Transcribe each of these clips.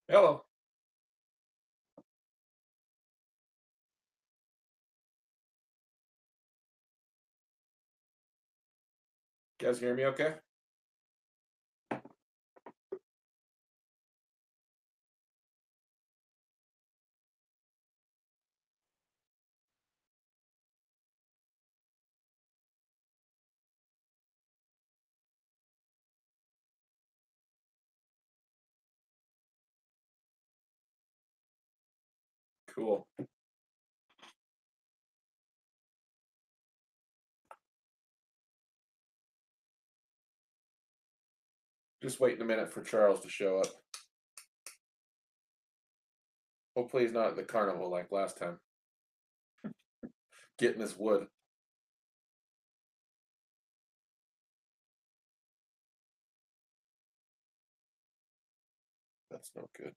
Hello. You guys hear me okay? Cool. Just waiting a minute for Charles to show up. Hopefully he's not at the carnival like last time. Getting his wood. That's no good.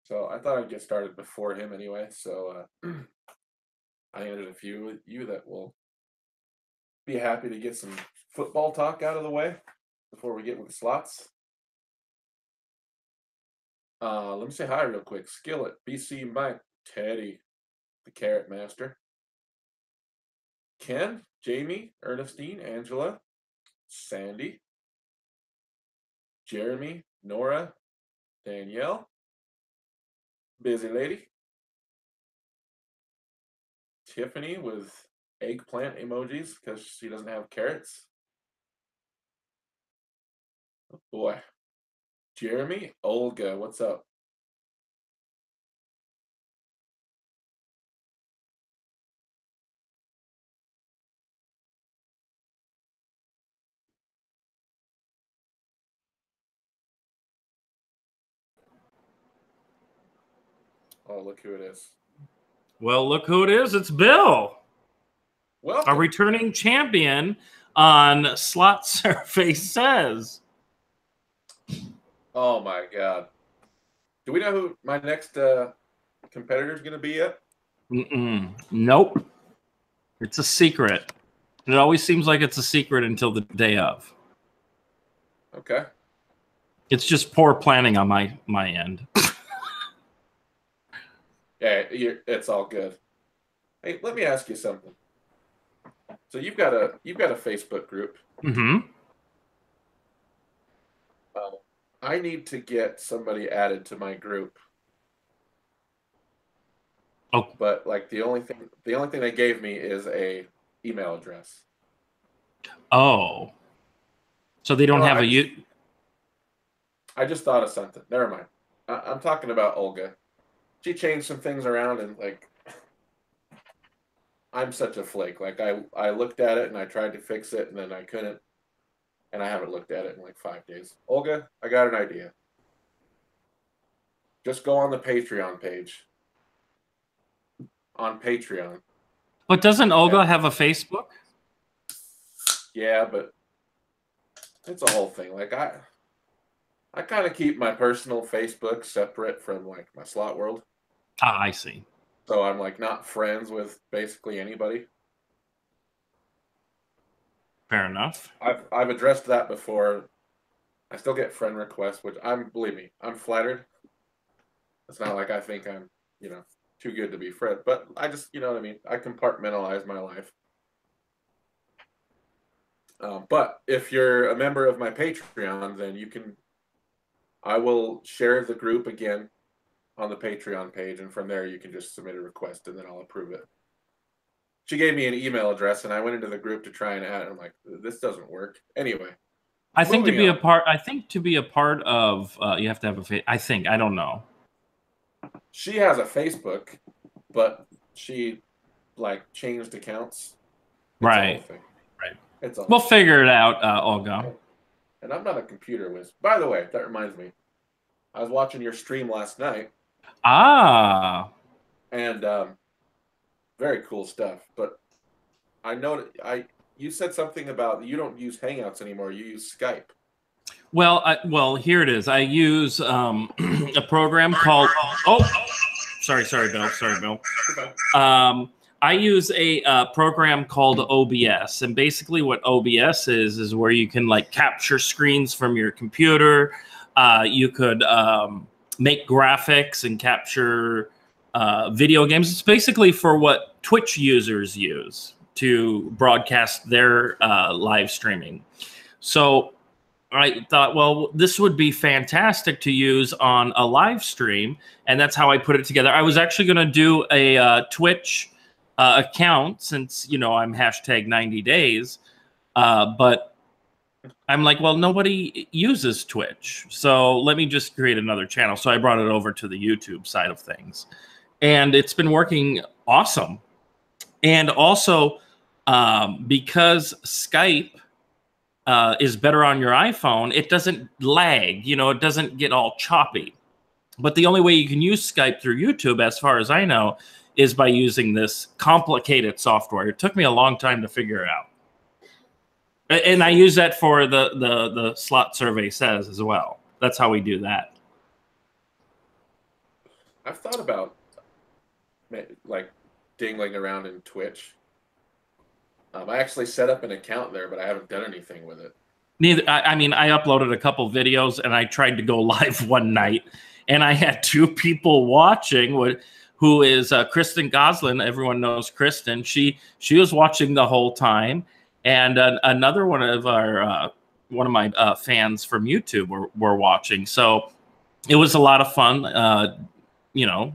So I thought I'd get started before him anyway. So I ended a few with you that will be happy to get some football talk out of the way before we get with the slots. Let me say hi real quick. Skillet, BC Mike, Teddy, the Carrot Master, Ken, Jamie, Ernestine, Angela, Sandy, Jeremy, Nora, Danielle, Busy Lady, Tiffany with eggplant emojis because she doesn't have carrots. Oh boy. Jeremy, Olga, what's up? Oh, look who it is. Well, look who it is. It's Bill. Welcome. A returning champion on Slot Survey Says. Oh my God. Do we know who my next competitor is going to be yet? Nope. It's a secret. It always seems like it's a secret until the day of. Okay. It's just poor planning on my end. Yeah, it's all good. Hey, let me ask you something. So you've got a Facebook group. Mm-hmm. I need to get somebody added to my group. Oh, but like the only thing they gave me is a email address. Oh, so they don't have a. I just thought of something. Never mind. I'm talking about Olga. She changed some things around, and like, I'm such a flake. Like I looked at it and I tried to fix it, and then I couldn't, and I haven't looked at it in like 5 days. Olga, I got an idea. Just go on the Patreon page. On Patreon. But doesn't Olga have a Facebook? Yeah, but it's a whole thing. Like I kind of keep my personal Facebook separate from like my slot world. Ah, I see. So I'm like not friends with basically anybody. Fair enough. I've addressed that before. I still get friend requests, which believe me, I'm flattered. It's not like I think I'm, too good to be friend, but I just, you know what I mean? I compartmentalize my life. But if you're a member of my Patreon, then I will share the group again on the Patreon page, and from there you can just submit a request and then I'll approve it. She gave me an email address and I went into the group to try and add it. I'm like, this doesn't work. Anyway. I think to be a part of you have to have I don't know. She has a Facebook, but she like changed accounts. Right. Right. It's all we'll figure it out, Olga. And I'm not a computer whiz. By the way, that reminds me. I was watching your stream last night. Ah. And very cool stuff. But I know you said something about you don't use Hangouts anymore. You use Skype. Well, here it is. I use a program called. Oh, sorry, Bill. I use a program called OBS, and basically what OBS is where you can like capture screens from your computer. You could make graphics and capture video games. It's basically for what Twitch users use to broadcast their live streaming. So I thought, well, this would be fantastic to use on a live stream, and that's how I put it together. I was actually going to do a Twitch account since, you know, I'm hashtag 90 days, but I'm like, well, nobody uses Twitch, so let me just create another channel. So I brought it over to the YouTube side of things, and it's been working awesome. And also, because Skype is better on your iPhone, it doesn't lag, you know, it doesn't get all choppy. But the only way you can use Skype through YouTube, as far as I know, is by using this complicated software. It took me a long time to figure it out. And I use that for the Slot Survey Says as well. That's how we do that. I've thought about like dingling around in Twitch. I actually set up an account there, but I haven't done anything with it. Neither. I mean, I uploaded a couple videos, and I tried to go live one night, and I had 2 people watching. Who is Kristen Goslin? Everyone knows Kristen. She was watching the whole time, and another one of my fans from YouTube were watching. So it was a lot of fun. You know.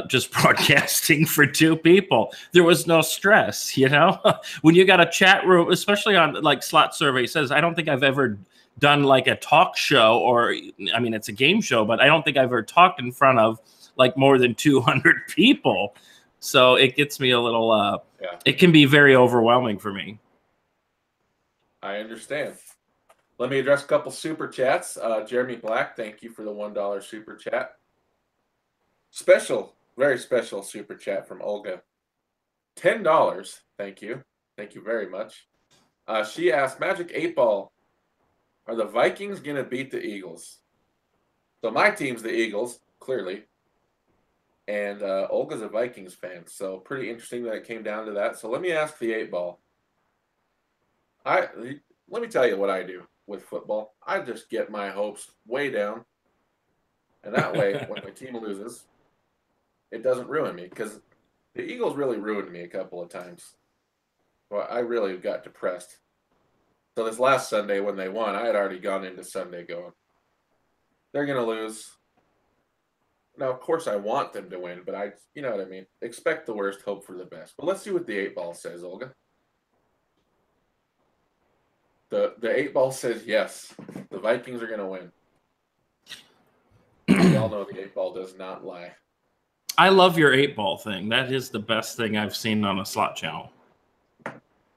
Just broadcasting for 2 people. There was no stress, you know? When you got a chat room, especially on like Slot Survey Says, I don't think I've ever done like a talk show, or, I mean, it's a game show, but I don't think I've ever talked in front of like more than 200 people. So it gets me a little, it can be very overwhelming for me. I understand. Let me address a couple super chats. Jeremy Black, thank you for the $1 super chat. Special, very special super chat from Olga. $10. Thank you. Thank you very much. She asked, Magic 8-Ball, are the Vikings going to beat the Eagles? So my team's the Eagles, clearly. And Olga's a Vikings fan, so pretty interesting that it came down to that. So let me ask the 8-Ball. Let me tell you what I do with football. I just get my hopes way down. And that way, when my team loses, it doesn't ruin me, because the Eagles really ruined me a couple of times. Well, I really got depressed. So this last Sunday when they won, I had already gone into Sunday going, they're going to lose. Now, of course, I want them to win, but you know what I mean? Expect the worst, hope for the best. But let's see what the 8-Ball says, Olga. The 8-Ball says yes, the Vikings are going to win. We all know the 8-Ball does not lie. I love your 8-Ball thing. That is the best thing I've seen on a slot channel.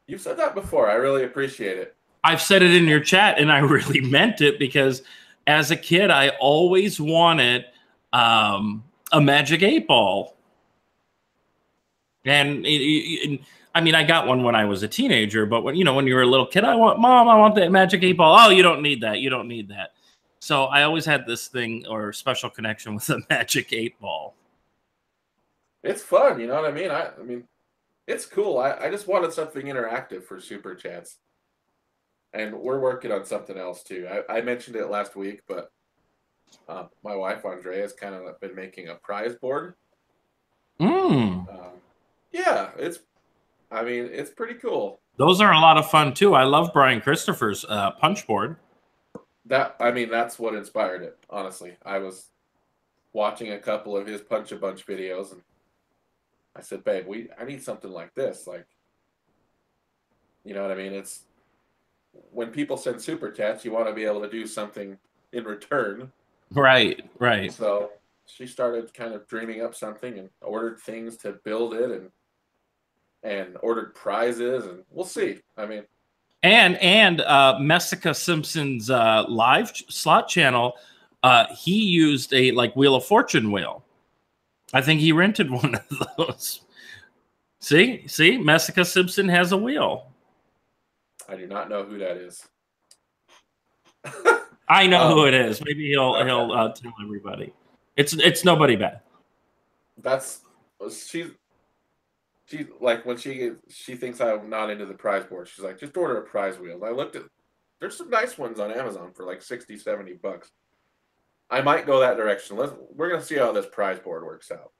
You've said that before. I really appreciate it. I've said it in your chat, and I really meant it, because as a kid, I always wanted a Magic 8-Ball. And I mean, I got one when I was a teenager, but when you were a little kid, I want that Magic 8-Ball. Oh, you don't need that. You don't need that. So I always had this thing or special connection with the Magic 8-Ball. It's fun, you know what I mean? I mean, it's cool. I just wanted something interactive for Super Chats. And we're working on something else, too. I mentioned it last week, but my wife, Andrea, has kind of been making a prize board. Yeah, it's pretty cool. Those are a lot of fun, too. I love Brian Christopher's punch board. That's what inspired it, honestly. I was watching a couple of his Punch-a-Bunch videos, and I said, babe, I need something like this. Like, you know what I mean? It's when people send super chats, you want to be able to do something in return. Right, right. So she started kind of dreaming up something and ordered things to build it and ordered prizes, and we'll see. I mean, and Messica Simpson's live slot channel, he used a Wheel of Fortune wheel. I think he rented one of those. See, Messica Simpson has a wheel. I do not know who that is. I know who it is. Maybe he'll tell everybody. It's nobody bad. She like when she thinks I'm not into the prize board. She's like, just order a prize wheel. I looked at there's some nice ones on Amazon for like 60, 70 bucks. I might go that direction. We're gonna see how this prize board works out.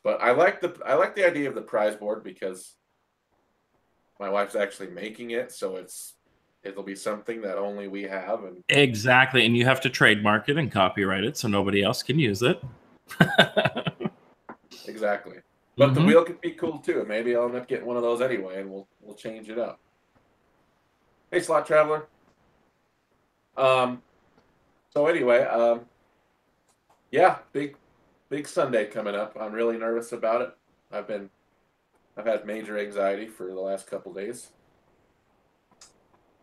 But I like the idea of the prize board because my wife's actually making it, so it'll be something that only we have. And exactly, and you have to trademark it and copyright it so nobody else can use it. Exactly. But the wheel could be cool too. Maybe I'll end up getting one of those anyway, and we'll change it up. Hey, Slot Traveler. So anyway, yeah, big Sunday coming up. I'm really nervous about it. I've had major anxiety for the last couple days,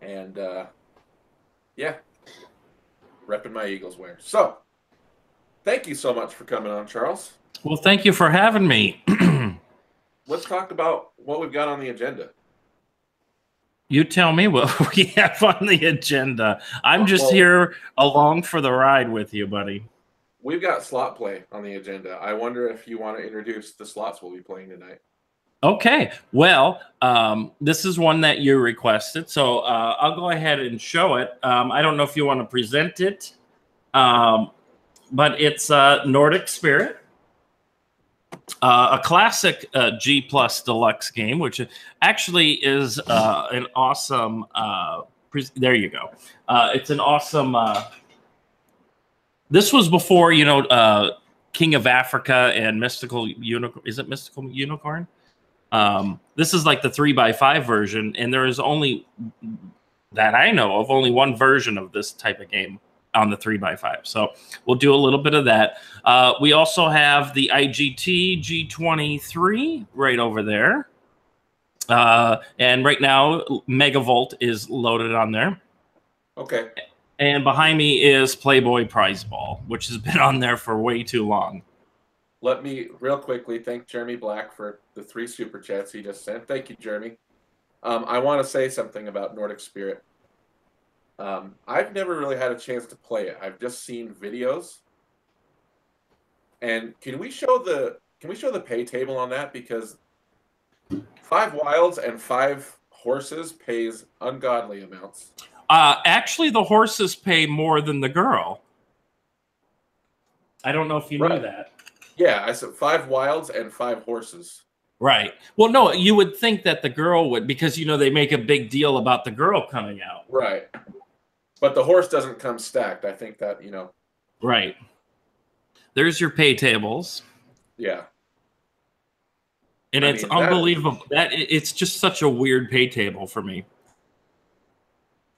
and yeah, repping my Eagles wear. So, thank you so much for coming on, Charles. Well, thank you for having me. Let's talk about what we've got on the agenda. You tell me what we have on the agenda. I'm just here along for the ride with you, buddy. We've got slot play on the agenda. I wonder if you want to introduce the slots we'll be playing tonight. Okay. Well, this is one that you requested, so I'll go ahead and show it. I don't know if you want to present it, but it's Nordic Spirit. A classic G Plus Deluxe game, which actually is an awesome. There you go. It's an awesome. This was before King of Africa and Mystical Unicorn. Is it Mystical Unicorn? This is like the 3x5 version, and there is only that I know of only one version of this type of game on the 3x5. So we'll do a little bit of that. We also have the IGT G23 right over there. And right now, Megavolt is loaded on there. Okay. And behind me is Playboy Prize Ball, which has been on there for way too long. Let me real quickly thank Jeremy Black for the 3 super chats he just sent. Thank you, Jeremy. I want to say something about Nordic Spirit. I've never really had a chance to play it. I've just seen videos. And can we show the pay table on that? Because 5 wilds and 5 horses pays ungodly amounts. Actually, the horses pay more than the girl. I don't know if you knew that. Yeah, I said 5 wilds and 5 horses. Right. Well, no, you would think that the girl would, because they make a big deal about the girl coming out. Right. But the horse doesn't come stacked. I think that, Right. There's your pay tables. Yeah. And it's unbelievable. It's just such a weird pay table for me.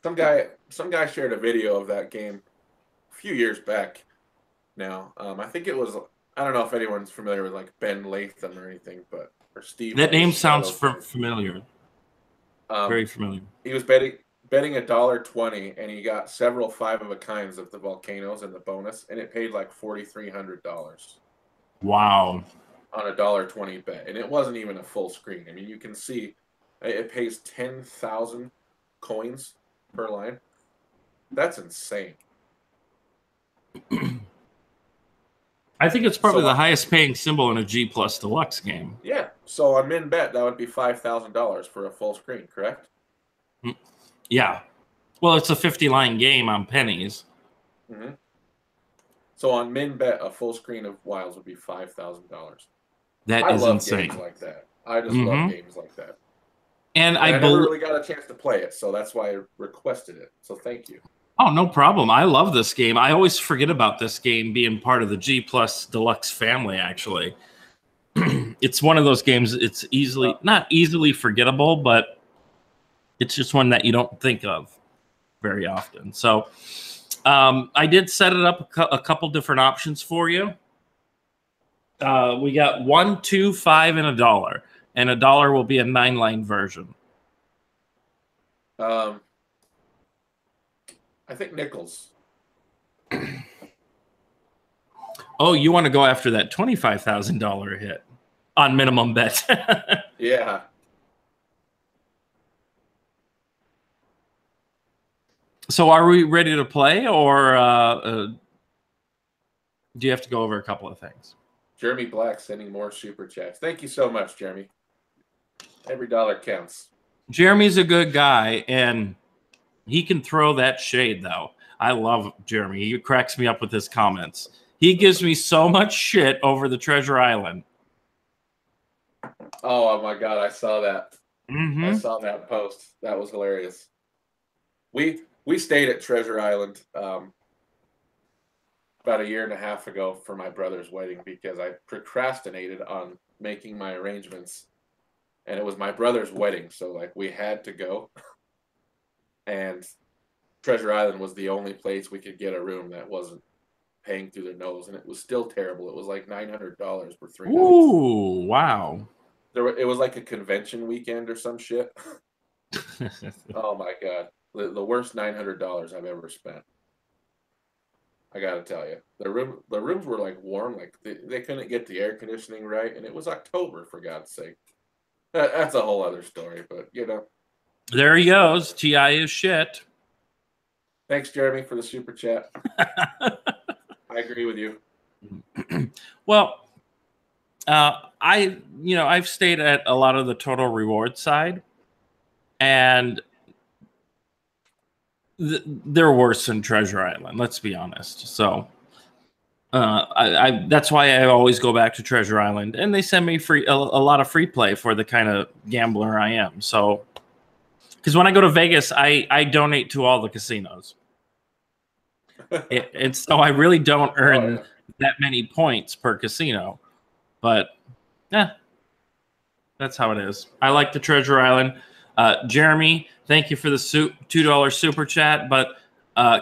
Some guy shared a video of that game a few years back now. I think it was, I don't know if anyone's familiar with like Ben Latham or anything, or Steve. That name sounds familiar. Very familiar. He was betting $1.20, and he got several 5-of-a-kinds of the volcanoes in the bonus, and it paid like $4,300. Wow. On a $1.20 bet, and it wasn't even a full screen. I mean, you can see it pays 10,000 coins per line. That's insane. I think it's probably the highest paying symbol in a G Plus Deluxe game. Yeah. So on min bet, that would be $5,000 for a full screen, correct? Yeah. Well, it's a 50-line game on pennies. Mm-hmm. So on min bet, a full screen of wilds would be $5,000. That is insane. Games like that. I just love games like that. And I never really got a chance to play it, so that's why I requested it. So thank you. Oh, no problem. I love this game. I always forget about this game being part of the G Plus Deluxe family, actually. It's one of those games, it's not easily forgettable, but it's just one that you don't think of very often. So I did set it up a couple different options for you. We got 1, 2, 5, and $1. And $1 will be a 9-line version. I think nickels. Oh, you want to go after that $25,000 hit on minimum bet? Yeah. So are we ready to play, or do you have to go over a couple of things? Jeremy Black sending more super chats. Thank you so much, Jeremy. Every dollar counts. Jeremy's a good guy, and he can throw that shade, though. I love Jeremy. He cracks me up with his comments. He gives me so much shit over the Treasure Island. Oh my God, I saw that. Mm-hmm. I saw that post. That was hilarious. We stayed at Treasure Island about a year and a half ago for my brother's wedding because I procrastinated on making my arrangements, and it was my brother's wedding, so like we had to go. And Treasure Island was the only place we could get a room that wasn't paying through the nose, and it was still terrible. It was like $900 for 3 nights. Ooh, wow. It was like a convention weekend or some shit. Oh my God. The worst $900 I've ever spent. I gotta tell you. The rooms were like warm, like they couldn't get the air conditioning right, and it was October, for God's sake. That's a whole other story, but you know. There he goes. TI is shit. Thanks, Jeremy, for the super chat. I agree with you. Well, I've stayed at a lot of the total reward side, and they're worse than Treasure Island. Let's be honest. So, that's why I always go back to Treasure Island, and they send me a lot of free play for the kind of gambler I am. So, because when I go to Vegas, I donate to all the casinos, and so I really don't earn that many points per casino. But, yeah, that's how it is. I like the Treasure Island. Jeremy, thank you for the $2 super chat, but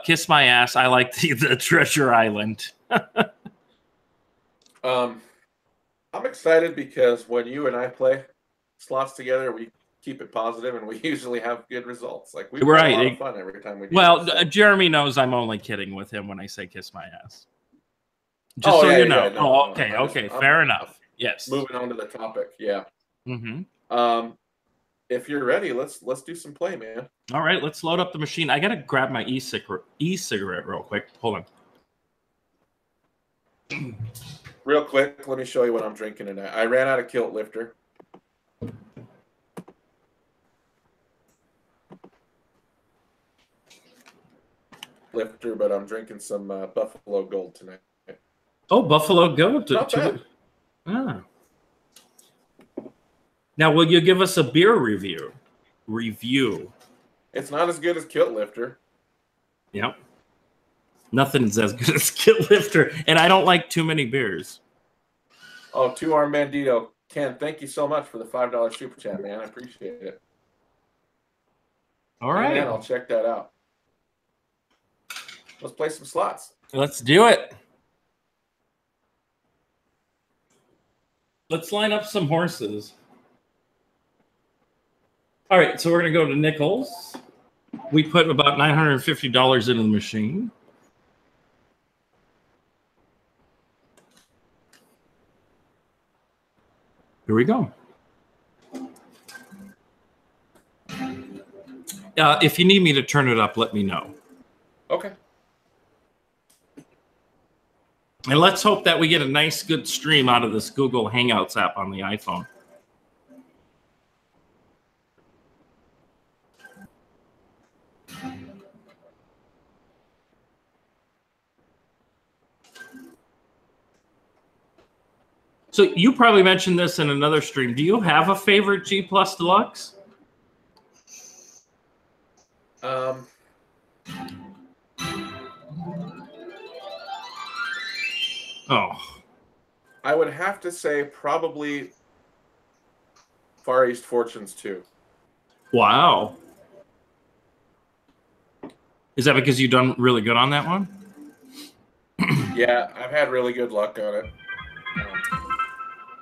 kiss my ass. I like the Treasure Island. I'm excited because when you and I play slots together, we keep it positive and we usually have good results. Like we have a lot of fun every time we do. Well, so. Jeremy knows I'm only kidding with him when I say kiss my ass. Just so you know. No, okay, fair enough. Yes. Moving on to the topic, yeah. Mm-hmm. If you're ready, let's do some play, man. All right, let's load up the machine. I gotta grab my e-cigarette real quick. Hold on. Real quick, let me show you what I'm drinking tonight. I ran out of Kilt Lifter. But I'm drinking some Buffalo Gold tonight. Oh, Buffalo Gold. Ah. Now, will you give us a beer review? It's not as good as Kilt Lifter. Yep. Nothing's as good as Kilt Lifter, and I don't like too many beers. Oh, 2-arm Bandito. Ken, thank you so much for the $5 super chat, man. I appreciate it. All right. Man, I'll check that out. Let's play some slots. Let's do it. Let's line up some horses. All right, so we're going to go to nickels. We put about $950 into the machine. Here we go. If you need me to turn it up, let me know. Okay. And let's hope that we get a nice, good stream out of this Google Hangouts app on the iPhone. So you probably mentioned this in another stream. Do you have a favorite G Plus Deluxe? I would have to say probably Far East Fortunes 2. Wow. Is that because you've done really good on that one? Yeah, I've had really good luck on it.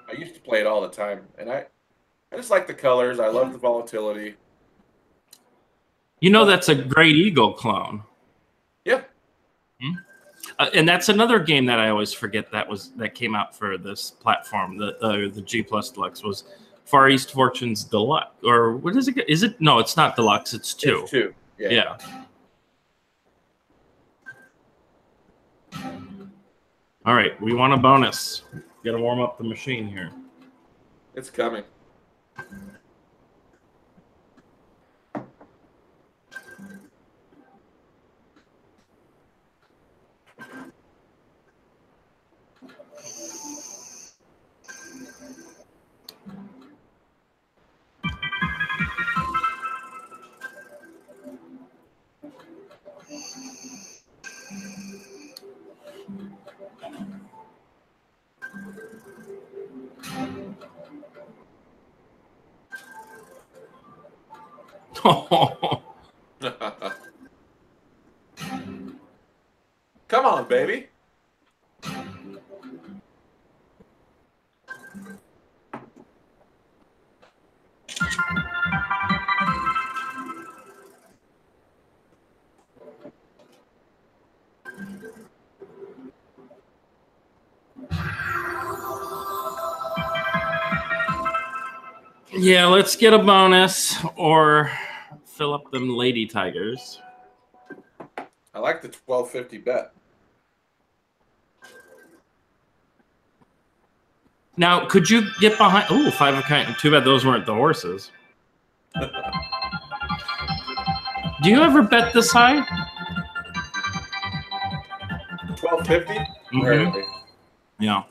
I used to play it all the time, and I just like the colors. I love the volatility. You know, that's a Great Eagle clone. Yeah. And that's another game that I always forget that came out for this platform. The G Plus Deluxe was Far East Fortunes Deluxe, or what is it? Is it? No, it's not Deluxe. It's 2. It's 2. Yeah. All right, we want a bonus. Got to warm up the machine here. It's coming. Come on, baby. Yeah, let's get a bonus or fill up them lady tigers. I like the 1250 bet. Now, could you get behind? Oh, 5 of kind. Too bad those weren't the horses. Do you ever bet this high? 1250? Mm-hmm. Yeah.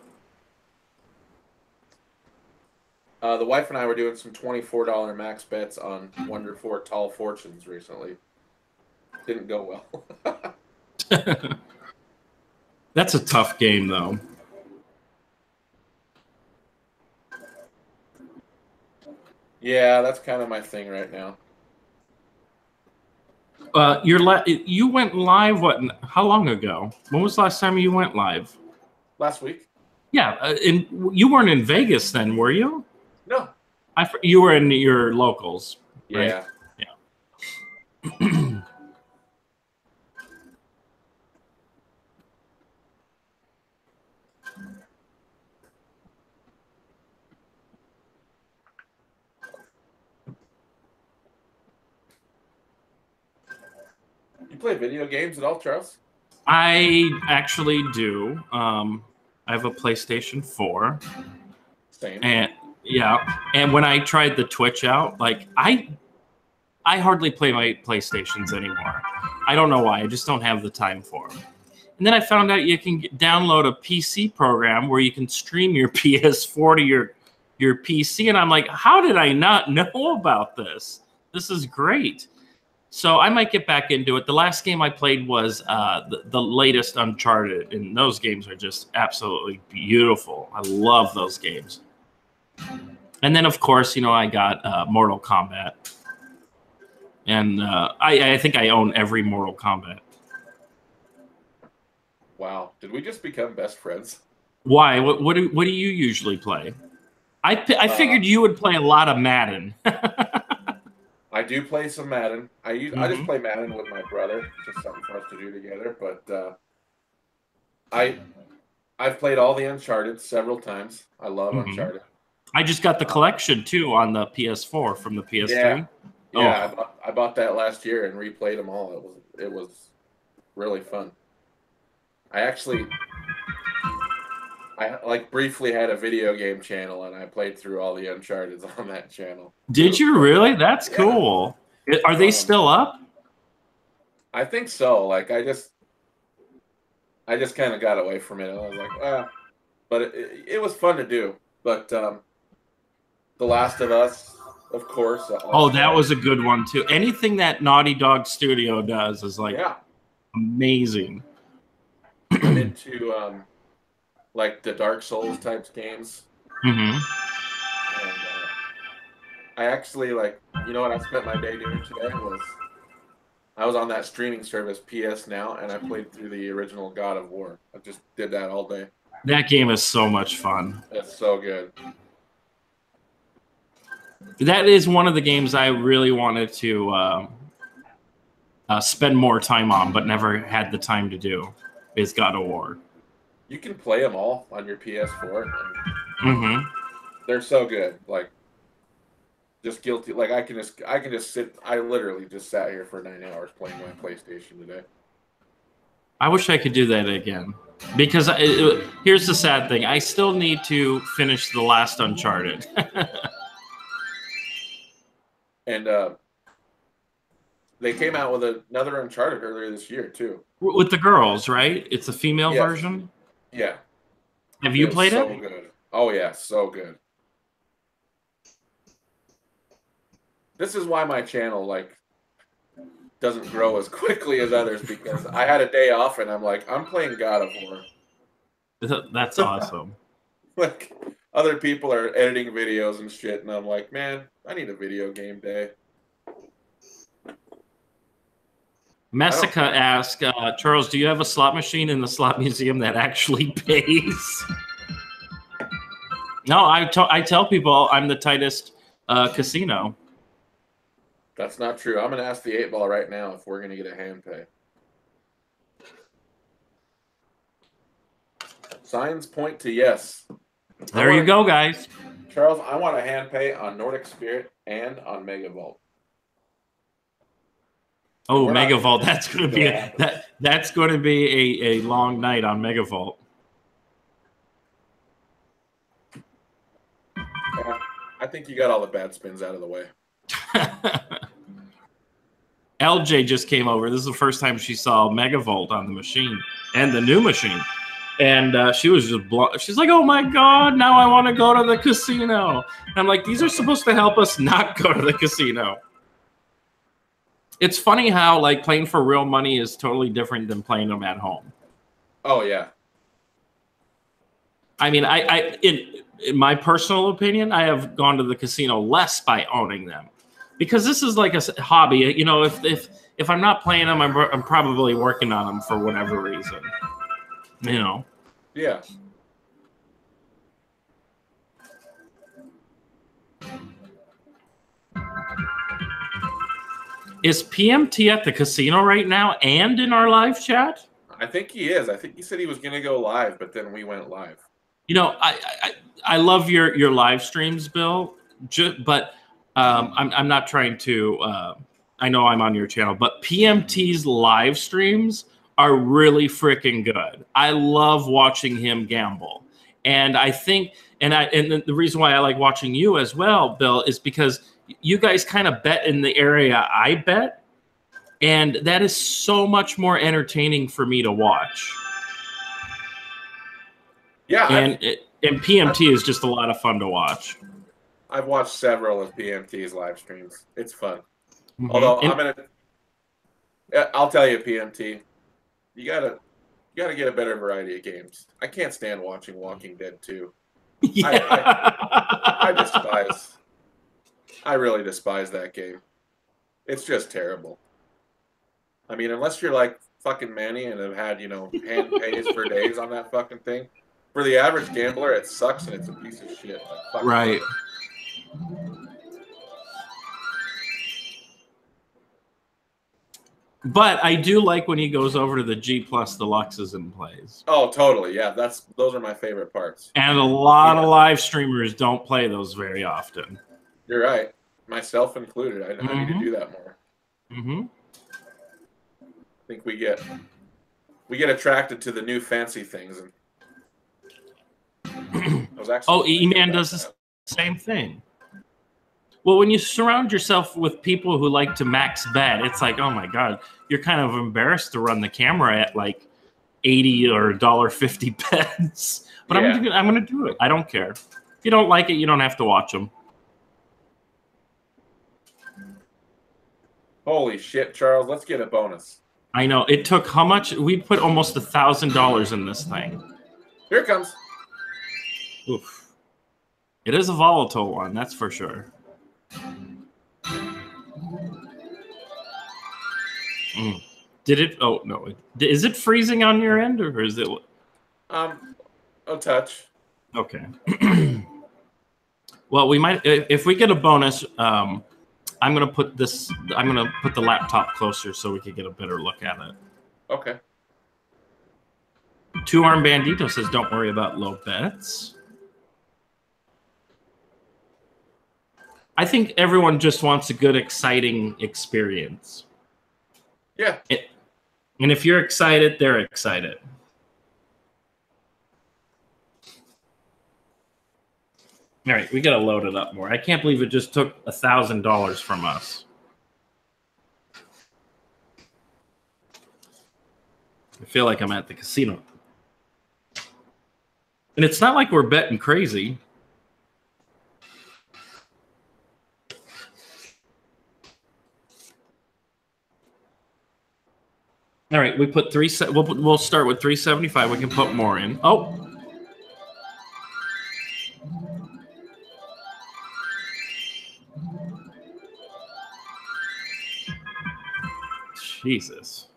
The wife and I were doing some $24 max bets on Wonder 4 Tall Fortunes recently. Didn't go well. That's a tough game, though. Yeah, that's kind of my thing right now. You went live, what? How long ago? When was the last time you went live? Last week. Yeah, and you weren't in Vegas then, were you? No. You were in your locals. Yeah. Right? Yeah. You play video games at all, Charles? I actually do. I have a PlayStation 4. Same. And yeah, and when I tried the Twitch out, like I hardly play my PlayStations anymore. I don't know why. I just don't have the time for them. And then I found out you can download a PC program where you can stream your PS4 to your PC, and I'm like, how did I not know about this? This is great. So I might get back into it. The last game I played was the latest Uncharted, and those games are just absolutely beautiful. I love those games. And then, of course, you know, I got Mortal Kombat. And I think I own every Mortal Kombat. Wow. Did we just become best friends? Why? What do you usually play? I figured you would play a lot of Madden. I do play some Madden. I just play Madden with my brother. Just something for us to do together. But I've played all the Uncharted several times. I love Uncharted. I just got the collection too on the PS4 from the PS3. Yeah, I bought that last year and replayed them all. It was really fun. I like briefly had a video game channel, and I played through all the Uncharted on that channel. Did you really? That's cool. Are they still up? I think so. Like I just kind of got away from it. I was like, but it was fun to do. But The Last of Us, of course. That was a good one too. Anything that Naughty Dog Studio does is like amazing. I'm into like the Dark Souls types games. And I actually what I spent my day doing today was I was on that streaming service PS Now, and I played through the original God of War. I just did that all day. That game is so much fun. It's so good. That is one of the games I really wanted to spend more time on, but never had the time to do, is God of War. You can play them all on your PS4. They're so good. Like, just guilty. Like, I can just sit. I literally just sat here for 9 hours playing my PlayStation today. I wish I could do that again. Because here's the sad thing. I still need to finish the last Uncharted. And they came out with another Uncharted earlier this year, too. With the girls, right? It's a female version? Yeah. Have you played it? So good. Oh, yeah. So good. This is why my channel, doesn't grow as quickly as others, because I had a day off, and I'm like, I'm playing God of War. That's awesome. Like, other people are editing videos and shit, and I'm like, man, I need a video game day. Messica asked, Charles, do you have a slot machine in the slot museum that actually pays? No, I tell people I'm the tightest casino. That's not true. I'm going to ask the 8-ball right now if we're going to get a hand pay. Signs point to yes. There you go, guys. Charles, I want a hand pay on Nordic Spirit and on Megavolt. Oh, Megavolt! That's going to be that's going to be a long night on Megavolt. Yeah, I think you got all the bad spins out of the way. LJ just came over. This is the first time she saw Megavolt on the machine and the new machine, and she was just she's like, "Oh my god! Now I want to go to the casino." And I'm like, "These are supposed to help us not go to the casino." It's funny how like playing for real money is totally different than playing them at home. Oh yeah. I mean, in my personal opinion, I have gone to the casino less by owning them, because this is like a hobby. You know, if I'm not playing them, I'm probably working on them for whatever reason. You know. Yeah. Is PMT at the casino right now and in our live chat? I think he is. I think he said he was going to go live, but then we went live. You know, I love your live streams, Bill. But I'm not trying to. I know I'm on your channel, but PMT's live streams are really freaking good. I love watching him gamble, and I think, and the reason why I like watching you as well, Bill, is because you guys kind of bet in the area I bet, and that is so much more entertaining for me to watch. Yeah, and PMT is just a lot of fun to watch. I've watched several of PMT's live streams. It's fun. Mm-hmm. Although I'll tell you, PMT, you gotta get a better variety of games. I can't stand watching Walking Dead 2. Yeah. I really despise that game. It's just terrible. I mean, unless you're like fucking Manny and have had, you know, hand pays for days on that fucking thing. For the average gambler, it sucks and it's a piece of shit. Like, right. But I do like when he goes over to the G plus Deluxes and plays. Oh, totally. Yeah, those are my favorite parts. And a lot of live streamers don't play those very often. You're right. Myself included. I need to do that more. Mm-hmm. I think we get attracted to the new fancy things. And E-Man does the same thing. Well, when you surround yourself with people who like to max bet, it's like, oh my god, you're kind of embarrassed to run the camera at like 80 or $1.50 bets. But yeah. I'm gonna do it. I don't care. If you don't like it, you don't have to watch them. Holy shit, Charles! Let's get a bonus. I know. It took how much? We put almost $1,000 in this thing. Here it comes. Oof. It is a volatile one, that's for sure. Did it? Oh no! Is it freezing on your end, or is it? A touch. Okay. Well, we might if we get a bonus. I'm gonna put this. I'm gonna put the laptop closer so we can get a better look at it. Okay. Two-Arm Bandito says, "Don't worry about low bets." I think everyone just wants a good, exciting experience. Yeah. And if you're excited, they're excited. All right, we got to load it up more. I can't believe it just took $1,000 from us. I feel like I'm at the casino. And it's not like we're betting crazy. All right, we put we'll start with 375. We can put more in. Oh. Jesus.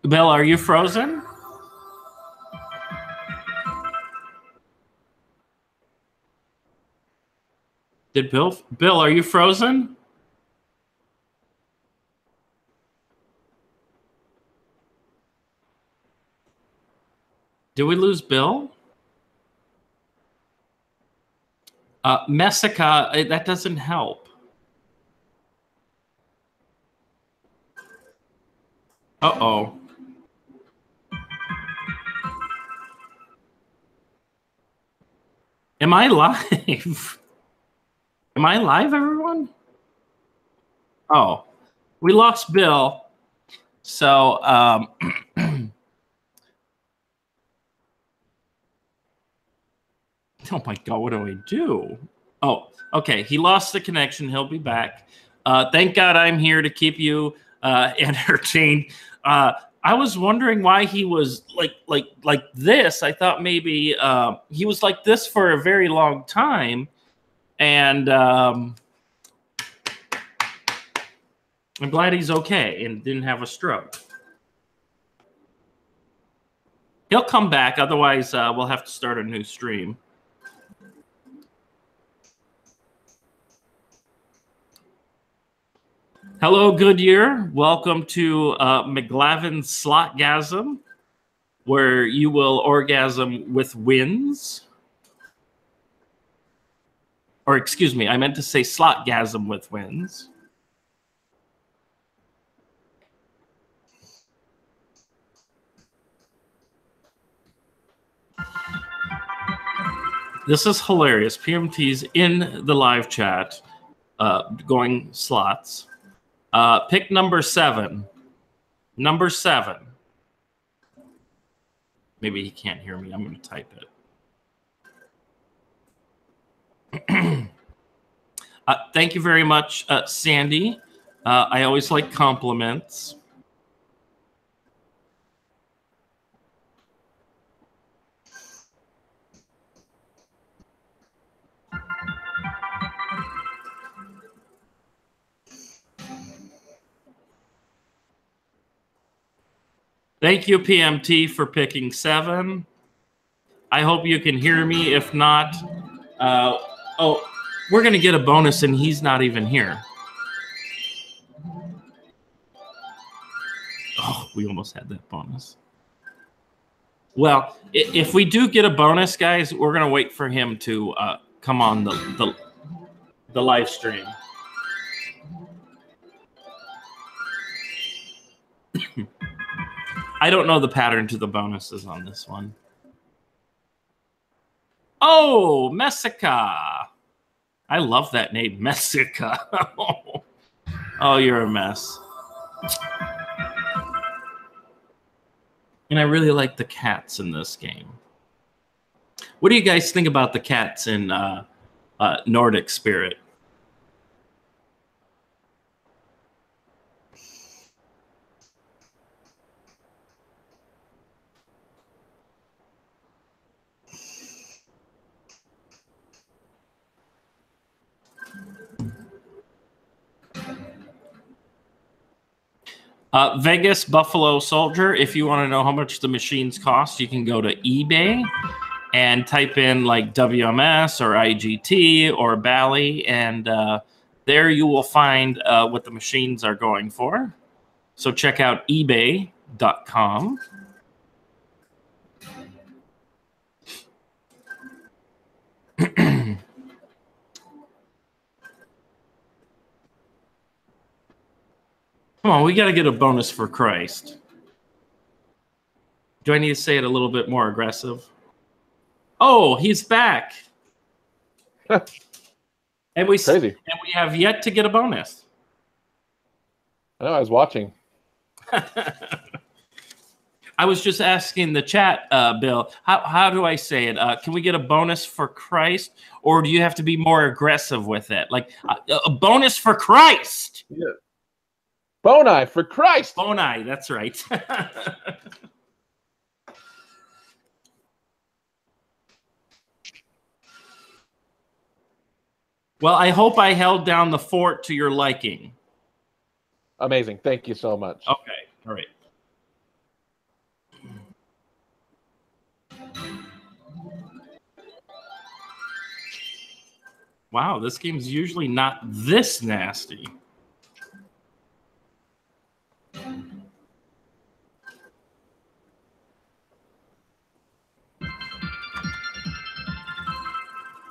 Bill, are you frozen? Did Bill, are you frozen? Did we lose Bill? Messica, that doesn't help. Uh-oh. Am I live? Am I live, everyone? Oh, we lost Bill. So, oh my God, what do I do? Oh, okay. He lost the connection. He'll be back. Thank God I'm here to keep you entertained. I was wondering why he was like this. I thought maybe he was like this for a very long time, and I'm glad he's okay and didn't have a stroke. He'll come back. Otherwise, we'll have to start a new stream. Hello, Goodyear. Welcome to McGlaven's Slotgasm, where you will orgasm with wins. Or excuse me, I meant to say Slotgasm with wins. This is hilarious. PMT's in the live chat going slots. Pick number 7. Number 7. Maybe he can't hear me. I'm going to type it. Thank you very much, Sandy. I always like compliments. Thank you, PMT, for picking 7. I hope you can hear me. If not, oh, we're going to get a bonus, and he's not even here. Oh, we almost had that bonus. Well, if we do get a bonus, guys, we're going to wait for him to come on the live stream. I don't know the pattern to the bonuses on this one. Oh, Messica. I love that name, Messica. Oh, you're a mess. And I really like the cats in this game. What do you guys think about the cats in Nordic Spirit? Vegas Buffalo Soldier, if you want to know how much the machines cost, you can go to eBay and type in like WMS or IGT or Bally, and there you will find what the machines are going for. So check out ebay.com. Come on, we got to get a bonus for Christ. Do I need to say it a little bit more aggressive? Oh, he's back. And we have yet to get a bonus. I know, I was watching. I was just asking the chat, Bill, how do I say it? Can we get a bonus for Christ, or do you have to be more aggressive with it? Like a bonus for Christ. Yeah. Boni for Christ. Boni, that's right. Well, I hope I held down the fort to your liking. Amazing. Thank you so much. Okay. All right. Wow, this game's usually not this nasty.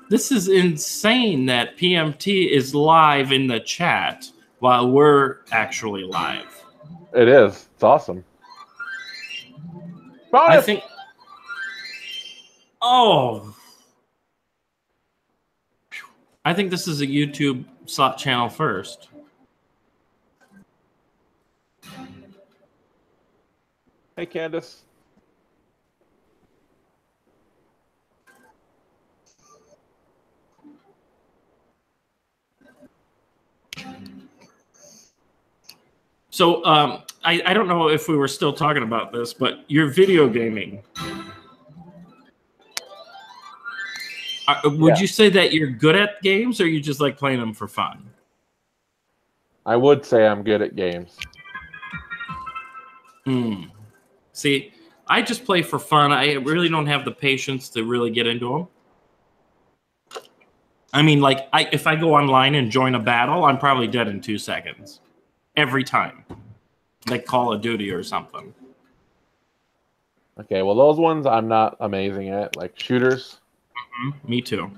This is insane that PMT is live in the chat while we're actually live. It is. It's awesome. Bonus! I think... Oh... I think this is a YouTube slot channel first. Hey, Candace. So I don't know if we were still talking about this, but your video gaming. Would you say that you're good at games, or you just like playing them for fun? I would say I'm good at games. See, I just play for fun. I really don't have the patience to really get into them. I mean, like, if I go online and join a battle, I'm probably dead in 2 seconds. Every time. Like Call of Duty or something. Okay, well, those ones I'm not amazing at, like shooters. Me too.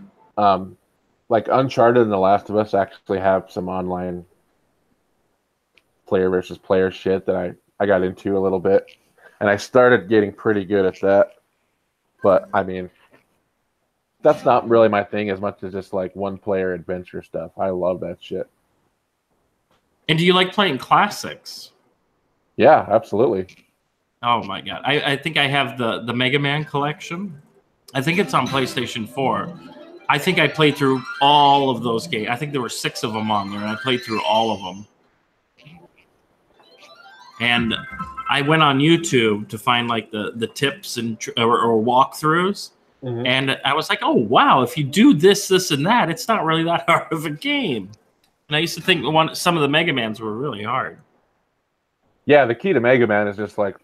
Like Uncharted and The Last of Us actually have some online player versus player shit that I got into a little bit. And I started getting pretty good at that. But, I mean, that's not really my thing as much as just like one-player adventure stuff. I love that shit. And do you like playing classics? Yeah, absolutely. Oh, my God. I think I have the Mega Man collection. I think it's on PlayStation 4. I think I played through all of those games. I think there were 6 of them on there, and I played through all of them. And I went on YouTube to find like the tips and or walkthroughs, and I was like, oh wow, if you do this, this, and that, it's not really that hard of a game. And I used to think some of the Mega Mans were really hard. Yeah, the key to Mega Man is just like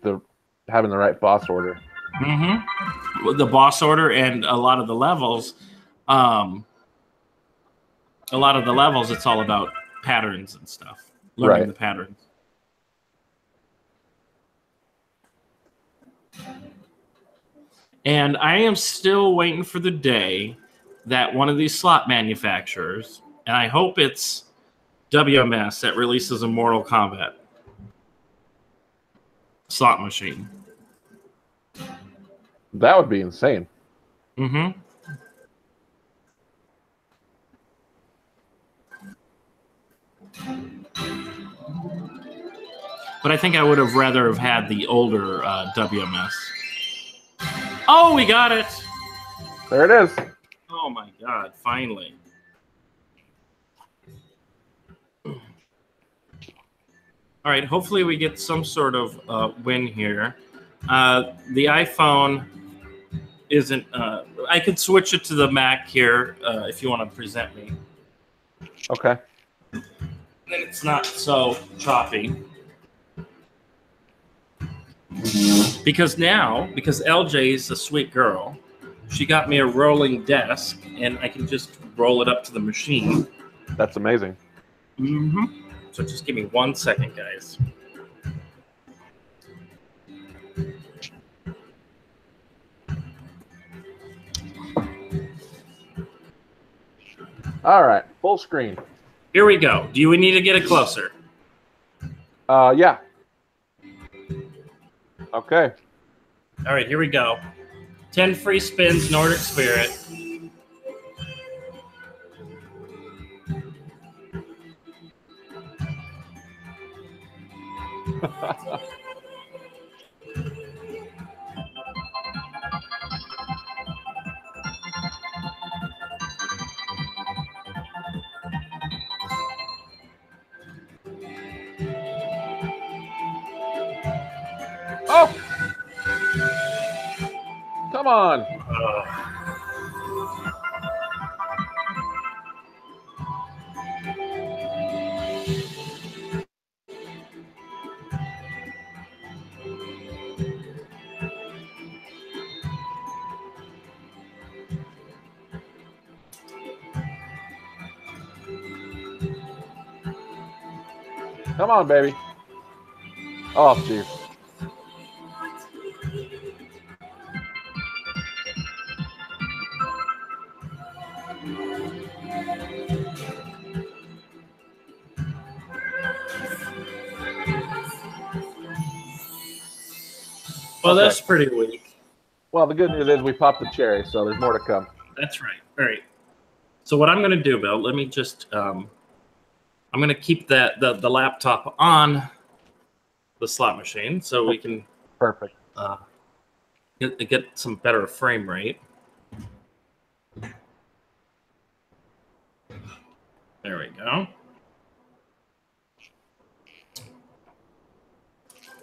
having the right boss order. The boss order and a lot of the levels. It's all about patterns and stuff. Learning the patterns. And I am still waiting for the day that one of these slot manufacturers, and I hope it's WMS, that releases a Mortal Kombat slot machine. That would be insane. But I think I would have rather have had the older WMS. Oh, we got it! There it is. Oh my God, finally. All right, hopefully we get some sort of win here. The iPhone isn't... I could switch it to the Mac here if you want to present me. Okay. Then it's not so choppy. Because LJ is a sweet girl, she got me a rolling desk, and I can just roll it up to the machine. That's amazing. So just give me 1 second, guys. All right, full screen. Here we go. Do we need to get it closer? Yeah. Okay. All right, here we go. 10 free spins, Nordic Spirit. Come on. Come on, baby. Oh, jeez. Well, Okay. that's pretty weak. Well, the good news is we popped the cherry, so there's more to come. That's right. All right. So what I'm going to do, Bill, let me just, I'm going to keep the laptop on the slot machine so we can Perfect. get some better frame rate. There we go.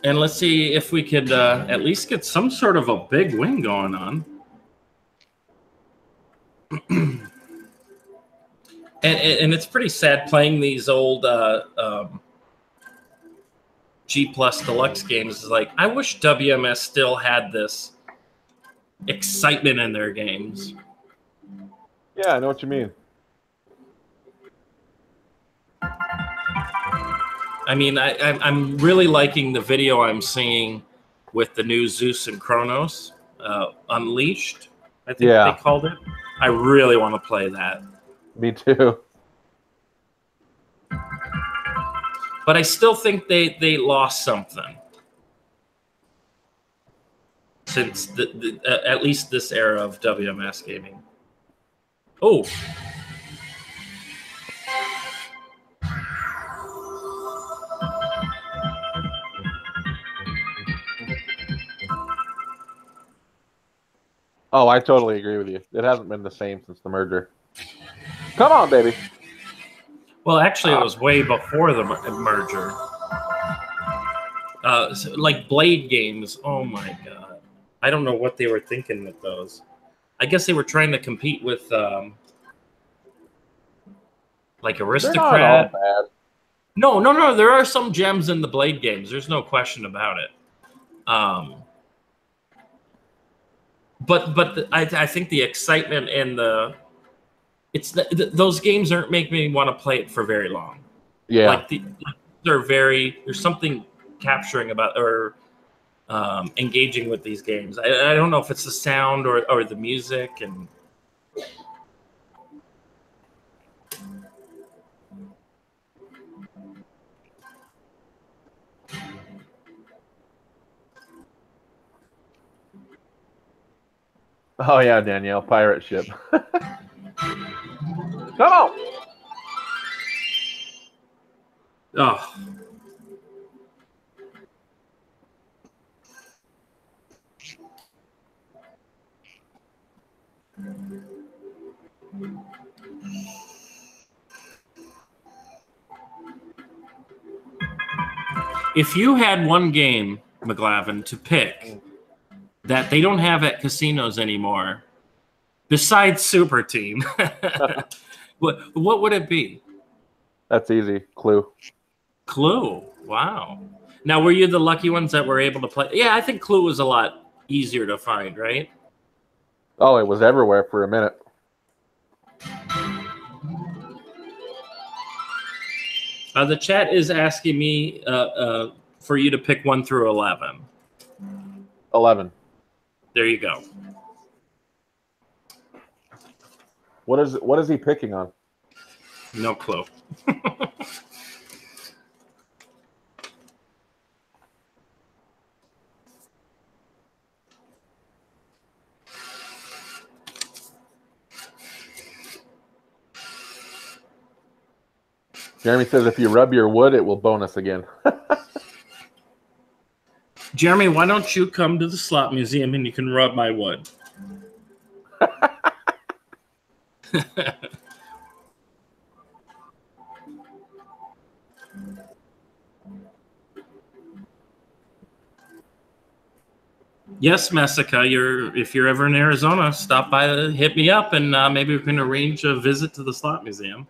And let's see if we could at least get some sort of a big win going on. And it's pretty sad playing these old G Plus Deluxe games. Is like, I wish WMS still had this excitement in their games. Yeah, I know what you mean. I mean, I'm really liking the video I'm seeing with the new Zeus and Kronos Unleashed, I think they called it. I really want to play that. Me too. But I still think they lost something since at least this era of WMS gaming. Oh. Oh, I totally agree with you. It hasn't been the same since the merger. Come on, baby. Well, actually, it was way before the merger. So, like Blade games. Oh my god, I don't know what they were thinking with those. I guess they were trying to compete with like Aristocrat. They're not all bad. No. There are some gems in the Blade games. There's no question about it. But I think the excitement and those games aren't making me want to play it for very long. Yeah, like there's something capturing about or engaging with these games. I don't know if it's the sound or the music and. Oh yeah, Danielle, pirate ship. Come on. Oh. If you had one game, McGlavin, to pick that they don't have at casinos anymore, besides Super Team, what would it be? That's easy. Clue. Clue. Wow. Now, were you the lucky ones that were able to play? Yeah, I think Clue was a lot easier to find, right? Oh, it was everywhere for a minute. The chat is asking me for you to pick 1 through 11. 11. There you go. What is he picking on? No clue. Jeremy says if you rub your wood, it will bonus again. Jeremy, why don't you come to the slot museum and you can rub my wood? Yes, Messica, if you're ever in Arizona, stop by, hit me up, and maybe we can arrange a visit to the slot museum.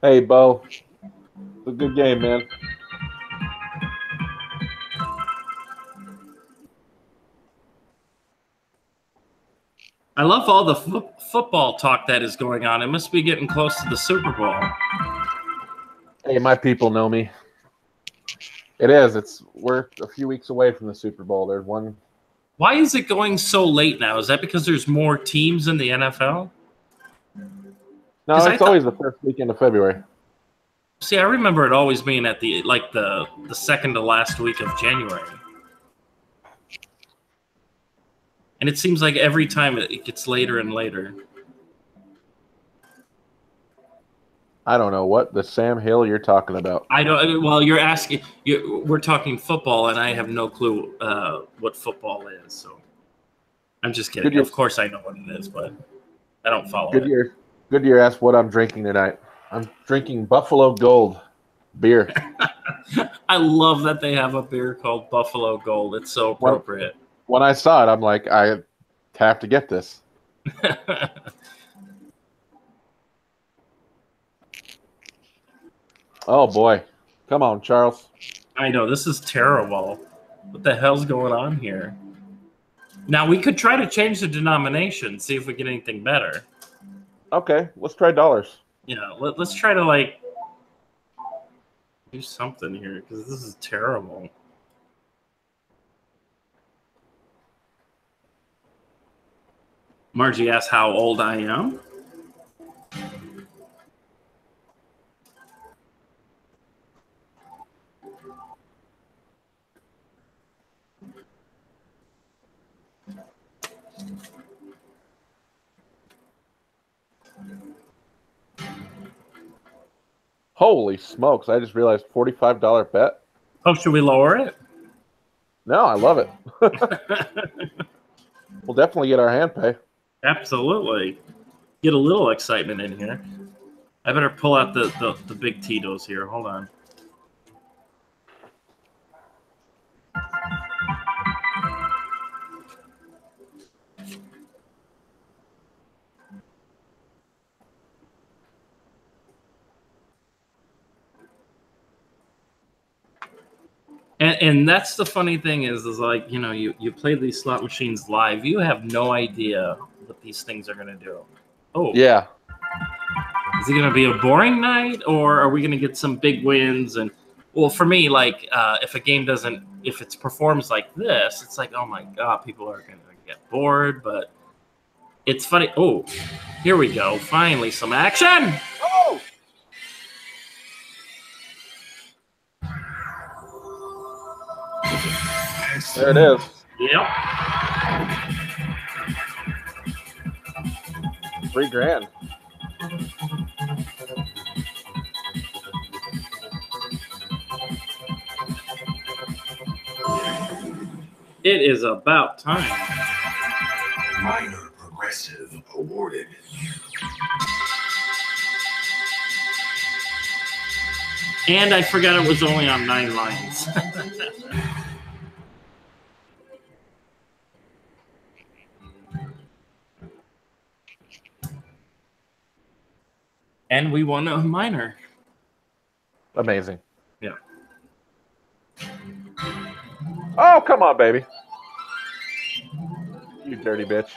Hey, Bo. It's a good game, man. I love all the football talk that is going on. It must be getting close to the Super Bowl. Hey, my people know me. It is. We're a few weeks away from the Super Bowl. There's one. Why is it going so late now? Is that because there's more teams in the NFL? No, it's always the first weekend of February. See, I remember it always being at the second to last week of January. And it seems like every time it gets later and later. I don't know what the Sam Hill you're talking about. I don't. Well, you're asking. We're talking football, and I have no clue what football is. So I'm just kidding. Of course, I know what it is, but I don't follow it. Goodyear asked what I'm drinking tonight. I'm drinking Buffalo Gold beer. I love that they have a beer called Buffalo Gold. It's so appropriate. When I saw it, I'm like, I have to get this. Oh, boy. Come on, Charles. I know. This is terrible. What the hell's going on here? Now, we could try to change the denomination, see if we get anything better. Okay, let's try dollars. Yeah, let's try to, like, do something here, because this is terrible. Margie asks how old I am. Holy smokes, I just realized $45 bet. Oh, should we lower it? No, I love it. We'll definitely get our hand pay. Absolutely. Get a little excitement in here. I better pull out the big Tito's here. Hold on. And that's the funny thing is like, you know, you play these slot machines live. You have no idea what these things are going to do. Oh. Yeah. Is it going to be a boring night, or are we going to get some big wins? And, well, for me, like, if a game if it performs like this, it's like, oh, my God, people are going to get bored. But it's funny. Oh, here we go. Finally, some action. Oh! There it is. Yep. $3,000. It is about time. Minor progressive awarded. And I forgot it was only on 9 lines. And we won a minor. Amazing. Yeah. Oh, come on, baby. You dirty bitch.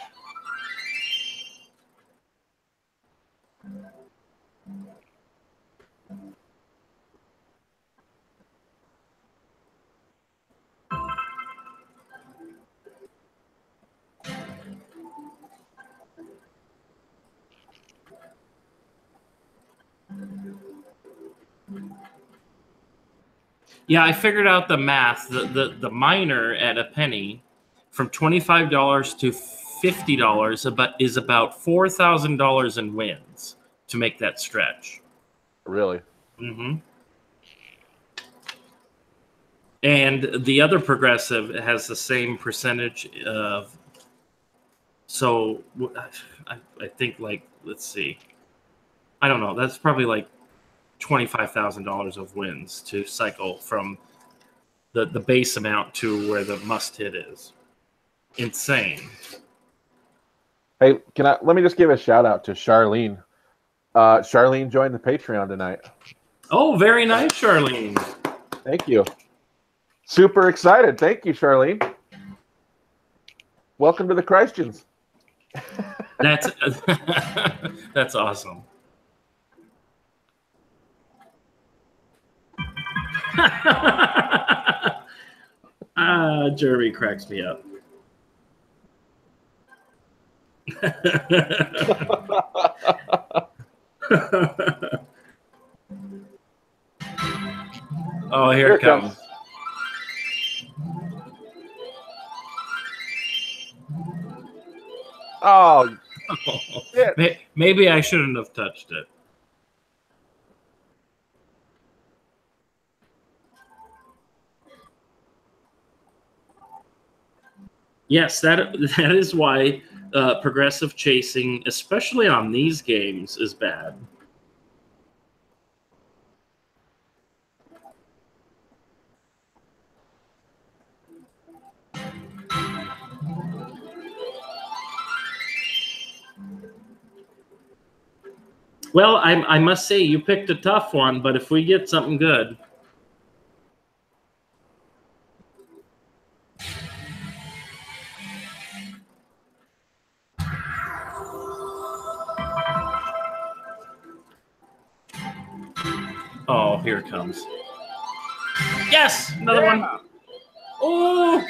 Yeah, I figured out the math. The minor at a penny from $25 to $50 is about $4,000 in wins to make that stretch. Really? Mm-hmm. And the other progressive has the same percentage of. So I think, like, let's see. I don't know. That's probably like $25,000 of wins to cycle from the base amount to where the must hit is. Insane. Hey, let me just give a shout out to Charlene. Charlene joined the Patreon tonight. Oh, very nice, Charlene. Thank you. Super excited. Thank you, Charlene. Welcome to the Christians. That's that's awesome. Jeremy cracks me up. Oh, here it comes. Oh, shit. Maybe I shouldn't have touched it. Yes, that is why progressive chasing, especially on these games, is bad. Well, I must say, you picked a tough one, but if we get something good. Oh, here it comes. Yes, another one. Oh!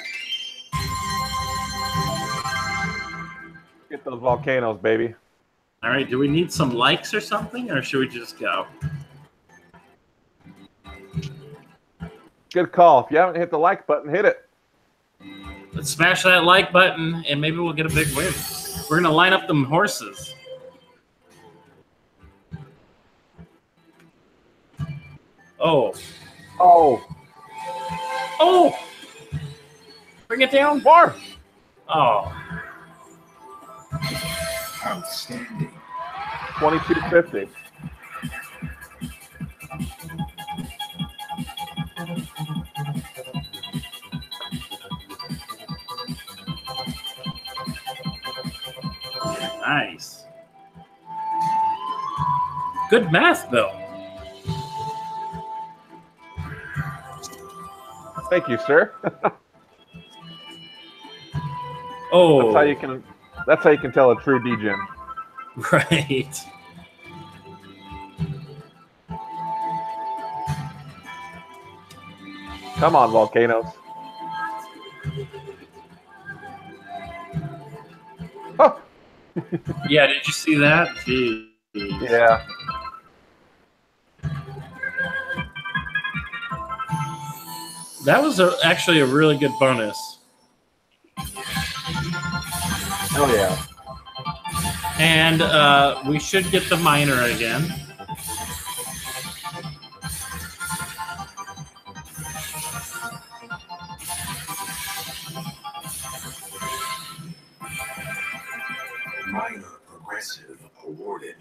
Get those volcanoes, baby. All right, do we need some likes or something, or should we just go? Good call. If you haven't hit the like button, hit it. Let's smash that like button, and maybe we'll get a big win. We're going to line up them horses. Oh. Oh. Oh! Bring it down. More. Oh. Outstanding. 2250. Nice. Good math, Bill. Thank you, sir. Oh. That's how you can tell a true degen. Right. Come on, volcanoes. Oh. Yeah, did you see that? Jeez. Yeah. That was actually a really good bonus. Oh, yeah. And we should get the minor again. Minor progressive awarded.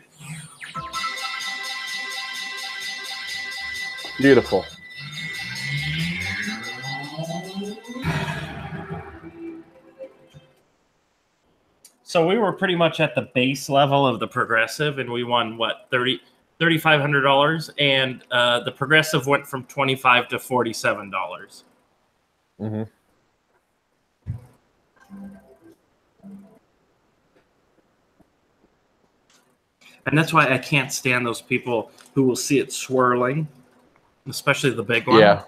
Beautiful. So we were pretty much at the base level of the progressive, and we won, what, $3,500, and the progressive went from $25 to $47. Mm-hmm. And that's why I can't stand those people who will see it swirling, especially the big one. Yeah.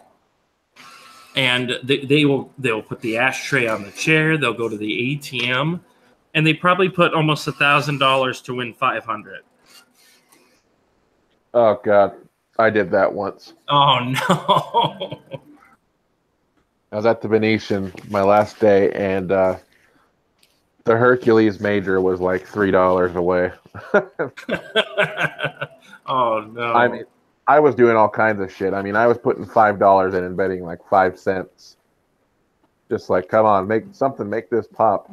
And they'll put the ashtray on the chair. They'll go to the ATM, and they probably put almost $1,000 to win 500. Oh God, I did that once. Oh no! I was at the Venetian my last day, and the Hercules Major was like $3 away. Oh no! I mean, I was doing all kinds of shit. I mean, I was putting $5 in and betting like 5 cents. Just like, come on, make this pop.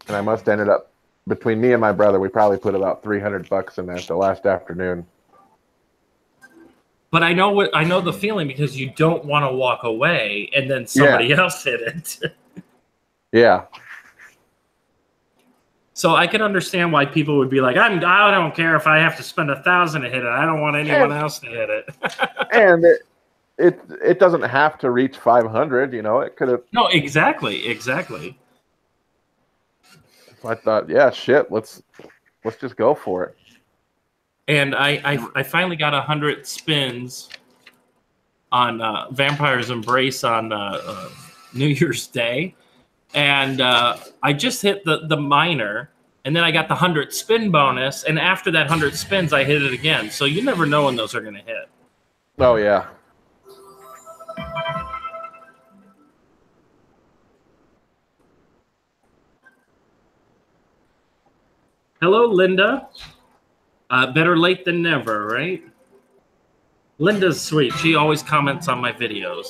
And I must ended up, between me and my brother, we probably put about $300 in that the last afternoon. But I know the feeling, because you don't want to walk away and then somebody else hit it. Yeah. So I can understand why people would be like, I don't care if I have to spend $1,000 to hit it. I don't want anyone else to hit it. And it doesn't have to reach 500. You know, it could have. No, exactly. I thought, yeah, shit, let's just go for it. And I finally got 100 spins on Vampire's Embrace on New Year's Day. And I just hit the minor, and then I got the 100 spin bonus. And after that 100 spins, I hit it again. So you never know when those are going to hit. Oh, yeah. Hello, Linda. Better late than never, right? Linda's sweet. She always comments on my videos.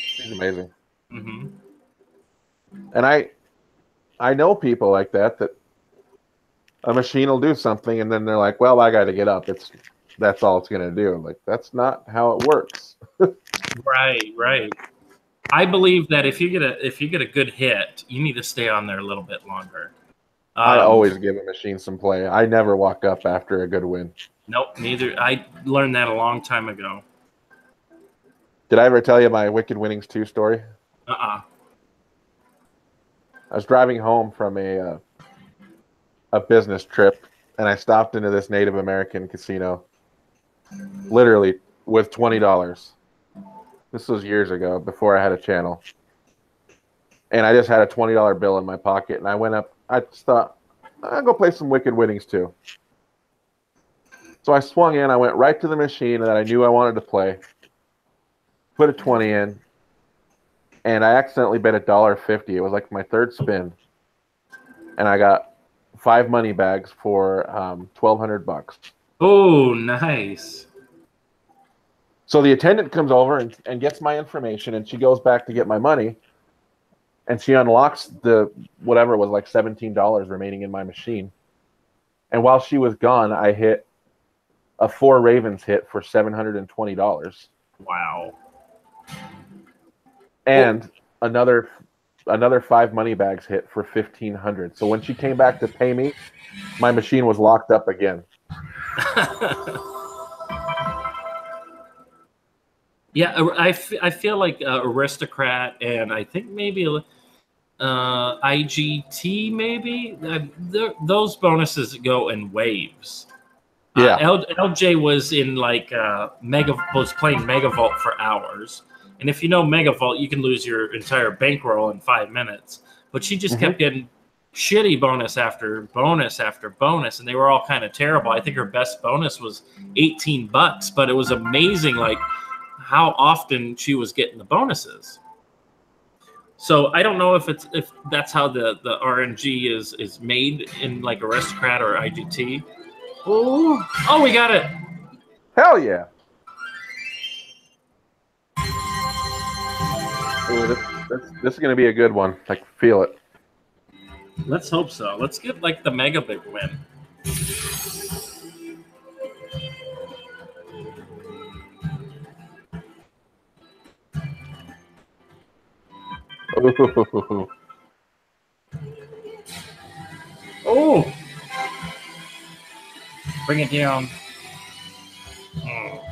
She's amazing. Mm-hmm. And I know people like that a machine will do something and then they're like, well, I got to get up. That's all it's going to do. Like, that's not how it works. Right. I believe that if you get a good hit, you need to stay on there a little bit longer. I always give a machine some play. I never walk up after a good win. Nope, neither. I learned that a long time ago. Did I ever tell you my Wicked Winnings 2 story? Uh-uh. I was driving home from a business trip, and I stopped into this Native American casino, literally with $20. This was years ago, before I had a channel. And I just had a $20 bill in my pocket, and I went up. I just thought, I'll go play some Wicked Winnings 2. So I swung in. I went right to the machine that I knew I wanted to play, put a 20 in, and I accidentally bet $1.50. It was like my third spin. And I got 5 money bags for $1,200. Oh, nice. So the attendant comes over and gets my information, and she goes back to get my money. And she unlocks the whatever was like $17 remaining in my machine. And while she was gone, I hit a 4 Ravens hit for $720. Wow. And another 5 money bags hit for $1,500. So when she came back to pay me, my machine was locked up again. Yeah, I feel like Aristocrat and I think maybe IGT maybe. Those bonuses go in waves. Yeah. LJ was in like was playing Megavolt for hours. And if you know Megavolt, you can lose your entire bankroll in 5 minutes. But she just kept getting shitty bonus after bonus after bonus, and they were all kind of terrible. I think her best bonus was $18, but it was amazing like how often she was getting the bonuses. So I don't know if that's how the RNG is made in like Aristocrat or IGT. Oh, we got it. Hell yeah. Ooh, this is going to be a good one. I can feel it. Let's hope so. Let's get like the mega big win. Ooh. Oh, bring it down. Oh.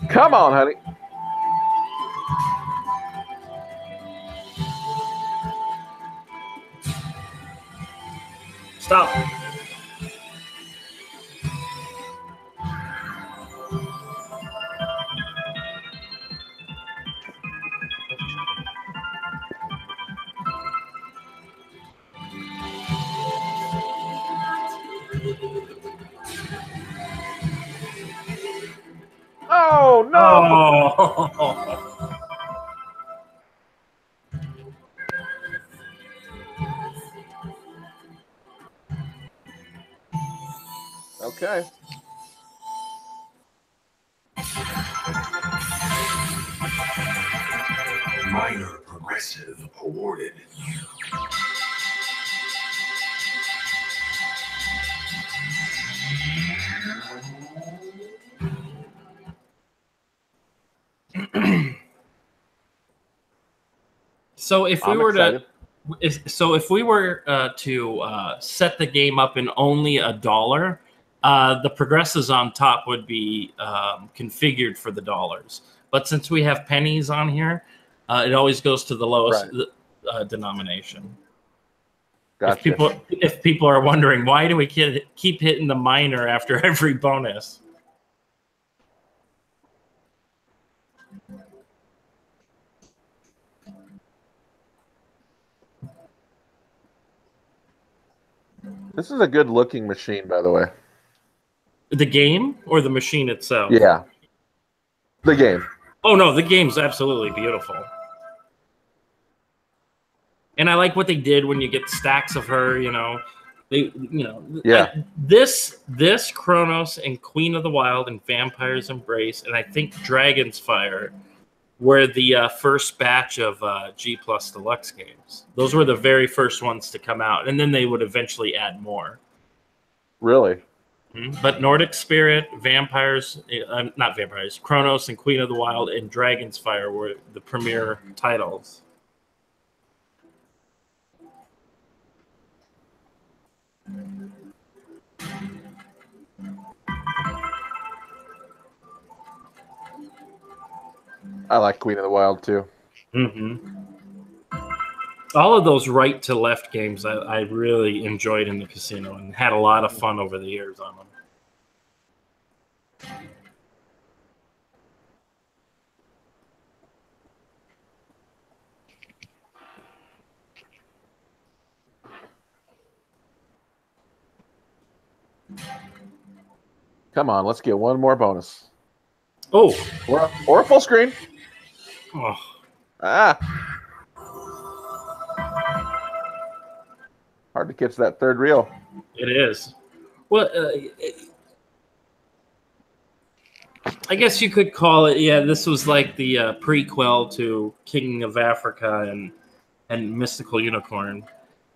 Come on, honey. Stop. Oh no! Oh. Okay. Minor progressive awarded. So if we I'm were excited. if we were to set the game up in only $1, the progressives on top would be configured for the dollars. But since we have pennies on here, it always goes to the lowest denomination. Gotcha. If people are wondering, why do we keep hitting the minor after every bonus? This is a good looking machine, by the way. The game or the machine itself? Yeah. The game. Oh no, the game's absolutely beautiful. And I like what they did when you get stacks of her, Yeah. This Kronos and Queen of the Wild and Vampire's Embrace and I think Dragon's Fire were the first batch of G Plus Deluxe games. Those were the very first ones to come out, and then they would eventually add more. Really? But Nordic Spirit, not Vampires, Kronos and Queen of the Wild and Dragon's Fire were the premier titles. I like Queen of the Wild too. All of those right to left games I really enjoyed in the casino and had a lot of fun over the years on them. Come on, let's get one more bonus. Oh, Or a full screen. oh. Ah. Hard to catch that third reel. It is. Well, I guess you could call it. Yeah, this was like the prequel to King of Africa and Mystical Unicorn.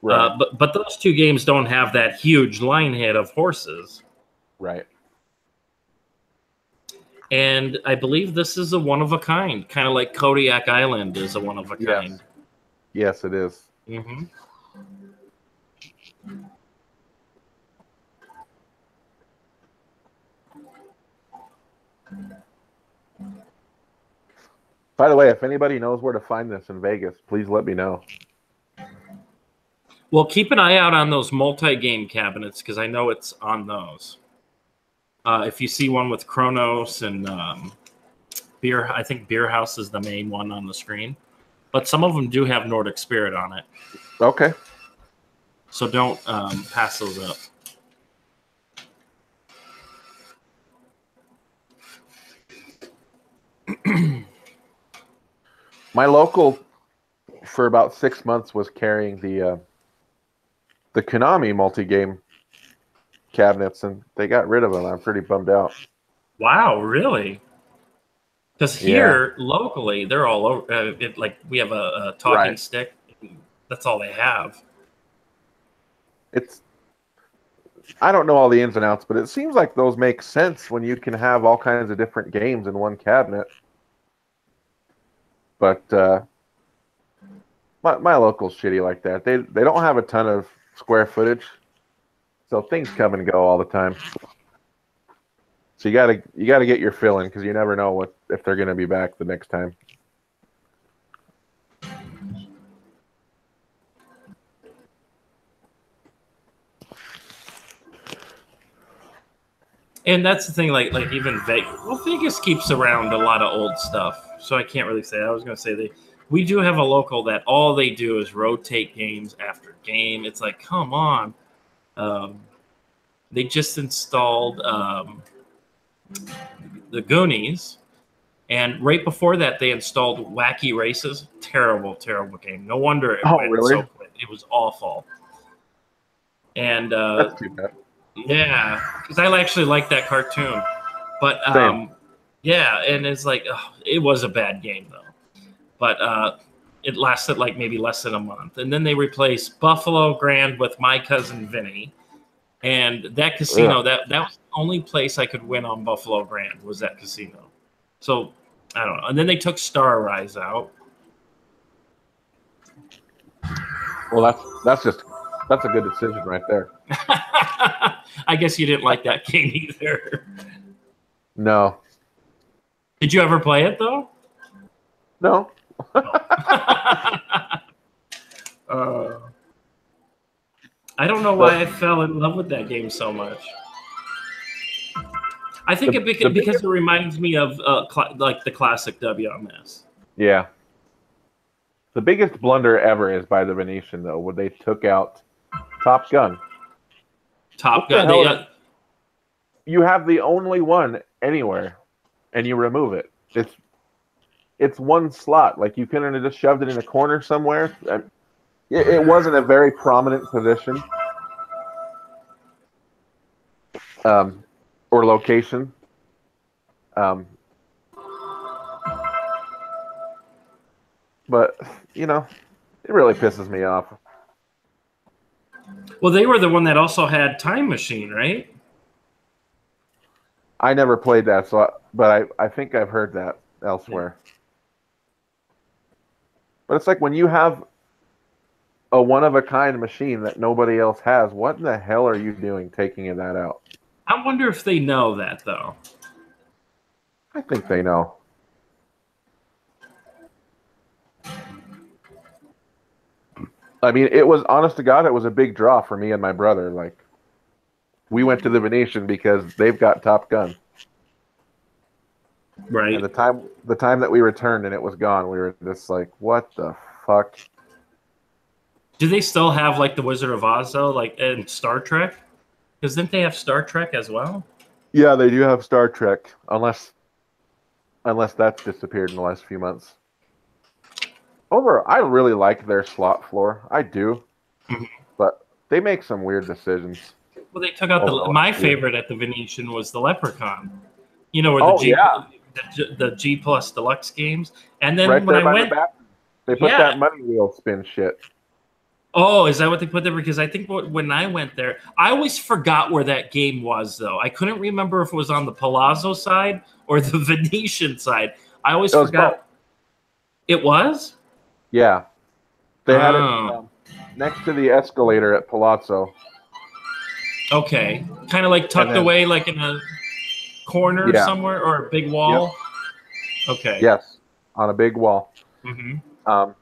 Right. But those two games don't have that huge line hit of horses. Right. And I believe this is a one of a kind, kind of like Kodiak Island is a one of a kind. Yes, it is. Mm-hmm. By the way, if anybody knows where to find this in Vegas, please let me know. Well, keep an eye out on those multi-game cabinets because I know it's on those. If you see one with Kronos and Beer, I think Beer House is the main one on the screen. But some of them do have Nordic Spirit on it. Okay. So don't pass those up. My local, for about 6 months, was carrying the Konami multi-game cabinets, and they got rid of them. I'm pretty bummed out. Wow, really? Because here, locally, they're all over. Like, we have a talking stick. That's all they have. I don't know all the ins and outs, but it seems like those make sense when you can have all kinds of different games in one cabinet. But my local's shitty like that. They don't have a ton of square footage, so things come and go all the time. So you gotta get your fill in because you never know if they're gonna be back the next time. And that's the thing, like even Vegas. Well, Vegas keeps around a lot of old stuff, so I can't really say. I was going to say we do have a local that all they do is rotate games after game. It's like, come on. They just installed the Goonies, And right before that, they installed Wacky Races. Terrible, terrible game. No wonder it went really? so quick. It was awful. And That's too bad. yeah, because I actually like that cartoon. But yeah, and it's like it was a bad game though. But it lasted like maybe less than a month, and then they replaced Buffalo Grand with My Cousin Vinny, and that casino that was the only place I could win on Buffalo Grand was that casino. So I don't know, and then they took Star Rise out. Well, that's a good decision right there. I guess you didn't like that game either. No. Did you ever play it though? No. I don't know why I fell in love with that game so much. I think because it reminds me of like the classic WMS. Yeah. The biggest blunder ever is by the Venetian, though, where they took out Top Gun. Top Gun. You have the only one anywhere, and you remove it. It's one slot. Like, you couldn't have just shoved it in a corner somewhere. It wasn't a very prominent position or location. But, you know, it really pisses me off. Well, they were the one that also had Time Machine, right? I never played that, but I think I've heard that elsewhere. But it's like when you have a one-of-a-kind machine that nobody else has, what in the hell are you doing taking that out? I wonder if they know that, though. I think they know. I mean, it was, honest to God, it was a big draw for me and my brother. Like, we went to the Venetian because they've got Top Gun. Right. And the time that we returned and it was gone, we were just like, what the fuck? Do they still have, like, the Wizard of Oz, though, like, in Star Trek? Because didn't they have Star Trek as well? Yeah, they do have Star Trek, unless that's disappeared in the last few months. I really like their slot floor. I do. But they make some weird decisions. Well, they took out my favorite at the Venetian was the Leprechaun. You know, where the G Plus Deluxe games. And then when I went, they put that money wheel spin shit. Oh, is that what they put there? Because I think when I went there, I always forgot where that game was, though. I couldn't remember if it was on the Palazzo side or the Venetian side. I always forgot. It was? Yeah. They had it next to the escalator at Palazzo. Okay. Kind of like tucked away, like in a corner somewhere, or a big wall? Yep. Okay. Yes, on a big wall. Mm-hmm.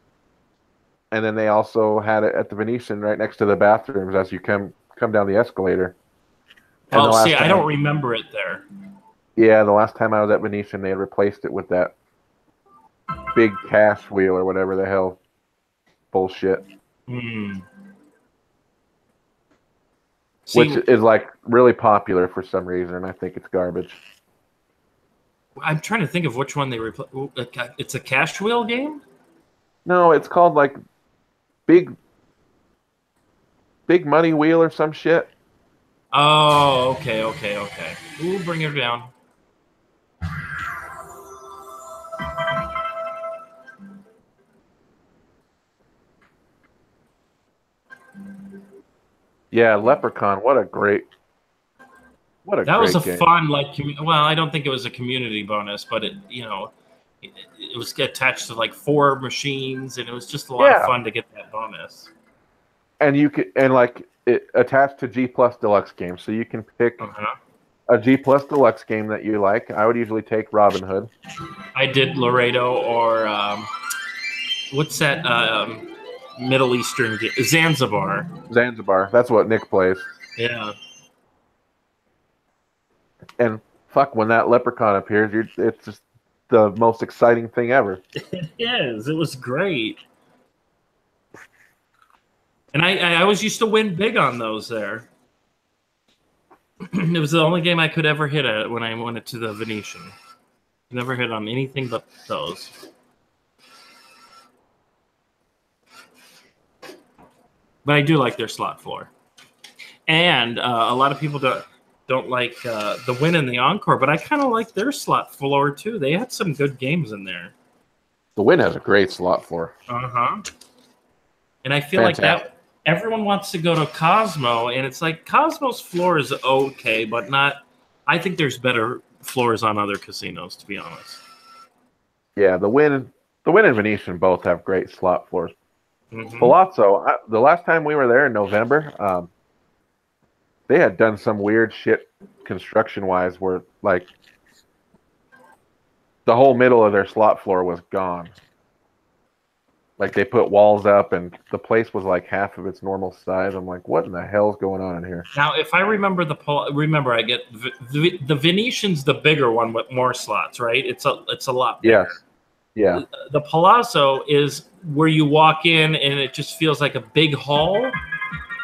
And then they also had it at the Venetian right next to the bathrooms as you come down the escalator. Oh, see, I don't remember it there. Yeah, the last time I was at Venetian, they had replaced it with that big cash wheel or whatever the hell bullshit. Which is like really popular for some reason, and I think it's garbage. I'm trying to think of which one they replaced. It's a cash wheel game? No, it's called like Big Money Wheel or some shit. Oh, okay. Ooh, bring it down. Yeah, Leprechaun. What a great that was a game. Fun, like, well, I don't think it was a community bonus, but it was attached to like 4 machines, and it was just a lot of fun to get that bonus. And you could, and like it attached to G Plus Deluxe games, so you can pick a G Plus Deluxe game that you like. I would usually take Robin Hood. I did Laredo or what's that Middle Eastern game? Zanzibar. That's what Nick plays. Yeah. And fuck, when that Leprechaun appears, it's just the most exciting thing ever. It is. It was great. And I always used to win big on those there. It was the only game I could ever hit at when I went to the Venetian. Never hit on anything but those. But I do like their slot floor. And a lot of people don't like the Win and the Encore, but I kind of like their slot floor too. They had some good games in there. The Win has a great slot floor. Uh-huh. And I feel like that everyone wants to go to Cosmo, and it's like Cosmo's floor is okay, but not. I think there's better floors on other casinos, to be honest. Yeah, the Win and Venetian both have great slot floors. Mm-hmm. Palazzo, the last time we were there in November, they had done some weird shit construction-wise where, like, the whole middle of their slot floor was gone. Like, they put walls up, and the place was like half of its normal size. I'm like, what in the hell's going on in here? Now, if I remember I get the Venetian's the bigger one with more slots, right? It's a lot bigger. Yes. Yeah. The Palazzo is where you walk in and it just feels like a big hall.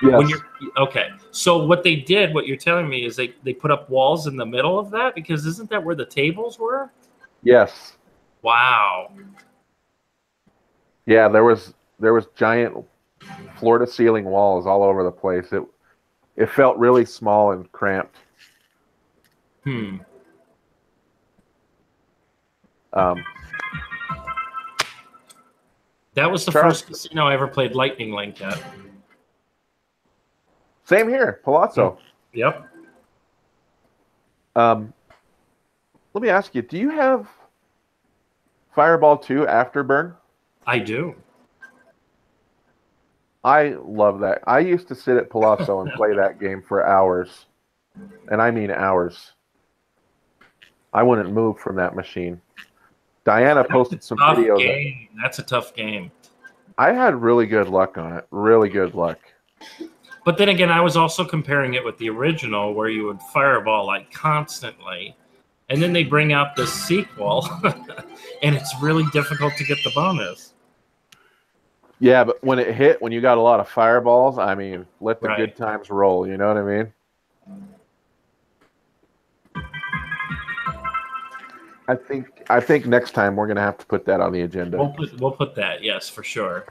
Yes. When okay. So what they did, what you're telling me, is they put up walls in the middle of that, because isn't that where the tables were? Yes. Wow. Yeah, there was giant floor to ceiling walls all over the place. It felt really small and cramped. That was the first casino I ever played Lightning Link at. Same here, Palazzo. Yep. Let me ask you, do you have Fireball 2 Afterburn? I do. I love that. I used to sit at Palazzo and play that game for hours. And I mean hours. I wouldn't move from that machine. Diana posted some videos. Game. That's a tough game. I had really good luck on it. Really good luck. But then again, I was also comparing it with the original, where you would fireball like constantly. And then they bring out the sequel, and it's really difficult to get the bonus. Yeah, but when it hit, when you got a lot of fireballs, I mean, let the good times roll. You know what I mean? I think next time we're gonna have to put that on the agenda. We'll put that, yes, for sure.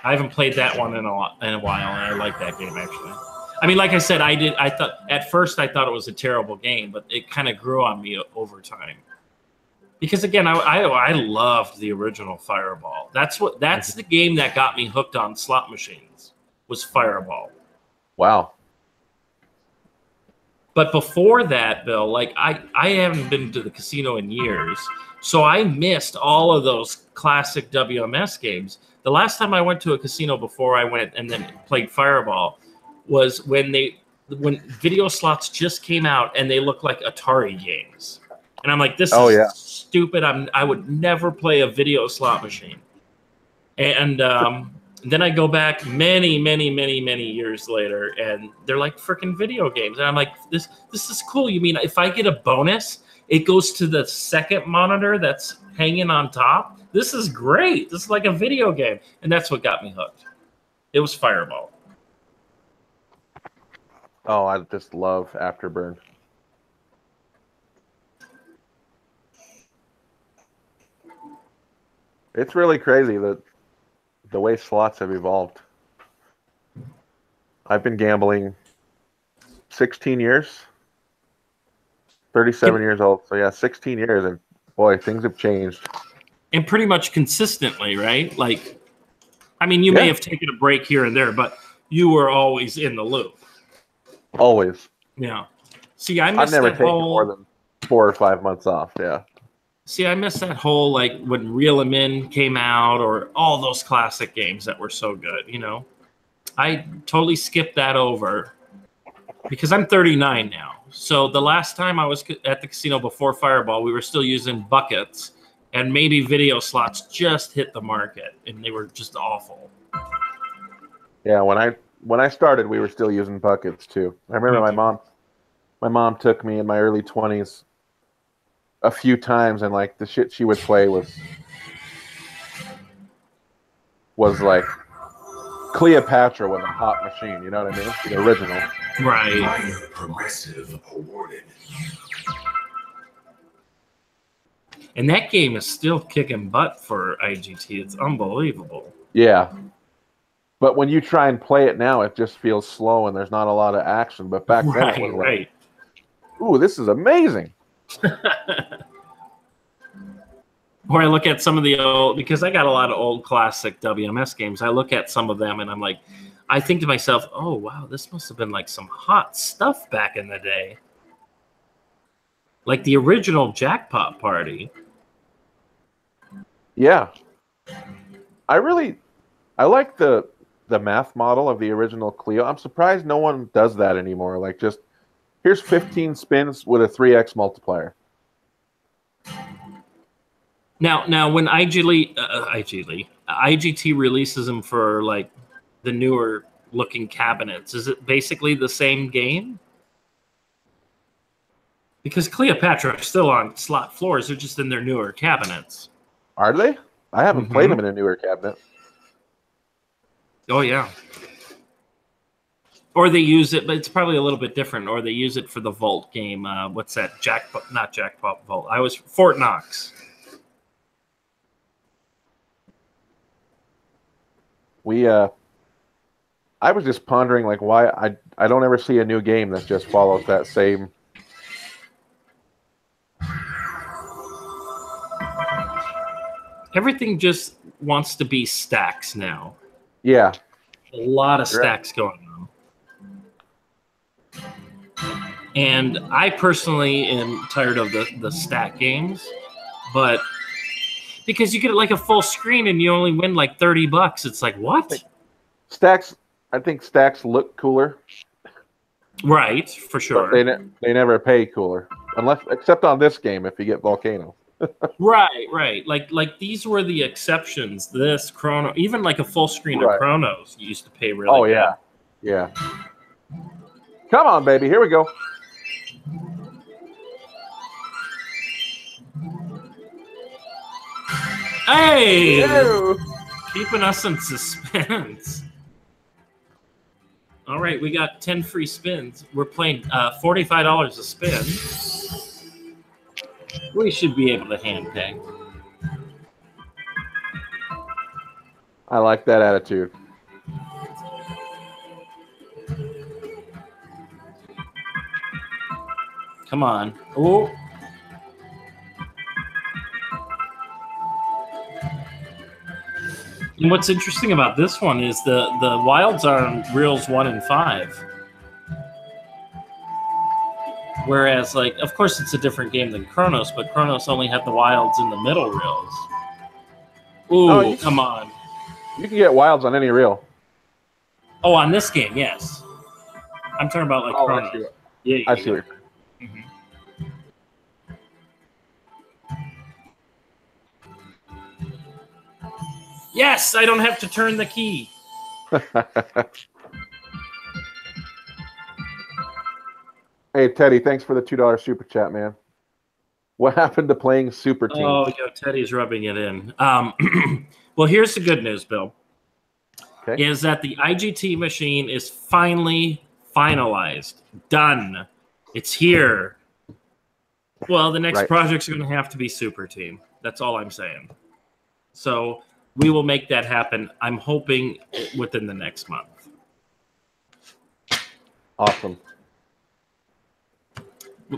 I haven't played that one in a while, and I like that game actually. I mean, like I said, at first I thought it was a terrible game, but it kind of grew on me over time. Because again, I loved the original Fireball. That's the game that got me hooked on slot machines, was Fireball. Wow. But before that, Bill, like I haven't been to the casino in years, so I missed all of those classic WMS games. The last time I went to a casino before I went and then played Fireball was when video slots just came out and they looked like Atari games. And I'm like, this is stupid. I would never play a video slot machine. And then I go back many years later, and they're like freaking video games. And I'm like, this is cool. You mean if I get a bonus, it goes to the second monitor that's hanging on top? This is great. This is like a video game. And that's what got me hooked. It was Fireball. Oh, I just love Afterburn. It's really crazy that the way slots have evolved. I've been gambling 16 years, 37 years old. So yeah, 16 years, and boy, things have changed. And pretty much consistently, right? Like, I mean, you may have taken a break here and there, but you were always in the loop. Always. Yeah. See, I missed I've never that taken whole... more than 4 or 5 months off. Yeah. See, I missed that whole, like, when Reel 'Em In came out, or all those classic games that were so good, you know? I totally skipped that over because I'm 39 now. So the last time I was at the casino before Fireball, we were still using buckets, and maybe video slots just hit the market, and they were just awful. Yeah, when I started, we were still using buckets too. I remember my mom took me in my early 20s a few times, and like the shit she would play was like Cleopatra with a hot machine, you know what I mean? The original. Right. Minor progressive awarded. And that game is still kicking butt for IGT. It's unbelievable. Yeah. But when you try and play it now, it just feels slow and there's not a lot of action. But back then it was like, ooh, this is amazing. Or I look at some of the old, because I got a lot of old classic WMS games. I look at some of them and I'm like, I think to myself, oh, wow, this must have been like some hot stuff back in the day. Like the original Jackpot Party. Yeah. I like the math model of the original Clio. I'm surprised no one does that anymore. Like, just here's 15 spins with a 3x multiplier. Now when IGT releases them for like the newer looking cabinets, is it basically the same game? Because Cleopatra are still on slot floors, they're just in their newer cabinets. Are they? I haven't played them in a newer cabinet. Oh yeah. Or they use it, but it's probably a little bit different. Or they use it for the Vault game. What's that? Not Jackpot Vault. Fort Knox. I was just pondering like why I don't ever see a new game that just follows that same. Everything just wants to be stacks now. Yeah. A lot of stacks going on. And I personally am tired of the stack games, but because you get like a full screen and you only win like $30. It's like, what? I think stacks look cooler. Right, for sure. They never pay cooler. Except on this game if you get Volcano. Right. Like these were the exceptions. This Chrono, even like a full screen of Chronos, you used to pay really Oh, yeah. good. Yeah. Come on, baby. Here we go. Hey! Ew. Keeping us in suspense. All right, we got 10 free spins. We're playing $45 a spin. We should be able to hand pay. I like that attitude. Come on. Oh. And what's interesting about this one is the wilds are on reels 1 and 5. Whereas, like, of course, it's a different game than Chronos, but Chronos only had the wilds in the middle reels. Ooh, come on. You can get wilds on any reel. Oh, on this game, yes. I'm talking about, like, Chronos. I see it. Mm-hmm. Yes, I don't have to turn the key. Hey, Teddy, thanks for the $2 super chat, man. What happened to playing Super Team? Oh, Teddy's rubbing it in. Well, here's the good news, Bill. Okay. Is that the IGT machine is finally finalized. Done. It's here. Well, the next project's going to have to be Super Team. That's all I'm saying. So we will make that happen. I'm hoping within the next month. Awesome.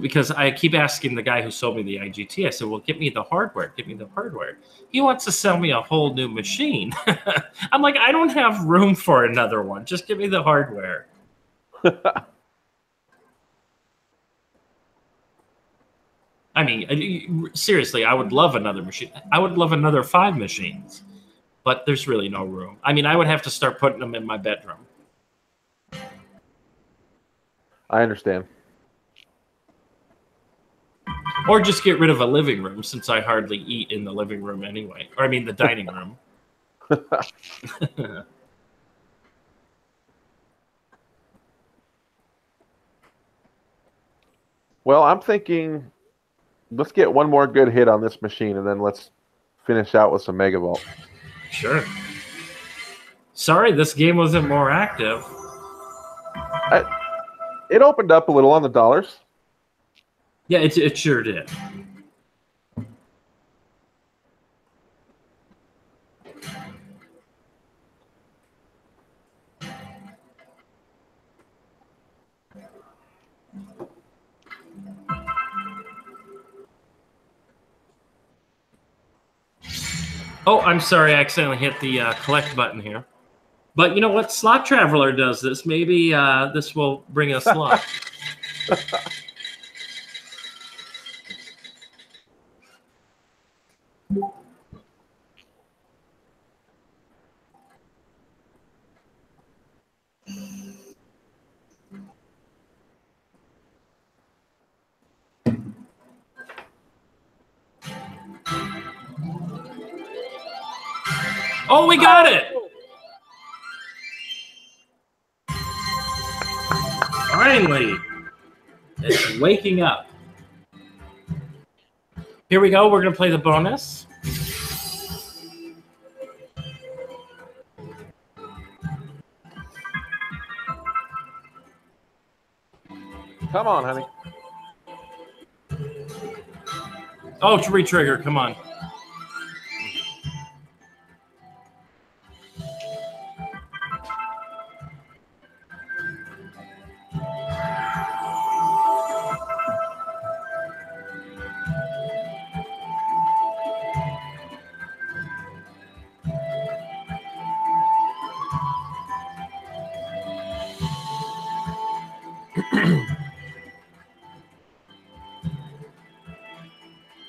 Because I keep asking the guy who sold me the IGT, I said, well, get me the hardware. Get me the hardware. He wants to sell me a whole new machine. I'm like, I don't have room for another one. Just give me the hardware. I mean, seriously, I would love another machine. I would love another 5 machines. But there's really no room. I mean, I would have to start putting them in my bedroom. I understand. Or just get rid of a living room, since I hardly eat in the living room anyway. Or, I mean, the dining room. Well, I'm thinking let's get one more good hit on this machine, and then let's finish out with some Megavolt. Sure. Sorry, this game wasn't more active. It opened up a little on the dollars. Yeah, it sure did. Oh, I'm sorry. I accidentally hit the collect button here. But you know what? Slot Traveler does this. Maybe this will bring us luck. Oh, we got it! Finally, it's waking up. Here we go. We're going to play the bonus. Come on, honey. Oh, to re-trigger. Come on.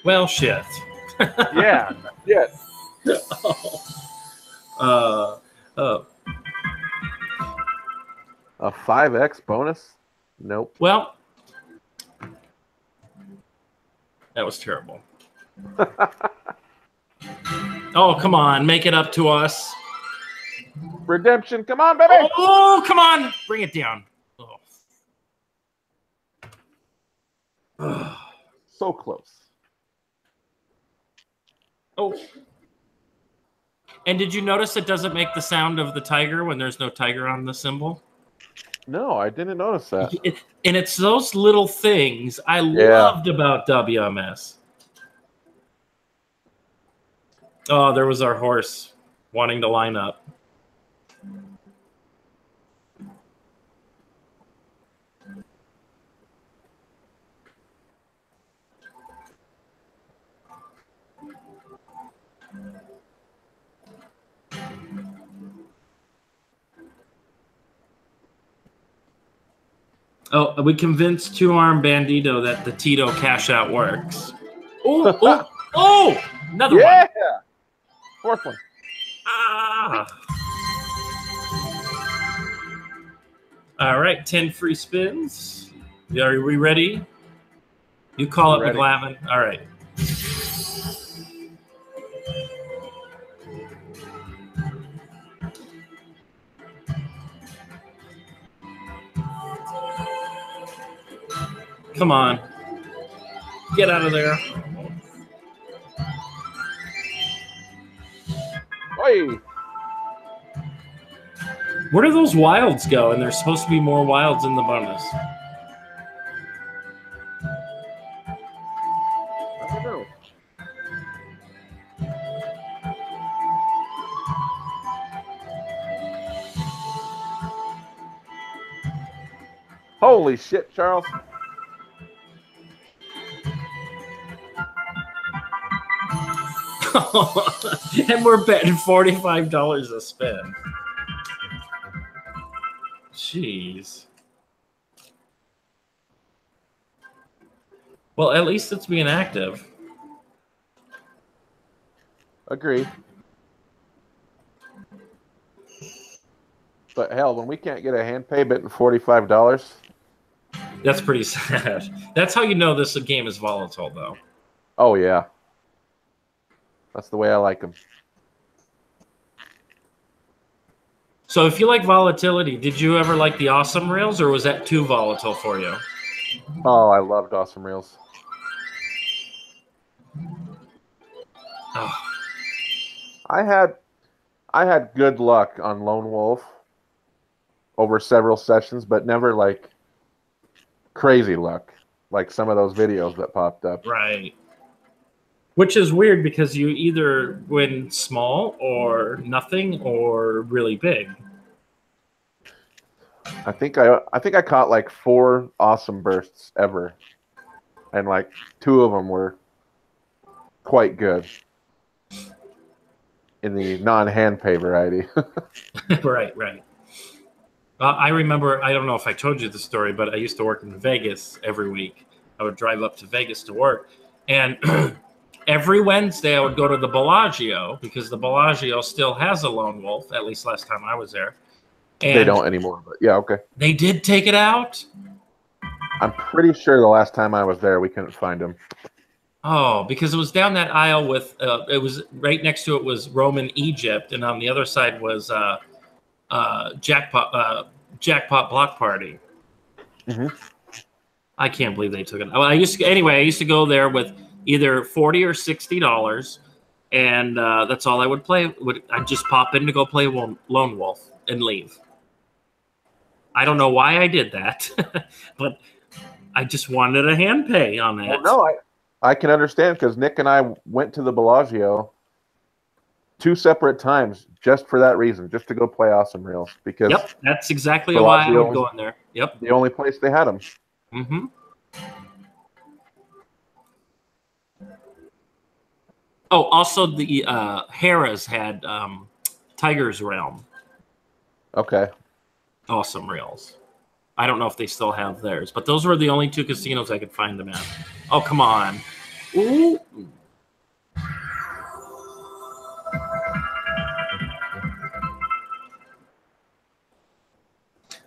Well, shit. Yeah. Yeah. A 5x bonus? Nope. Well, that was terrible. Oh, come on. Make it up to us. Redemption. Come on, baby. Oh, come on. Bring it down. Oh. So close. Oh. And did you notice it doesn't make the sound of the tiger when there's no tiger on the symbol? No, I didn't notice that. And it's those little things I loved about WMS. Oh, there was our horse wanting to line up. Oh, we convinced Two-Arm Bandito that the Tito cash out works. Oh, oh, oh! Another one. Yeah! Fourth one. Ah! All right, 10 free spins. Are we ready? You call it, McGlavin. All right. Come on. Get out of there. Oi. Where do those wilds go? And there's supposed to be more wilds in the bonus. I don't know. Holy shit, Charles. And we're betting $45 a spin. Jeez. Well, at least it's being active. Agree. But hell, when we can't get a hand pay betting $45. That's pretty sad. That's how you know this game is volatile, though. Oh, yeah. That's the way I like them. So if you like volatility, did you ever like the Awesome Reels, or was that too volatile for you? Oh, I loved Awesome Reels. Oh. I had good luck on Lone Wolf over several sessions, but never like crazy luck, like some of those videos that popped up. Right. Which is weird because you either win small or nothing or really big. I think I caught like 4 awesome bursts ever, and like 2 of them were quite good. in the non-hand pay variety. Right, right. I remember, I don't know if I told you the story, but I used to work in Vegas every week. I would drive up to Vegas to work. And every Wednesday I would go to the Bellagio because the Bellagio still has a lone wolf, at least last time I was there. And they don't anymore, but yeah, okay. they did take it out? I'm pretty sure the last time I was there, we couldn't find him. Oh, because it was down that aisle with, it was right next to it was Roman Egypt, and on the other side was Jackpot Block Party. Mm-hmm. I can't believe they took it. I used to go there with either $40 or $60, and that's all I would play. I'd just pop in to go play Lone Wolf and leave. I don't know why I did that, but I just wanted a hand pay on that. Well, no, I can understand because Nick and I went to the Bellagio 2 separate times just for that reason, just to go play Awesome Reels. Because yep, that's exactly why I would go in there. Yep, the only place they had them. Mm-hmm. Oh, also the Harrah's had Tiger's Realm. Okay. Awesome Reels. I don't know if they still have theirs, but those were the only 2 casinos I could find them at. Oh, come on. Ooh.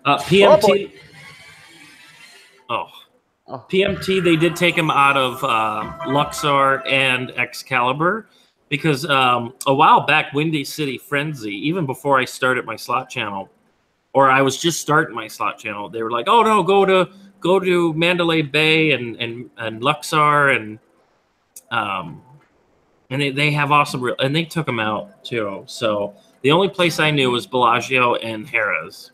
PMT. PMT, they did take him out of Luxor and Excalibur because a while back, Windy City Frenzy, even before I started my slot channel, or I was just starting my slot channel, they were like, "Oh no, go to Mandalay Bay and Luxor and they have awesome real, and they took him out too. So the only place I knew was Bellagio and Harrah's.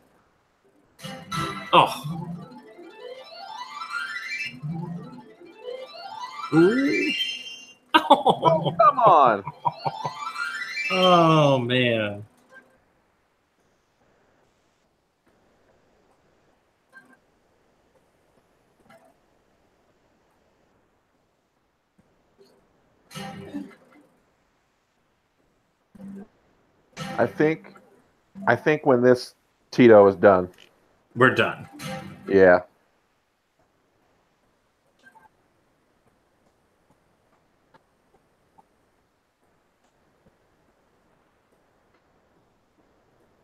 Oh. Ooh. Oh, come on. Oh, man. I think when this Tito is done, we're done. Yeah.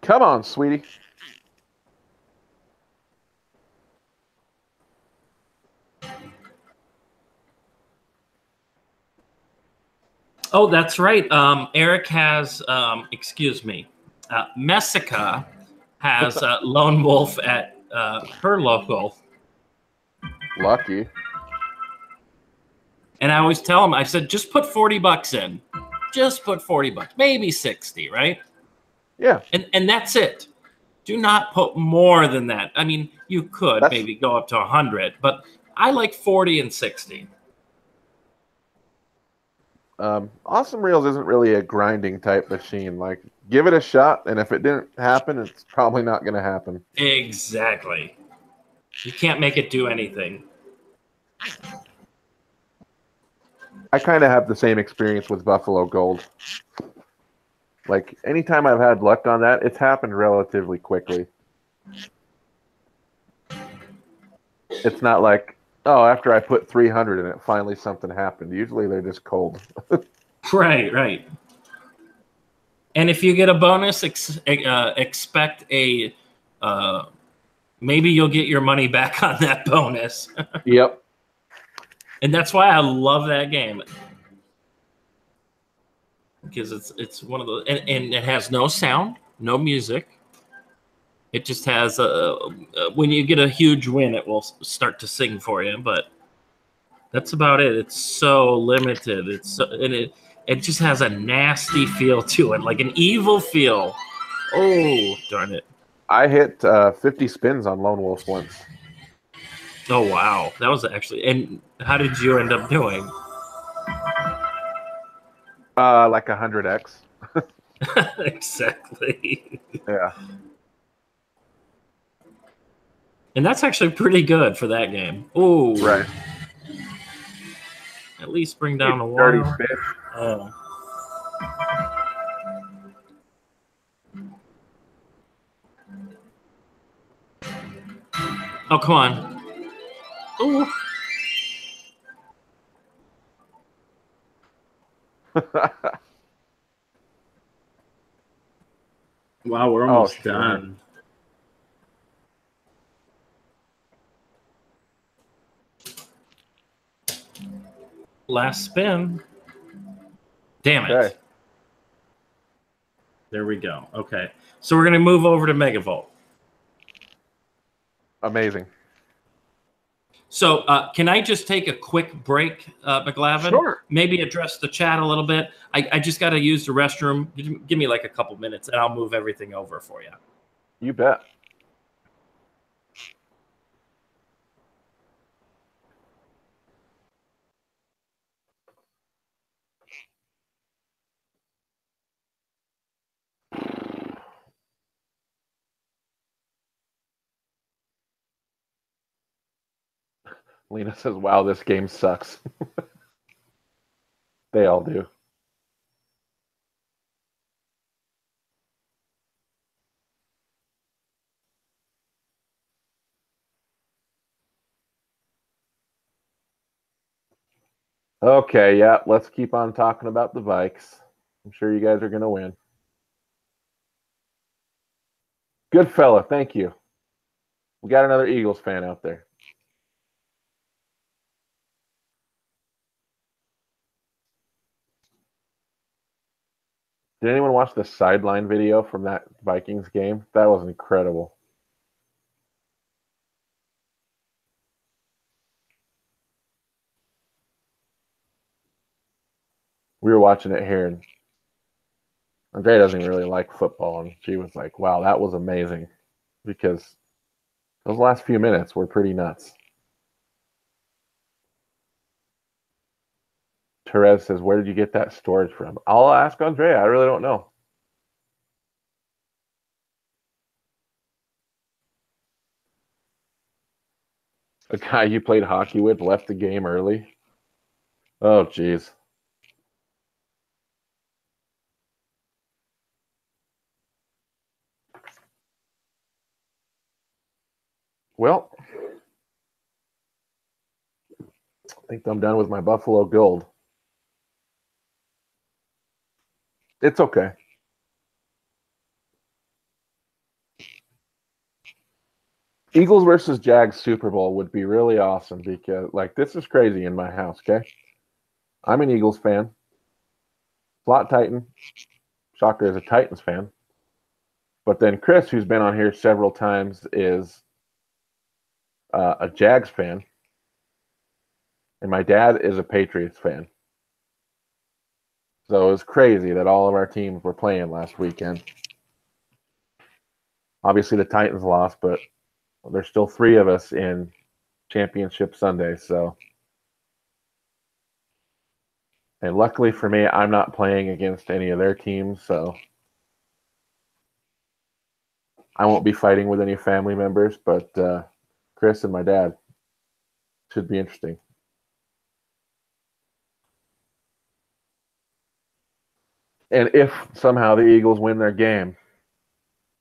Come on, sweetie. Oh, that's right. Eric has, excuse me, Messica has Lone Wolf at her local. Lucky. And I always tell him, I said, just put $40 in. Just put $40, maybe 60, right? Yeah. And that's it. Do not put more than that. I mean, you could maybe go up to 100, but I like 40 and 60. Awesome Reels isn't really a grinding type machine. Like, give it a shot, and if it didn't happen, it's probably not going to happen. Exactly. You can't make it do anything. I kind of have the same experience with Buffalo Gold. Like, anytime I've had luck on that, it's happened relatively quickly. It's not like, oh, after I put 300 in it, finally something happened. Usually they're just cold. Right, right. And if you get a bonus, expect a maybe you'll get your money back on that bonus. Yep. And that's why I love that game. Because it's one of those, and it has no sound, no music. It just has when you get a huge win, it will start to sing for you. But that's about it. It's so limited. It just has a nasty feel to it, like an evil feel. Oh, darn it! I hit 50 spins on Lone Wolf once. Oh wow, that was actually. And how did you end up doing? Like 100x. Exactly. Yeah. And that's actually pretty good for that game. Oh, right. At least bring down the water. Dirty spin. Oh. Oh, come on. Ooh. Wow, we're almost done. Last spin. Damn it. Okay. There we go. Okay. So we're going to move over to Megavolt. Amazing. So can I just take a quick break, McGlavin? Sure. Maybe address the chat a little bit. I just got to use the restroom. Give me like a couple minutes, and I'll move everything over for you. You bet. Lena says, wow, this game sucks. They all do. Okay, yeah, let's keep on talking about the Vikes. I'm sure you guys are going to win. Good fella, thank you. We got another Eagles fan out there. Did anyone watch the sideline video from that Vikings game? That was incredible. We were watching it here, and Andrea doesn't really like football, and she was like, wow, that was amazing, because those last few minutes were pretty nuts. Therese says, where did you get that storage from? I'll ask Andrea. I really don't know. A guy you played hockey with left the game early. Oh, geez. Well, I think I'm done with my Buffalo Gold. It's okay. Eagles versus Jags Super Bowl would be really awesome because, like, this is crazy in my house, okay? I'm an Eagles fan. Slot Titan. Shocker is a Titans fan. But then Chris, who's been on here several times, is a Jags fan. And my dad is a Patriots fan. So it was crazy that all of our teams were playing last weekend. Obviously, the Titans lost, but there's still 3 of us in Championship Sunday. So, and luckily for me, I'm not playing against any of their teams, so I won't be fighting with any family members. But Chris and my dad should be interesting. And if somehow the Eagles win their game,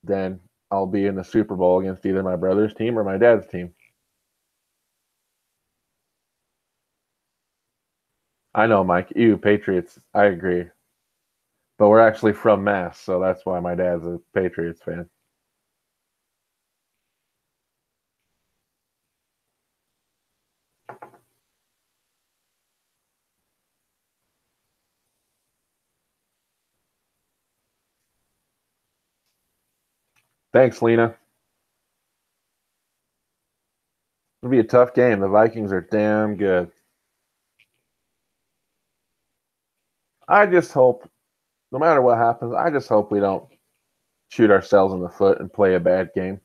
then I'll be in the Super Bowl against either my brother's team or my dad's team. I know, Mike. You, Patriots, I agree. But we're actually from Mass, so that's why my dad's a Patriots fan. Thanks, Lena. It'll be a tough game. The Vikings are damn good. I just hope, no matter what happens, I just hope we don't shoot ourselves in the foot and play a bad game.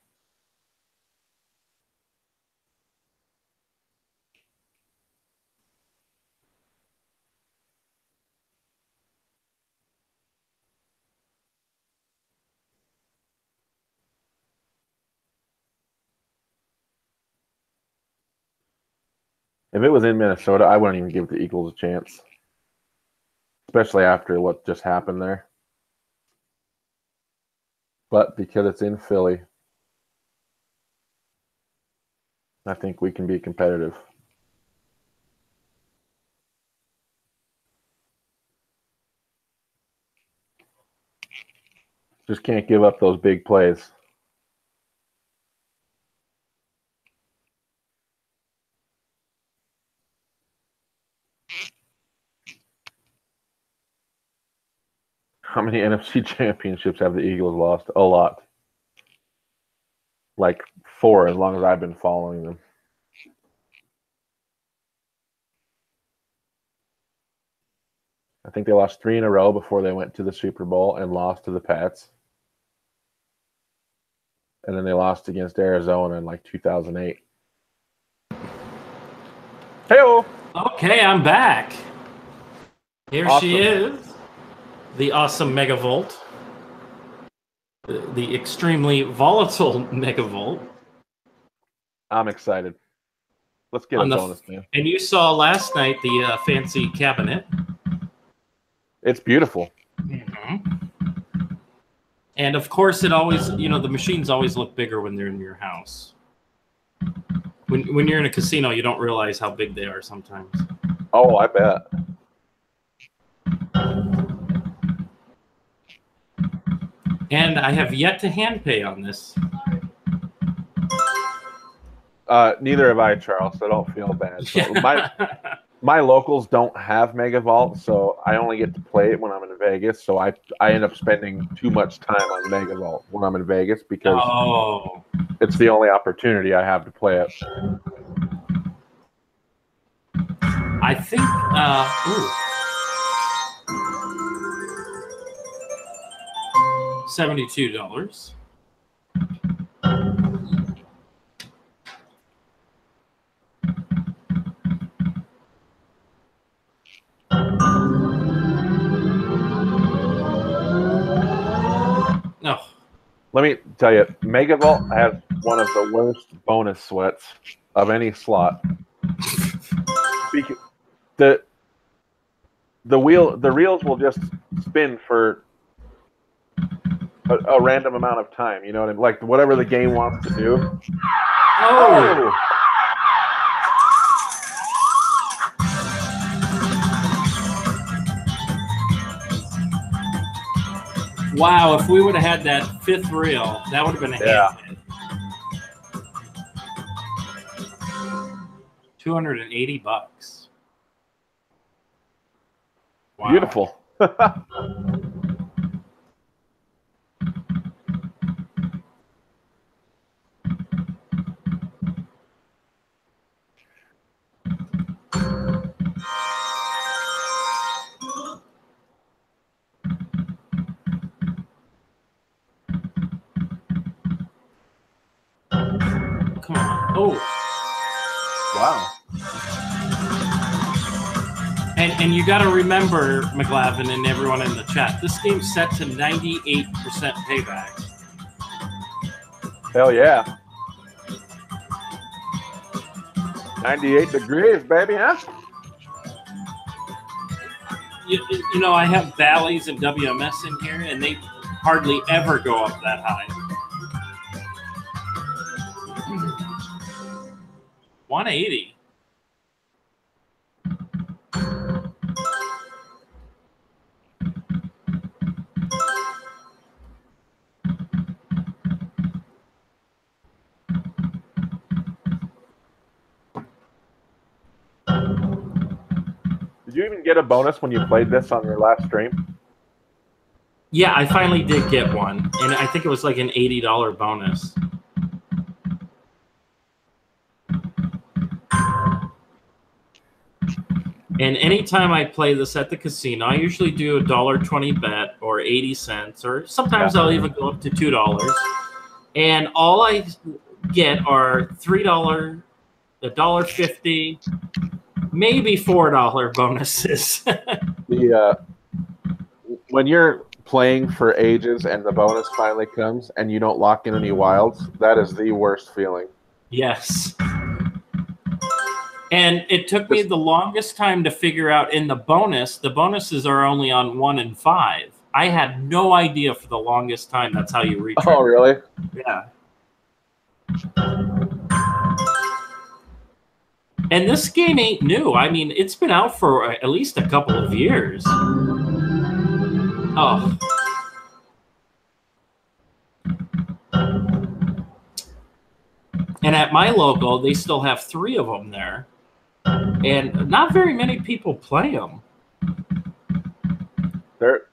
If it was in Minnesota, I wouldn't even give the Eagles a chance, especially after what just happened there. But because it's in Philly, I think we can be competitive. Just can't give up those big plays. How many NFC championships have the Eagles lost? A lot. Like 4, as long as I've been following them. I think they lost 3 in a row before they went to the Super Bowl and lost to the Pats. And then they lost against Arizona in like 2008. Hey-o! Okay, I'm back. Here Awesome. she is. The awesome Megavolt. The extremely volatile Megavolt. I'm excited. Let's get a bonus, man. And you saw last night the fancy cabinet. It's beautiful. Mm-hmm. And of course, it always, you know, the machines always look bigger when they're in your house. When you're in a casino, you don't realize how big they are sometimes. Oh, I bet. And I have yet to hand pay on this. Neither have I, Charles, so don't feel bad. So Yeah. my locals don't have Megavolt, so I only get to play it when I'm in Vegas. So I end up spending too much time on Megavolt when I'm in Vegas because it's the only opportunity I have to play it. I think, $72. No. Let me tell you, Megavolt has one of the worst bonus sweats of any slot. The reels will just spin for a random amount of time. You know what I mean? Like whatever the game wants to do. Oh! Wow, if we would have had that 5th reel, that would have been a hand hit. 280 bucks. Wow. Beautiful. Come on. Oh. Wow. And you got to remember, McGlavin and everyone in the chat, this game's set to 98% payback. Hell yeah. 98 degrees, baby, huh? You know, I have Valleys and WMS in here, and they hardly ever go up that high. 180. Did you even get a bonus when you played this on your last stream? Yeah, I finally did get one, and I think it was like an $80 bonus. And anytime I play this at the casino, I usually do a $1.20 bet or 80 cents, or sometimes I'll even go up to $2. And all I get are $3, $1.50, maybe $4 bonuses. When you're playing for ages and the bonus finally comes and you don't lock in any wilds, that is the worst feeling. Yes. And it took me the longest time to figure out the bonuses are only on 1 and 5. I had no idea for the longest time that's how you reach. Oh, really? Yeah. And this game ain't new. I mean, it's been out for at least a couple of years. Oh. And at my local, they still have 3 of them there. And not very many people play them. They're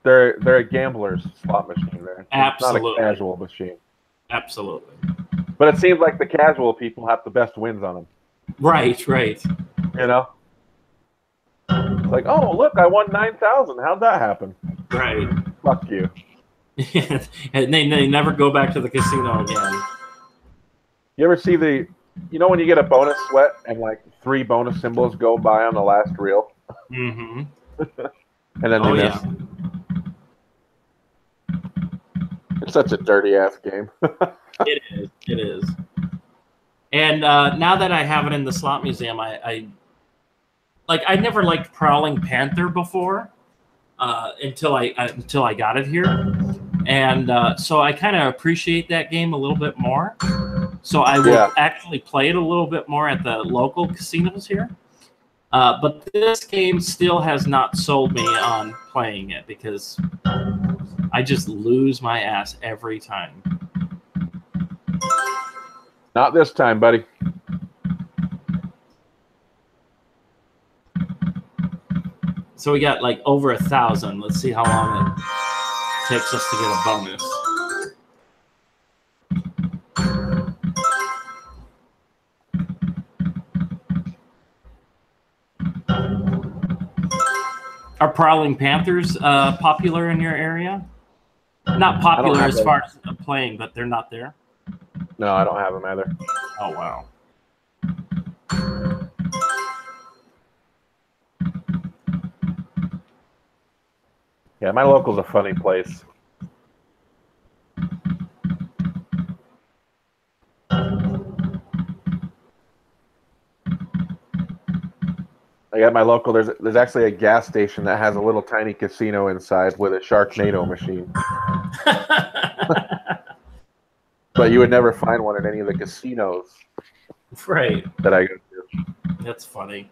a gambler's slot machine there. Absolutely. It's not a casual machine. Absolutely. But it seems like the casual people have the best wins on them. Right, right. You know? It's like, oh, look, I won 9,000. How'd that happen? Right. Fuck you. And they never go back to the casino again. You ever see you know when you get a bonus sweat and like 3 bonus symbols go by on the last reel? Mm-hmm. And then they miss. Yeah. It's such a dirty ass game. It is. It is. And now that I have it in the slot museum, I never liked Prowling Panther before until I got it here, and so I kind of appreciate that game a little bit more. So I will actually play it a little bit more at the local casinos here. But this game still has not sold me on playing it because I just lose my ass every time. Not this time, buddy. So we got like over 1,000. Let's see how long it takes us to get a bonus. Are Prowling Panthers popular in your area? Not popular as far as playing, but they're not there? No, I don't have them either. Oh, wow. Yeah, my local's a funny place. I got my local. There's actually a gas station that has a little tiny casino inside with a Sharknado machine. But you would never find one at any of the casinos, right? That I go to. That's funny.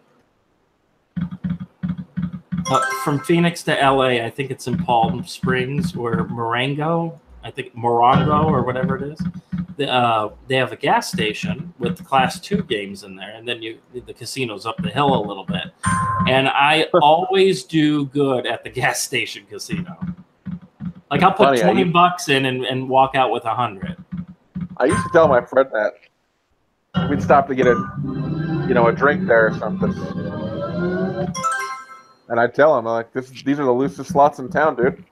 From Phoenix to LA, I think it's in Palm Springs or Morongo. I think Morongo or whatever it is. They have a gas station with the Class 2 games in there, and then the casino's up the hill a little bit. And I always do good at the gas station casino. Like I'll put $20 in and walk out with 100. I used to tell my friend that we'd stop to get a drink there or something. And I'd tell him, like, these are the loosest slots in town, dude.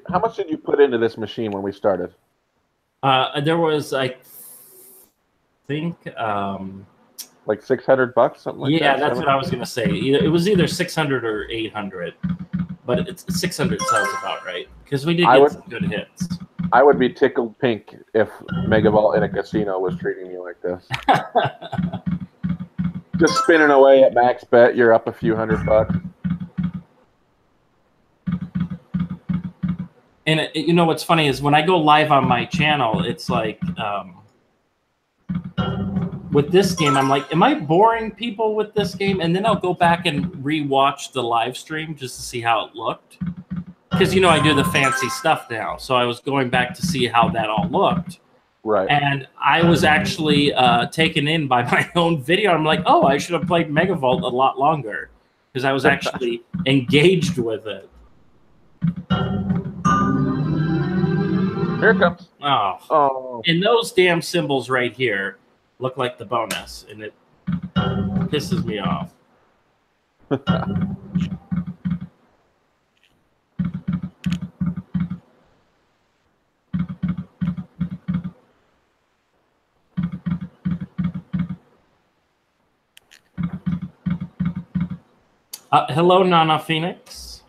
How much did you put into this machine when we started? There was, I think, like $600, something like that. Yeah, that's what I was gonna say. It was either 600 or 800, but it's 600 sounds about right because we did get some good hits. I would be tickled pink if Megavolt in a casino was treating me like this. Just spinning away at max bet, you're up a few $100. And you know what's funny is when I go live on my channel, it's like with this game, I'm like, am I boring people with this game? And then I'll go back and rewatch the live stream just to see how it looked. Because, I do the fancy stuff now. So I was going back to see how that all looked. Right. And I was actually taken in by my own video. I'm like, oh, I should have played Megavolt a lot longer. Because I was actually engaged with it. Here it comes. Oh. And those damn symbols right here look like the bonus, and it pisses me off. Hello, Nana Phoenix.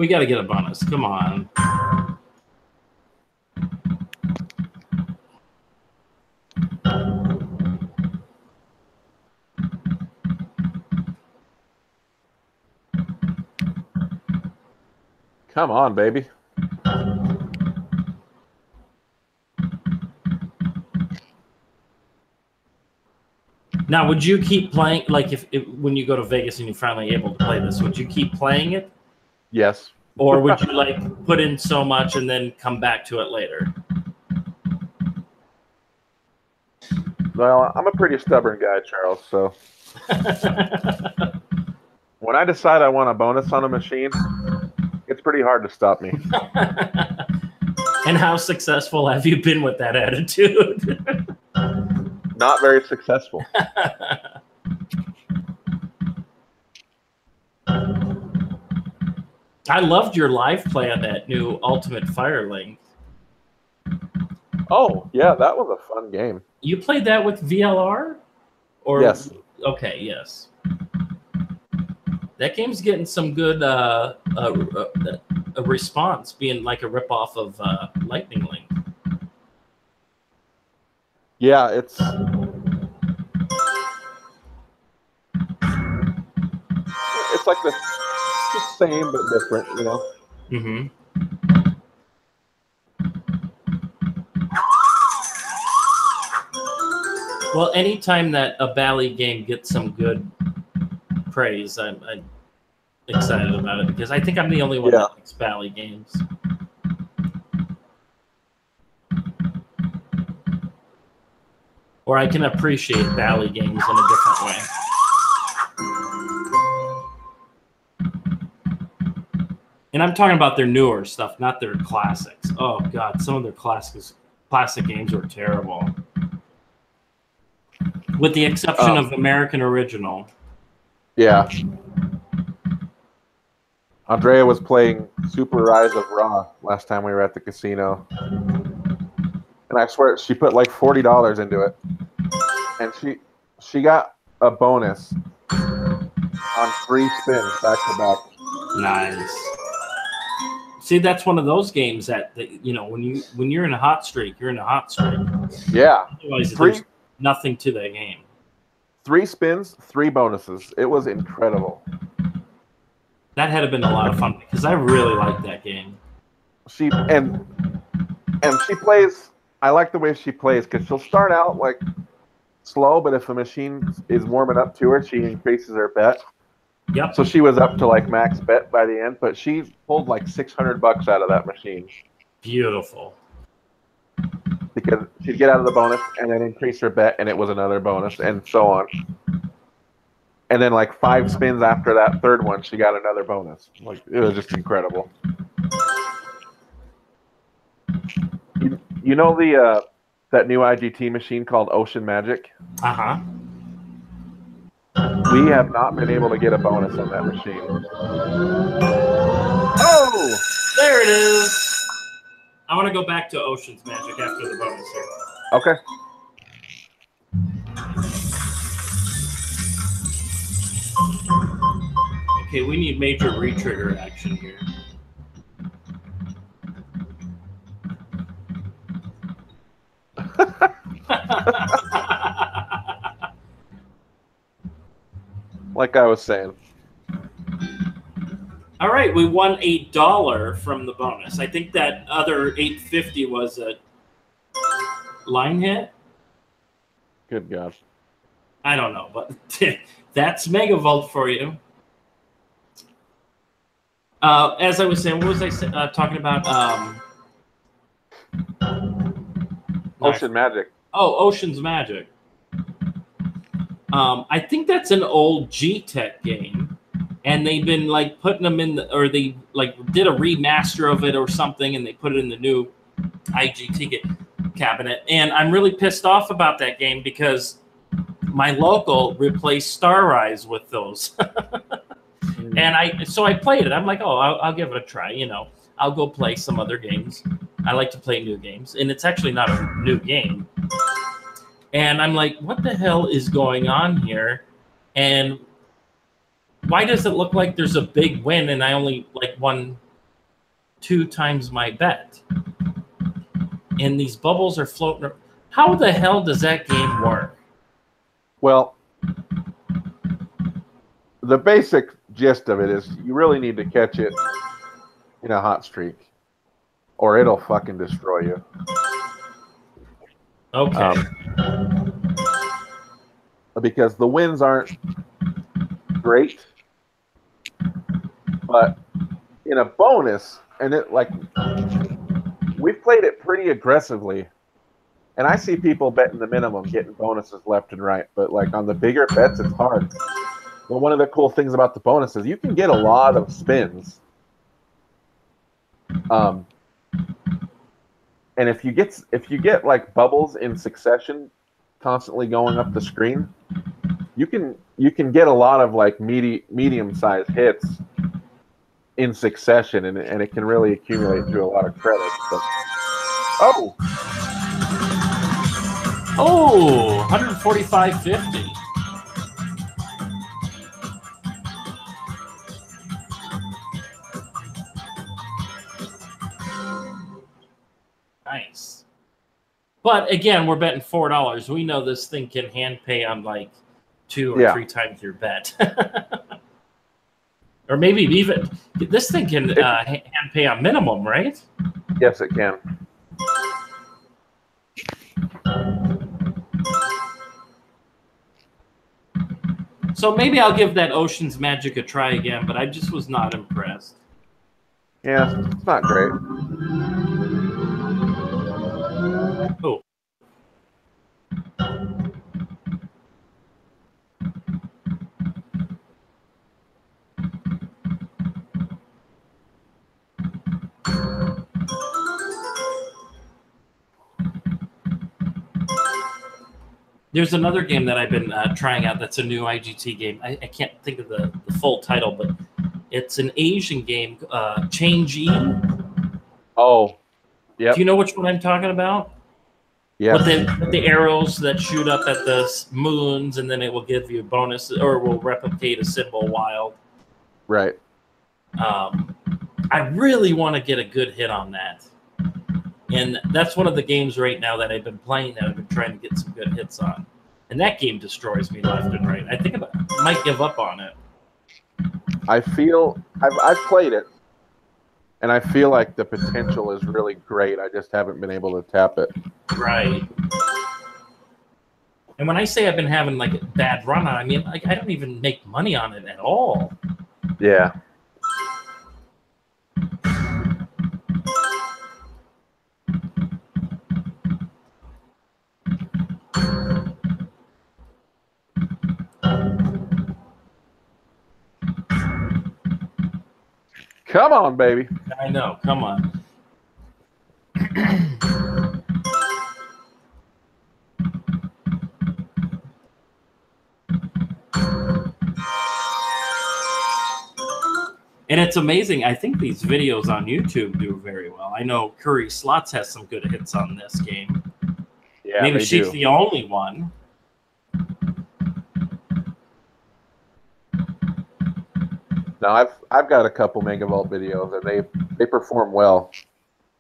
We got to get a bonus. Come on. Come on, baby. Now, would you keep playing, like if when you go to Vegas and you're finally able to play this, would you keep playing it? Yes. Or would you like put in so much and then come back to it later? Well, I'm a pretty stubborn guy, Charles, so when I decide I want a bonus on a machine, it's pretty hard to stop me. And how successful have you been with that attitude? Not very successful. I loved your live play on that new Ultimate Firelink. Oh, yeah, that was a fun game. You played that with VLR? Or yes. Okay, yes. That game's getting some good a response, being like a ripoff of Lightning Link. Yeah, it's like the same but different, you know. Mm-hmm. Well, anytime that a Bally game gets some good praise, I'm excited about it because I think I'm the only one that likes Bally games. Or I can appreciate Bally games in a different way. And I'm talking about their newer stuff, not their classics. Oh, God, some of their classic games were terrible. With the exception of American Original. Yeah. Andrea was playing Super Rise of Ra last time we were at the casino. And I swear she put like $40 into it. And she got a bonus on 3 spins back to back. Nice. See, that's one of those games that you know, when you're in a hot streak, you're in a hot streak. Yeah. Otherwise, there's nothing to that game. 3 spins, 3 bonuses. It was incredible. That had been a lot of fun because I really liked that game. She plays. I like the way she plays because she'll start out like slow, but if a machine is warming up to her, she increases her bet. Yep. So she was up to like max bet by the end, but she pulled like $600 out of that machine. Beautiful. Because she'd get out of the bonus and then increase her bet, and it was another bonus, and so on. And then like 5 spins after that third one, she got another bonus. Like, it was just incredible. You know the that new IGT machine called Ocean Magic? Uh-huh. We have not been able to get a bonus on that machine. Oh! There it is. I want to go back to Ocean's Magic after the bonus here. Okay. Okay, we need major retrigger action here. Like I was saying. All right, we won $8 from the bonus. I think that other $8.50 was a line hit. Good gosh. I don't know, but that's Megavolt for you. As I was saying, what was I talking about? Ocean Magic. Oh, Ocean's Magic. I think that's an old G-Tech game, and they've been like putting them in, or they like did a remaster of it or something, and they put it in the new IGT cabinet. And I'm really pissed off about that game because my local replaced Star Rise with those. And so I played it. I'm like, oh, I'll give it a try. You know, I'll go play some other games. I like to play new games, and it's actually not a new game. And I'm like, what the hell is going on here? And why does it look like there's a big win and I only like won 2 times my bet. And these bubbles are floating. How the hell does that game work? Well, the basic gist of it is you really need to catch it in a hot streak, or it'll fucking destroy you. Okay. Because the wins aren't great, but in a bonus, and it like we've played it pretty aggressively, and I see people betting the minimum, getting bonuses left and right, but like on the bigger bets, it's hard. Well, one of the cool things about the bonus is you can get a lot of spins. And if you get like bubbles in succession constantly going up the screen, you can get a lot of like medium-sized hits in succession, and it can really accumulate through a lot of credits. But, oh, 145.50. Nice. But again, we're betting $4. We know this thing can hand pay on like 2 or 3 times your bet. Or maybe even this thing can hand pay on minimum, right? Yes, it can. So maybe I'll give that Ocean's Magic a try again, but I just was not impressed. Yeah, it's not great. Oh. There's another game that I've been trying out that's a new IGT game. I can't think of the full title, but it's an Asian game, Change-E. Oh, yeah. Do you know which one I'm talking about? Yeah. With the arrows that shoot up at the moons, and then it will give you a bonus, or will replicate a symbol wild. Right. I really want to get a good hit on that. And that's one of the games right now that I've been playing that I've been trying to get some good hits on. And that game destroys me left and right. I think I might give up on it. I feel I've played it, and I feel like the potential is really great. I just haven't been able to tap it. Right. And when I say I've been having like a bad run on, I mean like I don't even make money on it at all. Yeah. Come on, baby. I know. Come on. And it's amazing. I think these videos on YouTube do very well. I know Curry Slots has some good hits on this game. Yeah, maybe she's the only one. No, I've got a couple Megavolt videos, and they perform well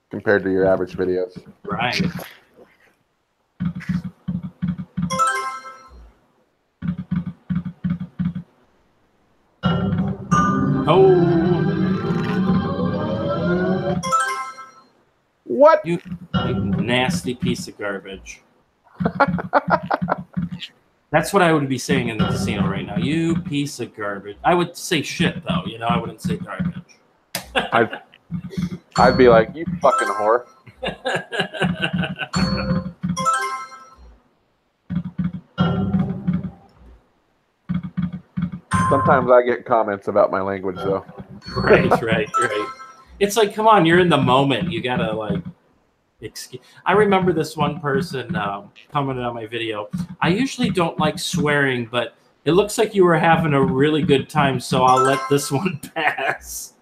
compared to your average videos. Right. Oh. What? You nasty piece of garbage. That's what I would be saying in the casino right now. You piece of garbage. I would say shit, though. You know, I wouldn't say garbage. I'd be like, you fucking whore. Sometimes I get comments about my language, though. Right. It's like, come on, you're in the moment. You gotta like. I remember this one person commented on my video. I usually don't like swearing, but it looks like you were having a really good time, so I'll let this one pass.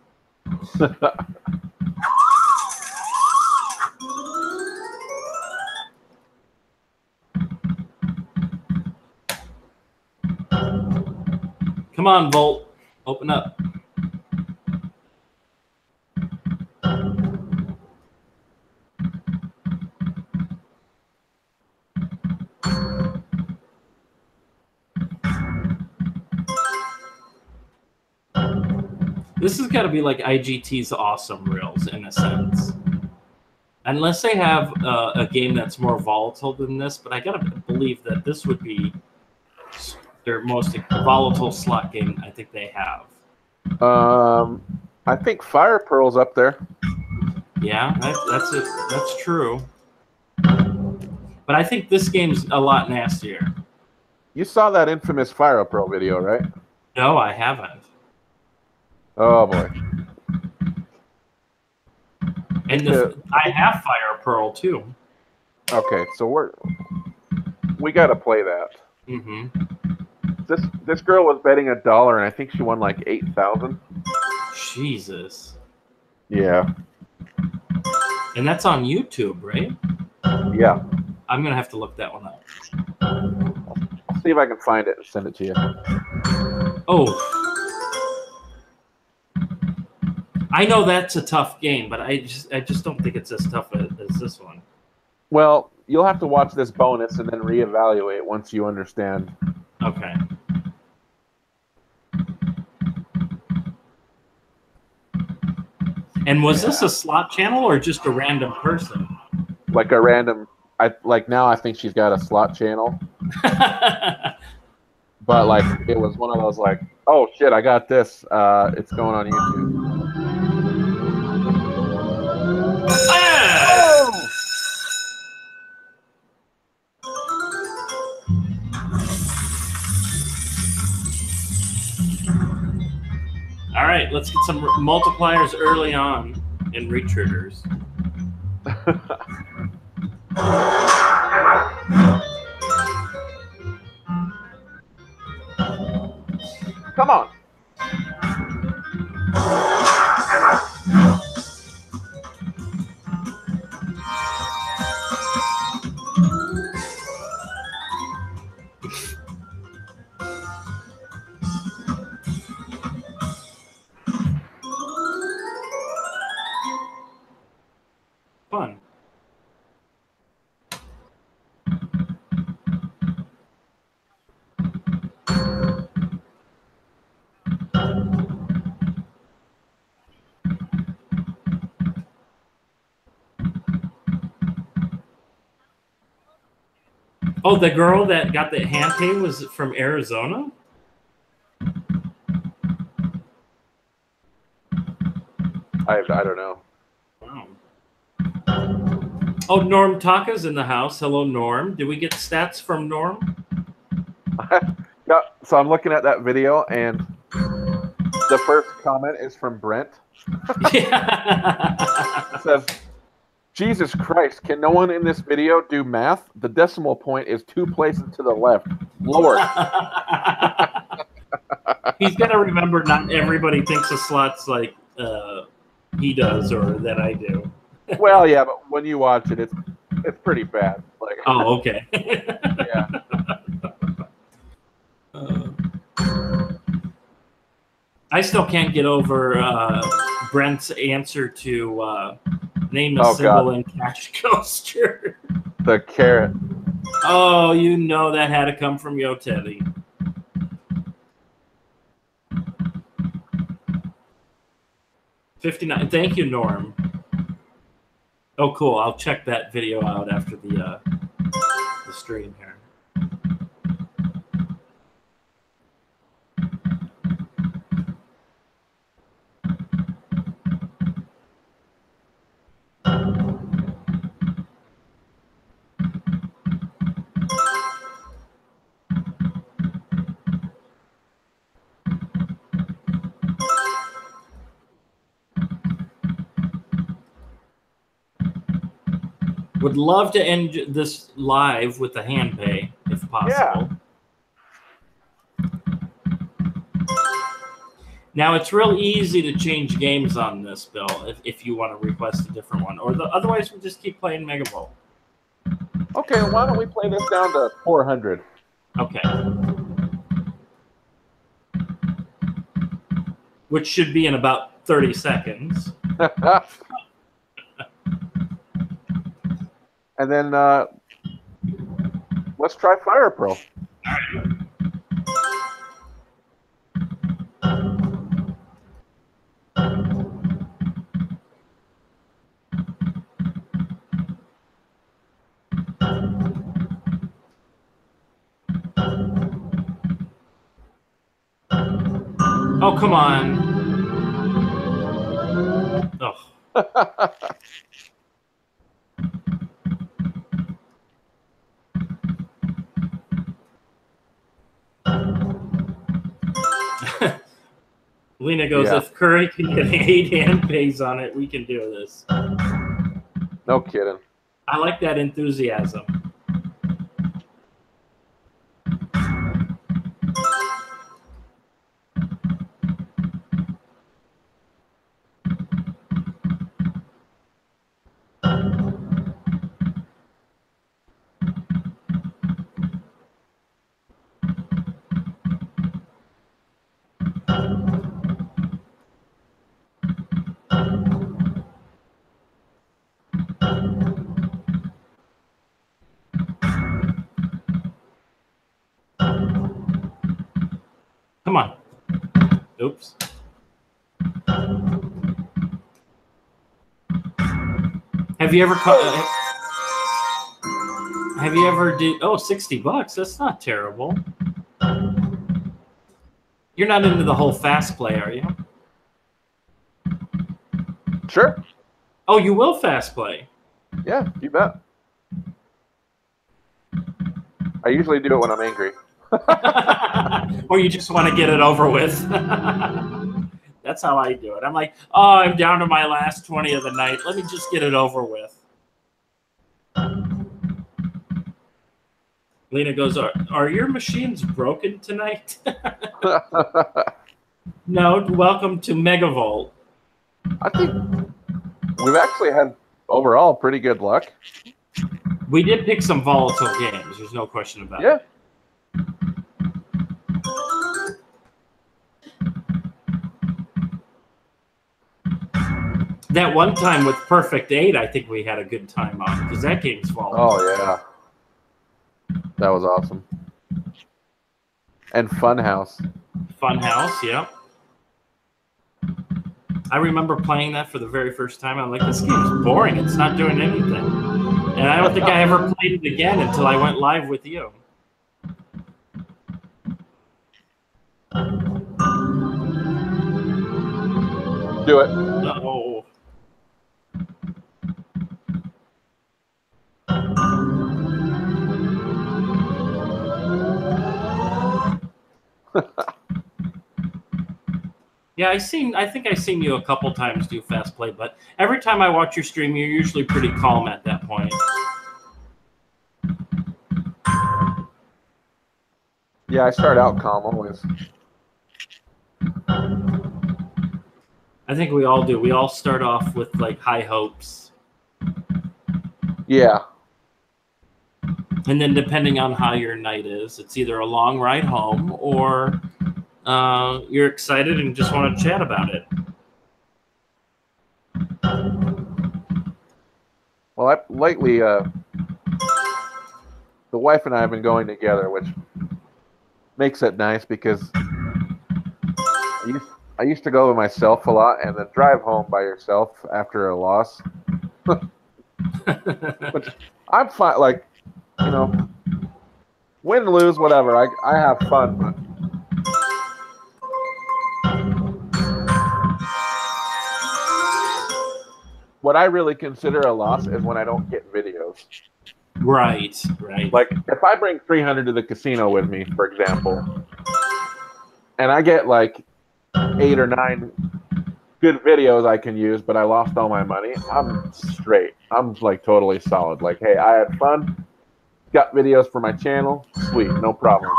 Come on, Volt. Open up. This has got to be like IGT's awesome reels in a sense. Unless they have a game that's more volatile than this, but I gotta believe that this would be their most volatile slot game I think they have. I think Fire Pearl's up there. Yeah, that's it. That's true. But I think this game's a lot nastier. You saw that infamous Fire Pearl video, right? No, I haven't. Oh boy. And I have Fire Pearl too. Okay, so we got to play that. Mm-hmm. This girl was betting $1, and I think she won like 8,000. Jesus. Yeah. And that's on YouTube, right? Yeah. I'm gonna have to look that one up. I'll see if I can find it and send it to you. Oh. I know that's a tough game, but I just don't think it's as tough as this one. Well, you'll have to watch this bonus and then reevaluate once you understand. Okay. And was this a slot channel or just a random person? Like a random. Now I think she's got a slot channel. But like it was one of those like, oh shit, I got this. It's going on YouTube. Oh! All right, let's get some multipliers early on in retriggers. Come on. Fun. Oh, the girl that got the hand pay was from Arizona? I don't know. Wow. Oh, Norm Taka's in the house. Hello, Norm. Did we get stats from Norm? Yeah, so I'm looking at that video, and the first comment is from Brent. Yeah. It says, Jesus Christ, can no one in this video do math? The decimal point is 2 places to the left. Lord. He's got to remember not everybody thinks of slots like he does or that I do. Well, yeah, but when you watch it, it's pretty bad. Like, Oh, okay. Yeah. I still can't get over Brent's answer to name a symbol in Cash Coaster. The carrot. Oh, you know that had to come from Yo Teddy. $59. Thank you, Norm. Oh, cool. I'll check that video out after the stream here. Would love to end this live with a hand pay, if possible. Yeah. Now, it's real easy to change games on this, Bill, if you want to request a different one. Or otherwise, we'll just keep playing Megavolt. Okay, why don't we play this down to 400? Okay. Which should be in about 30 seconds. And then let's try Fire Pearl. Oh, come on. Oh. Lena goes, Yeah. if Curry can get 8 hand pays on it, we can do this. No kidding. I like that enthusiasm. Come on. Oops. Have you ever oh, $60? That's not terrible. You're not into the whole fast play, are you? Sure. Oh, you will fast play. Yeah, you bet. I usually do it when I'm angry. Or you just want to get it over with. That's how I do it. I'm like, oh, I'm down to my last 20 of the night. Let me just get it over with. Lena goes, are your machines broken tonight? No, welcome to Megavolt. I think we've actually had overall pretty good luck. We did pick some volatile games. There's no question about it. That one time with Perfect 8, I think we had a good time on because that game's volatile. Oh, yeah. That was awesome. And Funhouse. Funhouse, yep. I remember playing that for the very first time. I'm like, this game's boring. It's not doing anything. And I don't think I ever played it again until I went live with you. Do it. Uh-oh. Yeah, I think I've seen you a couple times do fast play, but every time I watch your stream, you're usually pretty calm at that point. Yeah, I start out calm always. I think we all do. We all start off with like high hopes. Yeah. And then depending on how your night is, it's either a long ride home or you're excited and just want to chat about it. Well, lately, the wife and I have been going together, which makes it nice because I used to go by myself a lot and then drive home by yourself after a loss. Which I'm fine, like, you know, win, lose, whatever. I have fun, but what I really consider a loss is when I don't get videos. Right, right. Like, if I bring 300 to the casino with me, for example, and I get like 8 or 9 good videos I can use, but I lost all my money, I'm straight. I'm like totally solid. Like, hey, I had fun, got videos for my channel, sweet, no problem.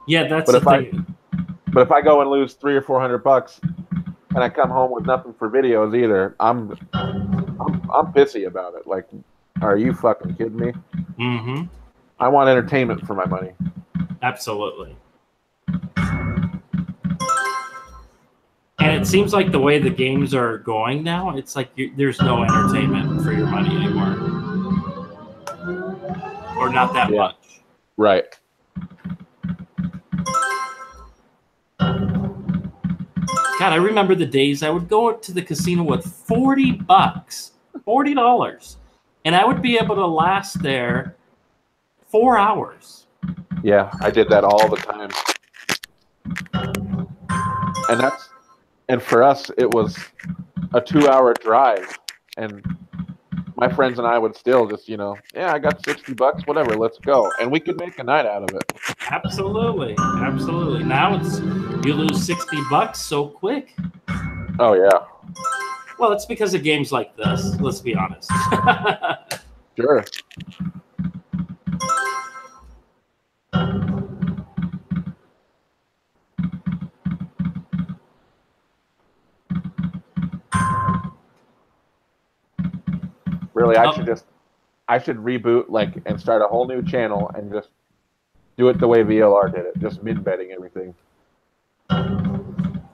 Yeah, that's the thing. But if I go and lose $300 or $400 and I come home with nothing for videos either, I'm pissy about it. Like, are you fucking kidding me? Mm-hmm. I want entertainment for my money. Absolutely. And it seems like the way the games are going now, it's like there's no entertainment for your money anymore. Or not that much. Right. God, I remember the days I would go to the casino with $40, $40, and I would be able to last there 4 hours. Yeah, I did that all the time. And for us, it was a 2-hour drive. And my friends and I would still just, yeah, I got $60, whatever, let's go. And we could make a night out of it. Absolutely. Absolutely. Now you lose $60 so quick. Oh, yeah. Well, it's because of games like this, let's be honest. Sure. Really, I should reboot and start a whole new channel and just do it the way VLR did it, just min-betting everything.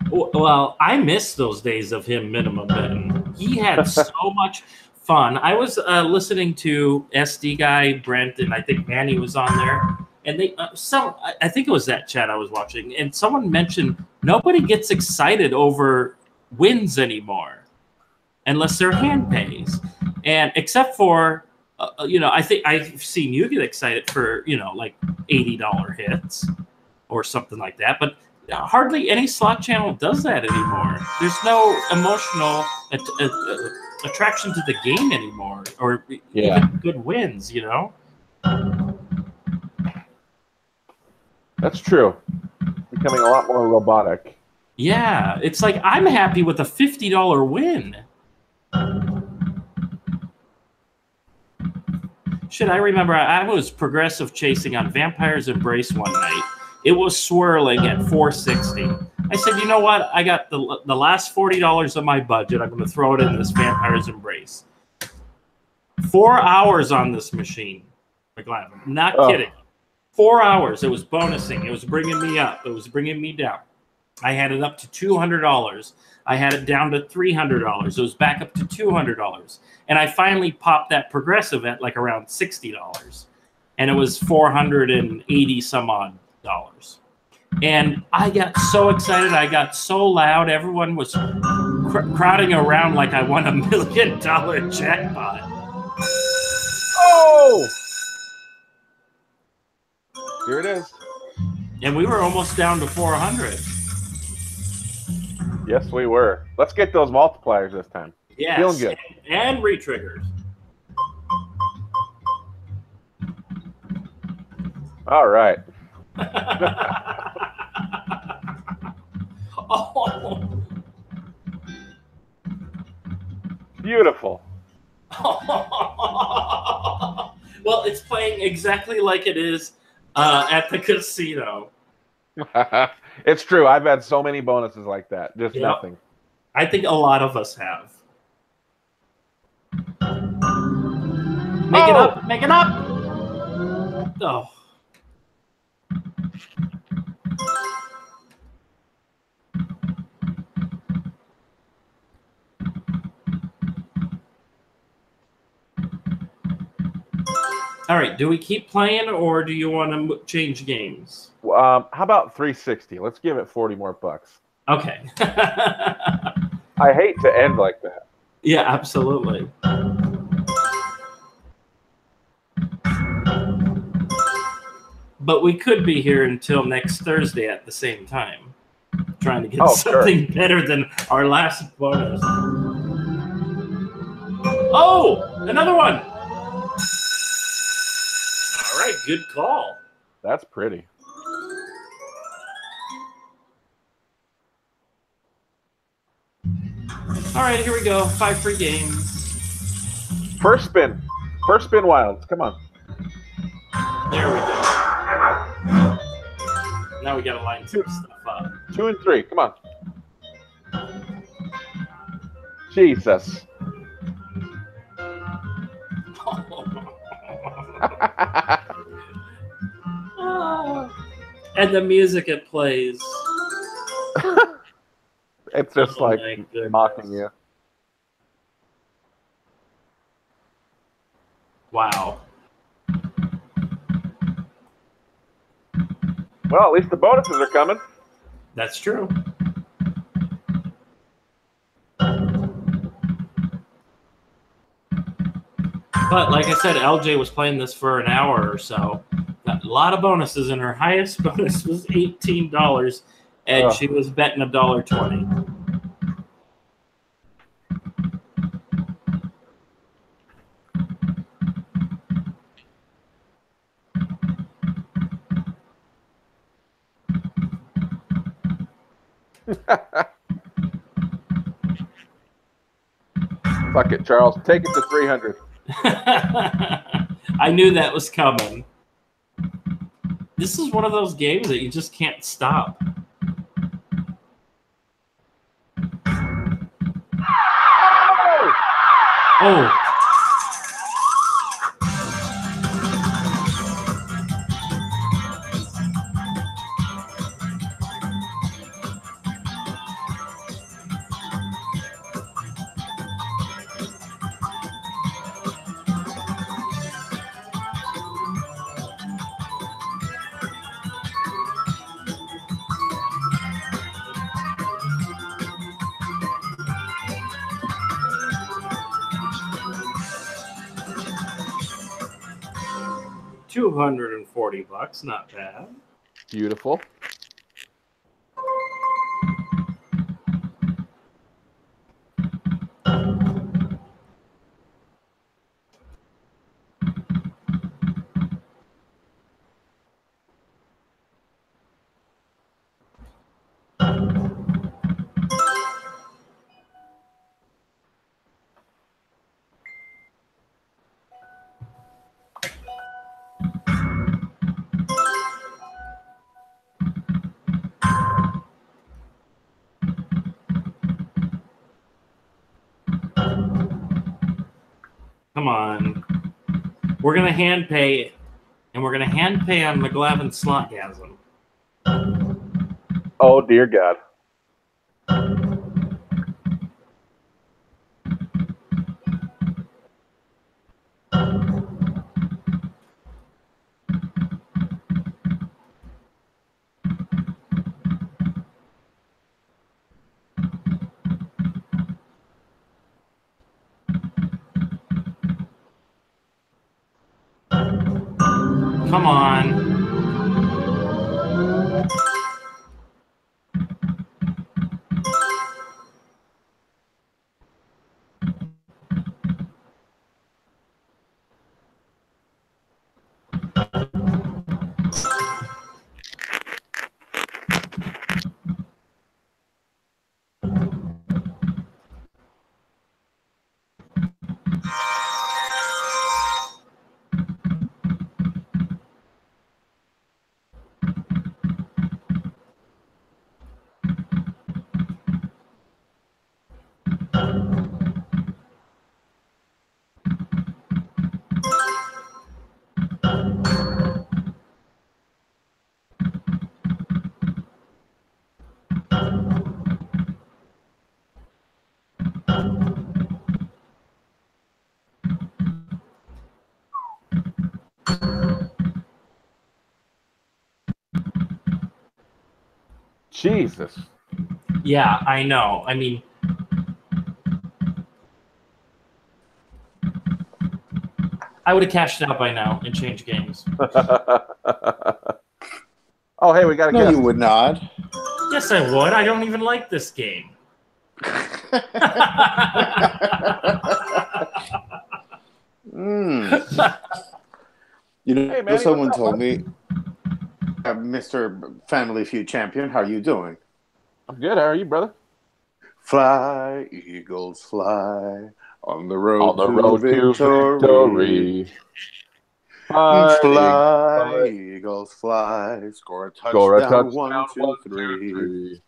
Well, I miss those days of him minimum betting. He had so much fun. I was listening to SD guy Brent, and I think Manny was on there, and I think it was that chat I was watching, and someone mentioned nobody gets excited over wins anymore unless their hand pays. And except for, I think I've seen you get excited for, like $80 hits or something like that. But hardly any slot channel does that anymore. There's no emotional attraction to the game anymore, or even good wins, That's true. Becoming a lot more robotic. Yeah, it's like I'm happy with a $50 win. Shit, I remember I was progressive chasing on Vampire's Embrace one night. It was swirling at 460. I said, you know what? I got the last $40 of my budget. I'm going to throw it in this Vampire's Embrace. 4 hours on this machine. McGlavin. Not kidding. 4 hours. It was bonusing. It was bringing me up. It was bringing me down. I had it up to $200. I had it down to $300. It was back up to $200. And I finally popped that progressive at like around $60. And it was $480 some odd dollars. And I got so excited. I got so loud. Everyone was crowding around like I won $1 million jackpot. Oh! Here it is. And we were almost down to 400. Yes, we were. Let's get those multipliers this time. Yes. Feeling good. And re-triggers. All right. Oh. Beautiful. Well, it's playing exactly like it is at the casino. It's true. I've had so many bonuses like that. Just nothing. I think a lot of us have. Make it up. Make it up. Oh. All right. Do we keep playing, or do you want to change games? How about 360? Let's give it 40 more bucks. Okay. I hate to end like that. Yeah, absolutely. But we could be here until next Thursday at the same time, trying to get something better than our last bonus. Oh, another one. All right, good call. That's pretty. All right, here we go. 5 free games. First spin. First spin wilds. Come on. There we go. Now we got to line some stuff up. 2 and 3. Come on. Jesus. And the music it plays. It's just like mocking you. Wow. Well, at least the bonuses are coming. That's true. But like I said, LJ was playing this for an hour or so. a lot of bonuses, and her highest bonus was $18, and she was betting $1.20. Fuck it, Charles. Take it to 300. I knew that was coming. This is one of those games that you just can't stop. Oh. $240, not bad. Beautiful. Come on. We're going to hand pay, and we're going to hand pay on McGlaven's Slotgasm. Oh, dear God. Come on. Jesus. Yeah, I know. I mean, I would have cashed it out by now and changed games. Oh, hey, we got a No, guest. you would not. Yes, I would. I don't even like this game. You know, Hey, Manny, someone what's up, told bud? me, Mr. Family Feud champion, how you doing? I'm good. How are you, brother? Fly, eagles, fly on the road, On the road to victory. Fly, eagles, fly. Score a touchdown, Score a touchdown. 1, 2, 3.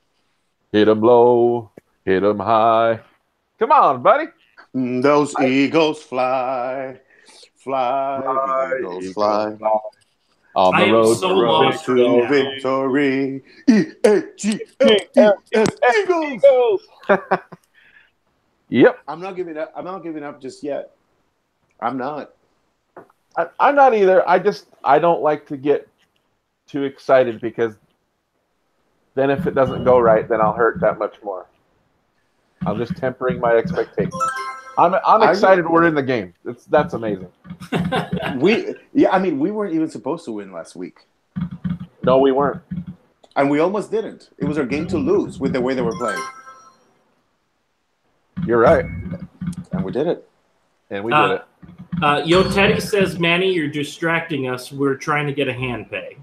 Hit 'em low. Hit 'em high. Come on, buddy. Those eagles fly. Fly, eagles, fly. On I the am road so to lost right now. victory. E-A-G-L-E-S, Eagles. Yep. I'm not giving up. I'm not giving up just yet. I'm not. I'm not either. I don't like to get too excited because then if it doesn't go right, then I'll hurt that much more. I'm just tempering my expectations. I'm excited we're in the game. That's amazing. I mean, we weren't even supposed to win last week. No, we weren't. And we almost didn't. It was our game to lose with the way they were playing. You're right. And we did it. And we did it. Yo Teddy says, Manny, you're distracting us. We're trying to get a hand pay.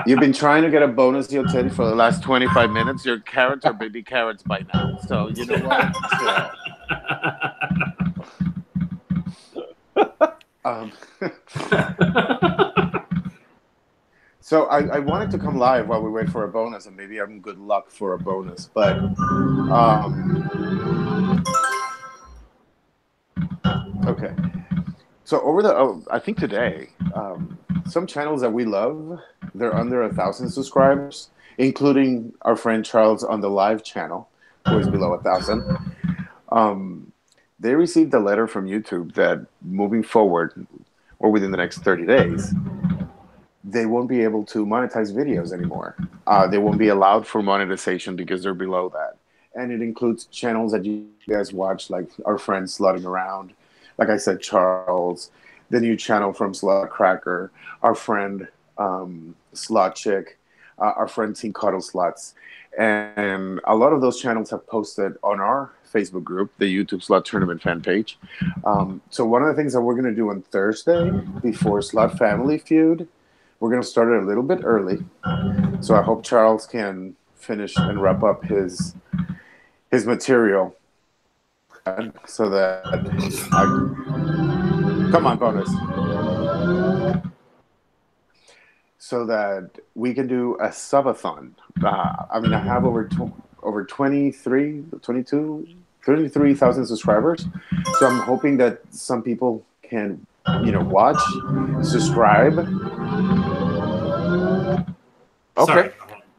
You've been trying to get a bonus, Yo Teddy, for the last 25 minutes. Your carrots are baby carrots by now. So, you know what? So I wanted to come live while we wait for a bonus, and maybe I'm good luck for a bonus. But okay. So I think today, some channels that we love, they're under 1,000 subscribers, including our friend Charles on the live channel, who is below 1,000. They received a letter from YouTube that moving forward, or within the next 30 days, they won't be able to monetize videos anymore. They won't be allowed for monetization because they're below that. And it includes channels that you guys watch, like our friends Slotting Around, like I said, Charles, the new channel from Slot Cracker, our friend Slot Chick, our friend Team Cuddle Slots. And a lot of those channels have posted on our Facebook group, the YouTube Slot Tournament fan page. So one of the things that we're going to do on Thursday before Slot Family Feud, we're going to start it a little bit early. So I hope Charles can finish and wrap up his material so that come on, bonus. So that we can do a subathon. I mean, I have over 23,000 subscribers. So I'm hoping that some people can, watch, subscribe. Okay. Sorry.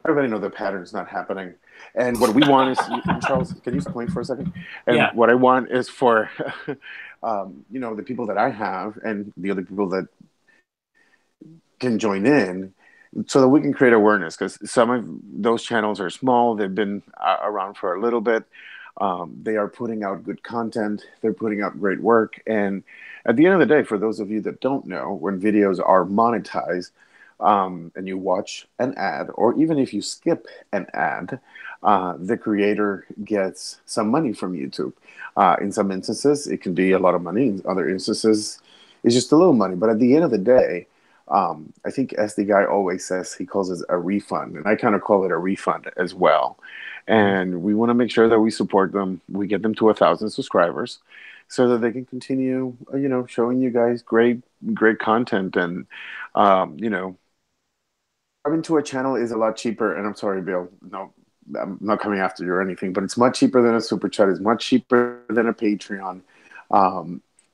Everybody know the pattern's not happening. And what we want is, Charles, can you explain for a second? And what I want is for, the people that I have and the other people that can join in so that we can create awareness, because some of those channels are small. They've been around for a little bit. They are putting out good content. They're putting out great work. And at the end of the day, for those of you that don't know, when videos are monetized, and you watch an ad, or even if you skip an ad, the creator gets some money from YouTube. In some instances, it can be a lot of money. In other instances, it's just a little money. But at the end of the day, I think as the guy always says, he calls it a refund. And I kind of call it a refund as well. And we want to make sure that we support them. We get them to 1,000 subscribers so that they can continue, showing you guys great content. And, coming to a channel is a lot cheaper. And I'm sorry, Bill, no, I'm not coming after you or anything, but it's much cheaper than a super chat. It's much cheaper than a Patreon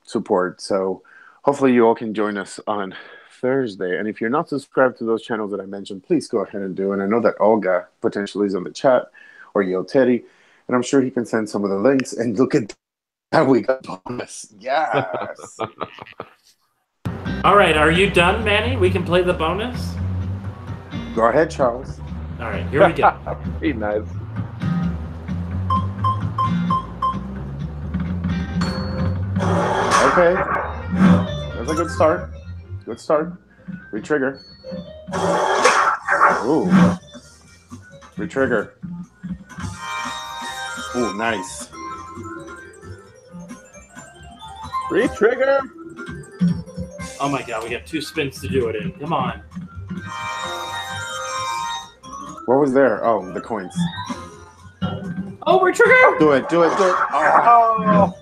support. So hopefully you all can join us on Thursday. And if you're not subscribed to those channels that I mentioned, please go ahead and do. And I know that Olga potentially is on the chat, or Yo Teddy, and I'm sure he can send some of the links. And look at that, we got bonus. Yes. All right, are you done, Manny? We can play the bonus? Go ahead, Charles. All right, here we go. Be nice. Okay. That's a good start. Good start. Retrigger. Ooh. Retrigger. Ooh, nice. Retrigger. Oh my god, we got 2 spins to do it in. Come on. What was there? Oh, the coins. Oh, retrigger! Do it. Oh,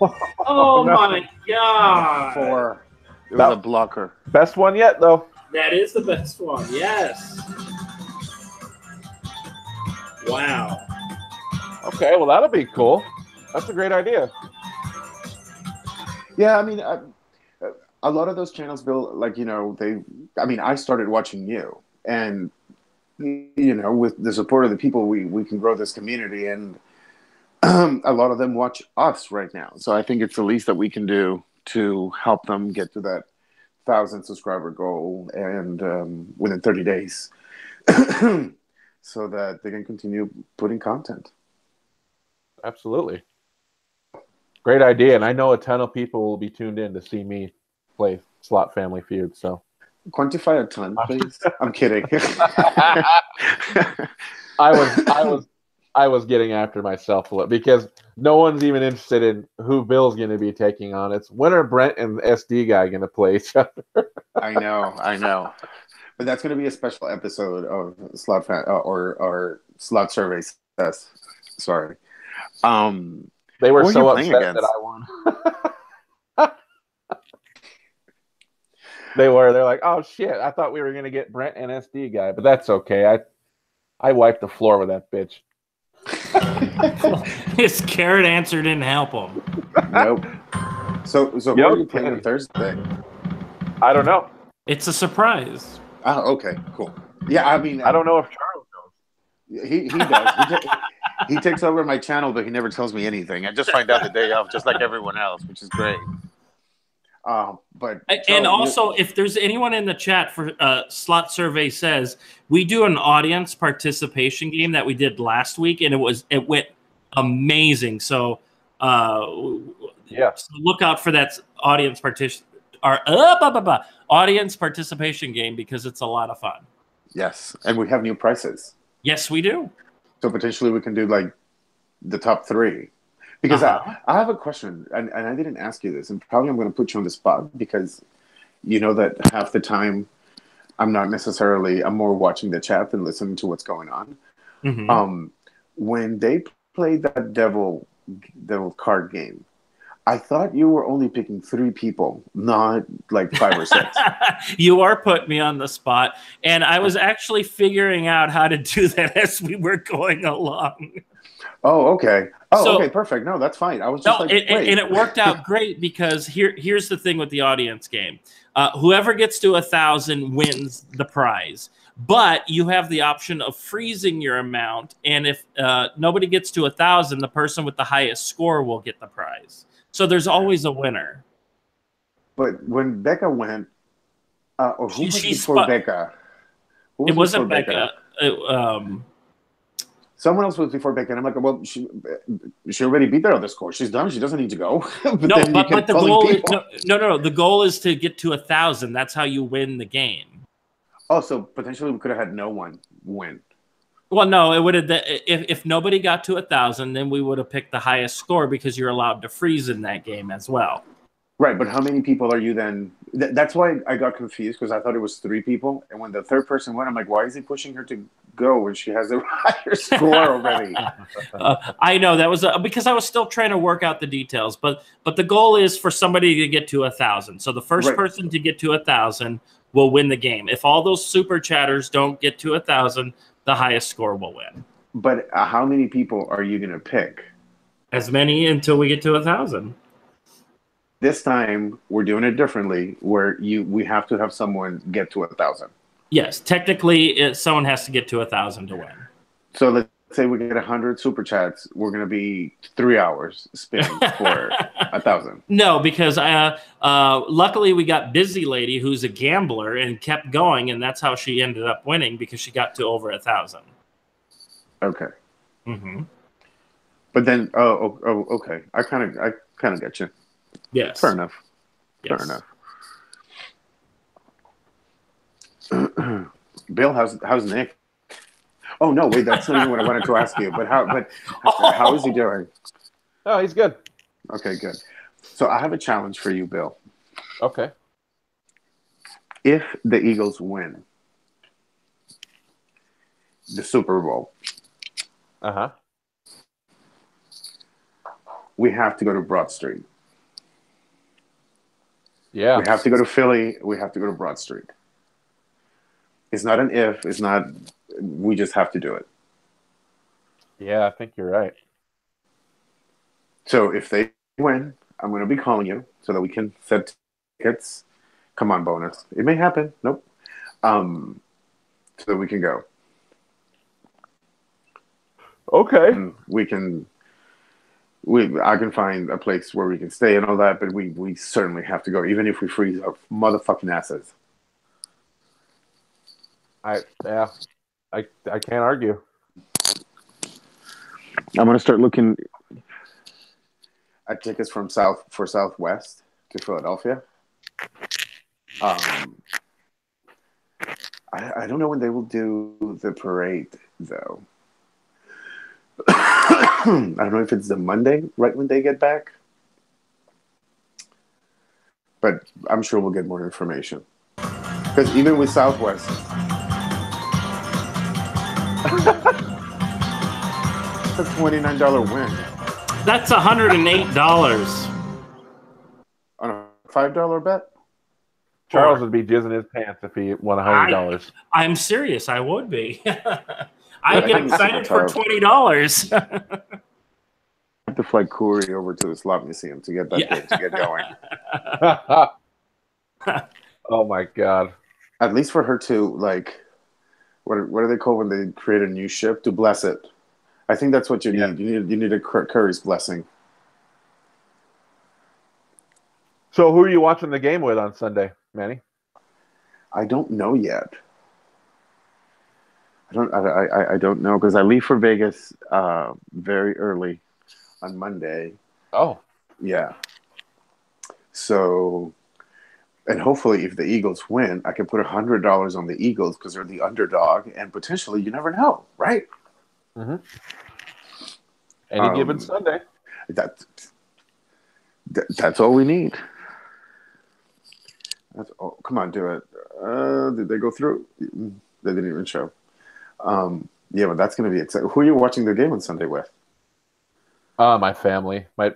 Oh my god. 4. It was a blocker. Best one yet, though. That is the best one, yes. Wow. Okay, well, that'll be cool. That's a great idea. Yeah, I mean, a lot of those channels, Bill, I started watching you. And, with the support of the people, we can grow this community. And a lot of them watch us right now. So I think it's the least that we can do to help them get to that 1,000 subscriber goal and within 30 days so that they can continue putting content. Absolutely. Great idea, and I know a ton of people will be tuned in to see me play Slot Family Feud. So Quantify a ton, please. I'm kidding. I was getting after myself a little because no one's even interested in who Bill's going to be taking on. It's when are Brent and SD guy going to play each other? I know. But that's going to be a special episode of Slot or Slot Survey Test. Sorry. They were so upset against? that I won. They're like, oh shit, I thought we were gonna get Brent and SD guy, but that's okay. I wiped the floor with that bitch. His carrot answer didn't help him. Nope. So who are you playing on Thursday? I don't know. It's a surprise. Oh, okay, cool. Yeah, I mean, I don't know if Charles knows. He does. He takes over my channel, but he never tells me anything. I just find out the day of, just like everyone else, which is great. If there's anyone in the chat for Slot Survey Says, we do an audience participation game that we did last week, and it went amazing. So so look out for that audience participation game because it's a lot of fun. Yes, and we have new prices. Yes, we do. So potentially we can do like the top 3. Because I have a question, and I didn't ask you this, and probably I'm going to put you on the spot because you know that half the time I'm more watching the chat than listening to what's going on. Mm-hmm. When they played that devil card game, I thought you were only picking 3 people, not like 5 or 6. You are putting me on the spot, and I was actually figuring out how to do that as we were going along. Oh, okay. Okay, perfect. No, that's fine. I was just and it worked out great because here's the thing with the audience game. Whoever gets to 1,000 wins the prize. But you have the option of freezing your amount, and if nobody gets to 1,000, the person with the highest score will get the prize. So there's always a winner. But when Becca went, or who was before Becca? It wasn't Becca. Someone else was before Becca, and I'm like, well, she already beat that other score. She's done. She doesn't need to go. but the goal is, no. The goal is to get to 1,000. That's how you win the game. Oh, so potentially we could have had no one win. Well, no, it would have. If nobody got to 1,000, then we would have picked the highest score because you're allowed to freeze in that game as well. Right, but how many people are you then? That's why I got confused because I thought it was 3 people, and when the third person went, I'm like, why is he pushing her to go when she has a higher score already? I know that was because I was still trying to work out the details, but the goal is for somebody to get to 1,000. So the first person to get to 1,000 will win the game. If all those super chatters don't get to 1,000, the highest score will win. But how many people are you going to pick? As many until we get to 1,000. This time we're doing it differently, where we have to have someone get to 1,000. Yes, technically, someone has to get to 1,000 to win. So let's say we get 100 super chats. We're going to be 3 hours spinning for 1,000. No, because luckily we got Busy Lady, who's a gambler, and kept going, and that's how she ended up winning because she got to over 1,000. Okay. Mm-hmm. But then, okay. I kind of get you. Yes. Fair enough. Yes. Fair enough. Bill, how's Nick? Oh no, wait, that's not even what I wanted to ask you. But how is he doing? Oh, he's good. Okay, good. So I have a challenge for you, Bill. Okay. If the Eagles win the Super Bowl, we have to go to Broad Street. Yeah. We have to go to Philly. We have to go to Broad Street. It's not an if. It's not. We just have to do it. Yeah, I think you're right. So if they win, I'm going to be calling you so that we can set tickets. Come on, bonus. It may happen. Nope. So that we can go. Okay. And I can find a place where we can stay and all that, but we certainly have to go, even if we freeze our motherfucking asses. I can't argue. I'm gonna start looking. at tickets from Southwest to Philadelphia. I don't know when they will do the parade, though. I don't know if it's the Monday, right when they get back. But I'm sure we'll get more information. Because even with Southwest... It's a $29 win. That's $108 On a $5 bet? Charles would be jizzing his pants if he won $100. I'm serious. I would be. I'd get excited for $20. I have to fly Corey over to the slot museum to get that game to get going. Oh my god! At least for her to like, what do they call when they create a new ship? To bless it. I think that's what you need. You need a Curry's blessing. So who are you watching the game with on Sunday, Manny? I don't know yet. I don't know because I leave for Vegas very early on Monday. Oh, yeah. So, and hopefully, if the Eagles win, I can put $100 on the Eagles because they're the underdog, and potentially, you never know, right? Mm-hmm. Any given Sunday. That's all we need. That's all. Come on, do it. Did they go through? They didn't even show. Yeah, but that's going to be exciting. Who are you watching the game on Sunday with? My family. My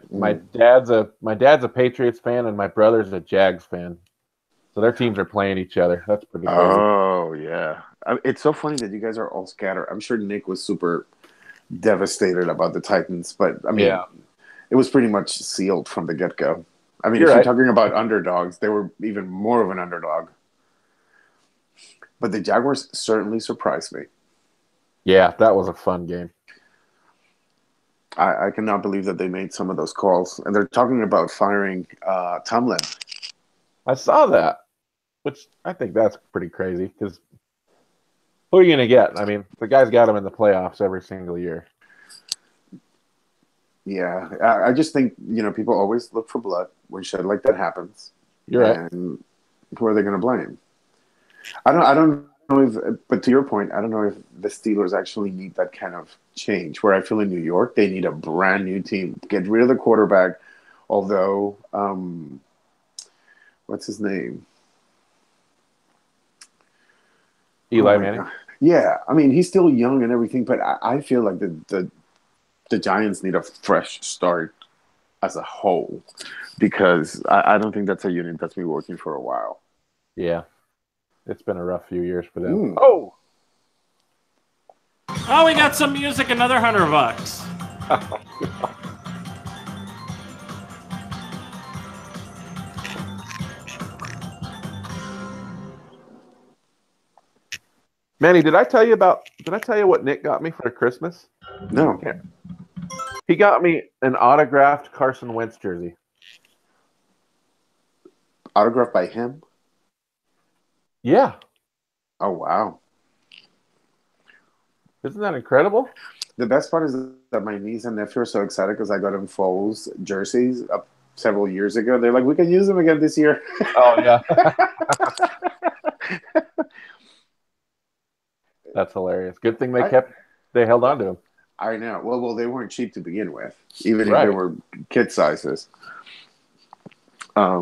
dad's a Patriots fan, and my brother's a Jags fan. So their teams are playing each other. That's pretty crazy. Oh yeah, it's so funny that you guys are all scattered. I'm sure Nick was super devastated about the Titans, but I mean, it was pretty much sealed from the get-go. I mean, if you're talking about underdogs, they were even more of an underdog. But the Jaguars certainly surprised me. Yeah, that was a fun game. I cannot believe that they made some of those calls. And they're talking about firing Tomlin. I saw that, which I think that's pretty crazy because who are you going to get? I mean, the guy's got him in the playoffs every single year. Yeah, I just think, people always look for blood when shit like that happens. You're right. And who are they going to blame? I don't know if, but to your point, I don't know if the Steelers actually need that kind of change. Where I feel in New York, they need a brand new team. Get rid of the quarterback. Although, what's his name? Eli Manning. God. Yeah, I mean he's still young and everything, but I feel like the Giants need a fresh start as a whole because I don't think that's a unit that's been working for a while. Yeah. It's been a rough few years for them. Oh, we got some music, another $100. Manny, did I tell you what Nick got me for Christmas? No. Okay. He got me an autographed Carson Wentz jersey. Autographed by him? Yeah. Oh, wow. Isn't that incredible? The best part is that my niece and nephew are so excited because I got them Foles jerseys up several years ago. They're like, we can use them again this year. Oh, yeah. That's hilarious. Good thing they held on to them. I know. Well, they weren't cheap to begin with, even if they were kid sizes. I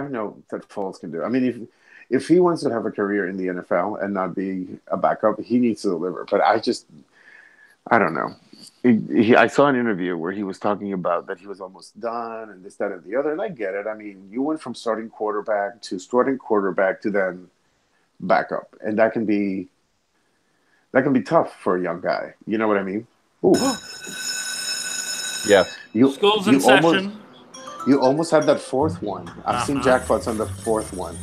know that Foles can do. I mean, if he wants to have a career in the NFL and not be a backup, he needs to deliver. But I don't know. I saw an interview where he was talking about that he was almost done and this, that, and the other. And I get it. I mean, you went from starting quarterback to then backup, and that can be tough for a young guy. You know what I mean? Ooh. Yes. School's in session. You almost had that fourth one. I've seen jackpots on the fourth one.